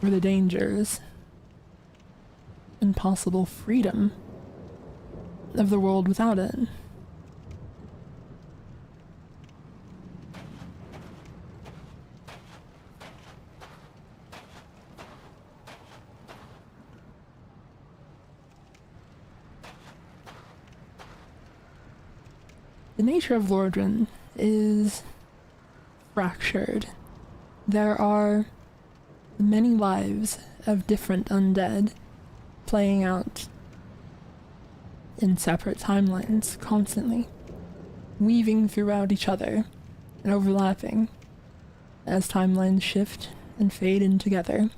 or the dangers and possible freedom of the world without it. The nature of Lordran is fractured. There are many lives of different undead playing out in separate timelines constantly, weaving throughout each other and overlapping as timelines shift and fade in together.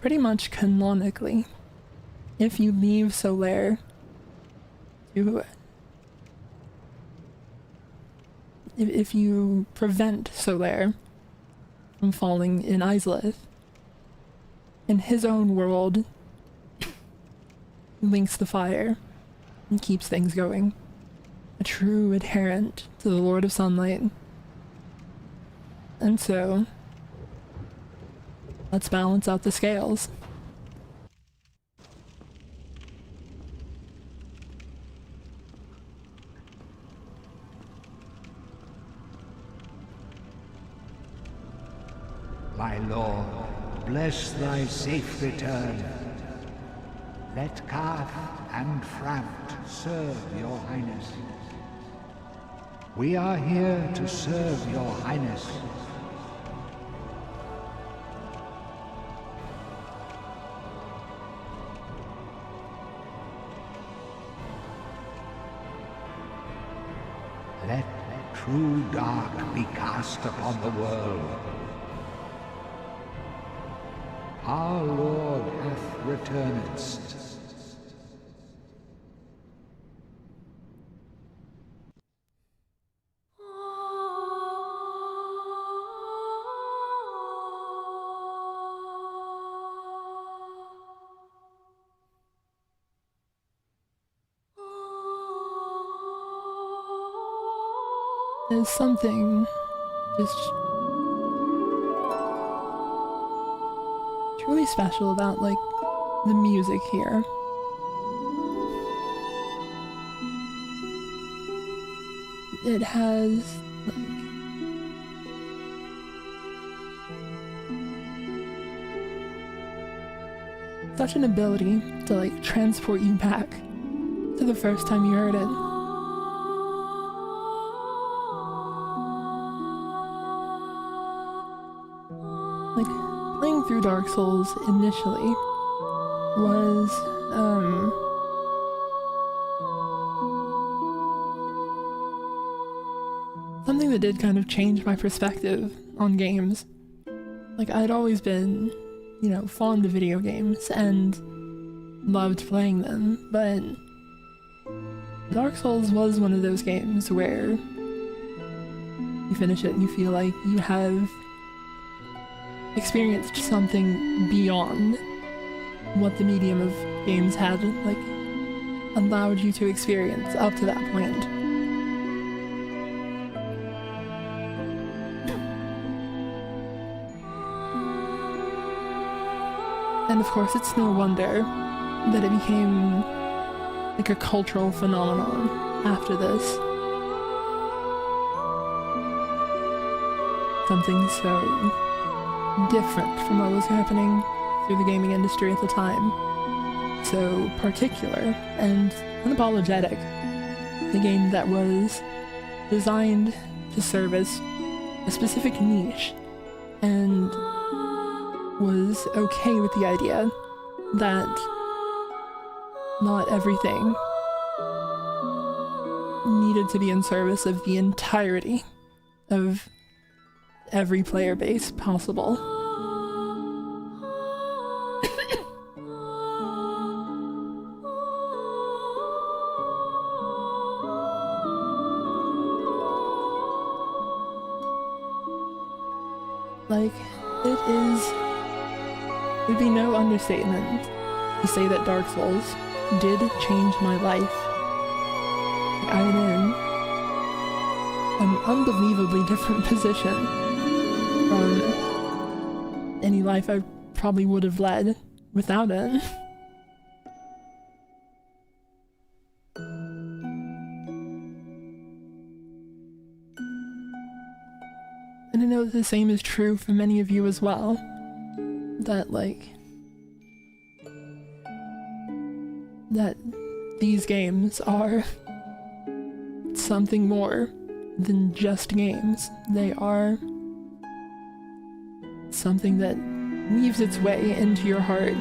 Pretty much canonically, if you leave Solaire if you prevent Solaire from falling in Izalith, in his own world, he links the fire and keeps things going. A true adherent to the Lord of Sunlight. And so, let's balance out the scales. My lord, bless thy safe return. Let Karth and Framt serve your highness. We are here to serve your highness. Let true dark be cast upon the world. Our Lord hath returned. There's something just truly special about, like, the music here. It has, like, such an ability to, like, transport you back to the first time you heard it. Like, playing through Dark Souls initially was, something that did kind of change my perspective on games. Like, I'd always been, you know, fond of video games and loved playing them, but Dark Souls was one of those games where you finish it and you feel like you have experienced something beyond what the medium of games had, like, allowed you to experience up to that point. And of course, it's no wonder that it became like a cultural phenomenon after this. Something so different from what was happening through the gaming industry at the time. So particular and unapologetic. A game that was designed to service a specific niche and was okay with the idea that not everything needed to be in service of the entirety of every player base possible. Like, it would be no understatement to say that Dark Souls did change my life. I'm in an unbelievably different position from any life I probably would have led without it. And I know the same is true for many of you as well. That, like, that these games are something more than just games. They are something that weaves its way into your heart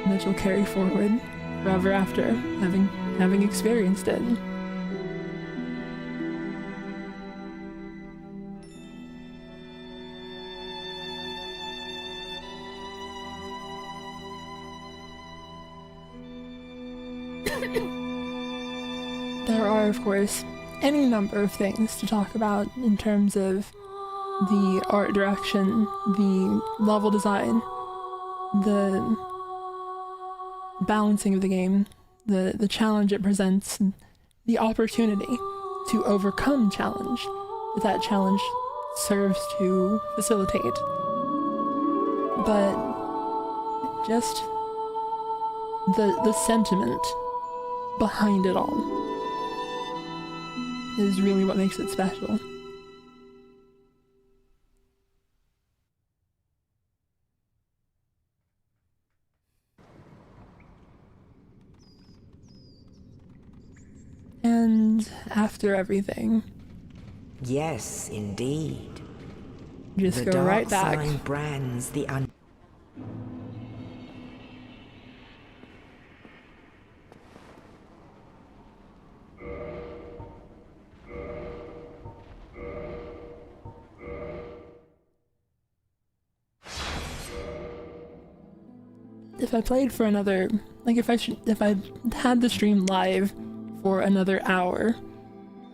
that you'll carry forward forever after having experienced it. There are, of course, any number of things to talk about in terms of the art direction, the level design, the balancing of the game, the challenge it presents, the opportunity to overcome challenge that challenge serves to facilitate. But just the sentiment behind it all is really what makes it special. And after everything, yes, indeed. Just the go dark right back. sign brands the If I played for another, like if I had the stream live for another hour,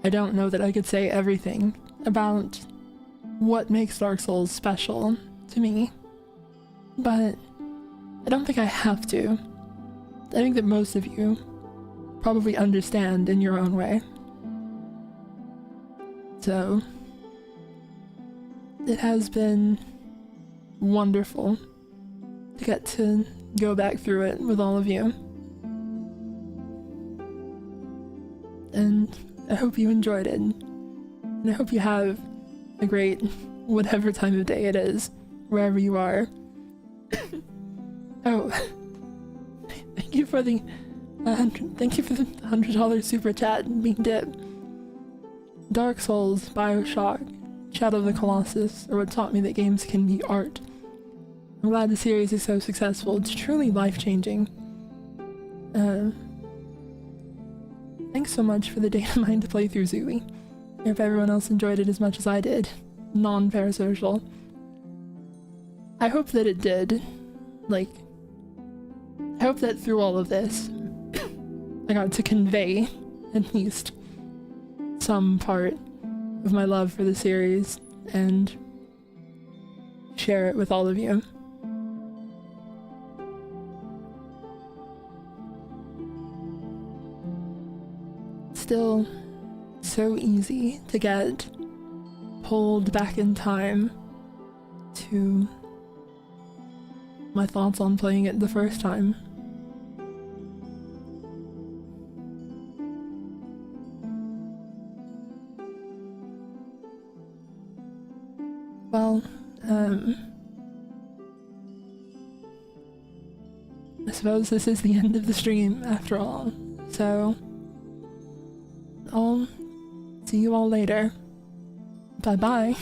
I don't know that I could say everything about what makes Dark Souls special to me, but I don't think I have to. I think that most of you probably understand in your own way. So, it has been wonderful to get to go back through it with all of you. And I hope you enjoyed it. And I hope you have a great whatever time of day it is, wherever you are. Oh, thank you for the $100 super chat, Bean Dip. Dark Souls, Bioshock, Shadow of the Colossus are what taught me that games can be art. I'm glad the series is so successful. It's truly life-changing. Thanks so much for the data mine to play through, Zooey. I hope everyone else enjoyed it as much as I did. Non-parasocial. I hope that it did. Like, I hope that through all of this, I got to convey at least some part of my love for the series and share it with all of you. Still so easy to get pulled back in time to my thoughts on playing it the first time. Well, I suppose this is the end of the stream after all, so I'll see you all later. Bye-bye.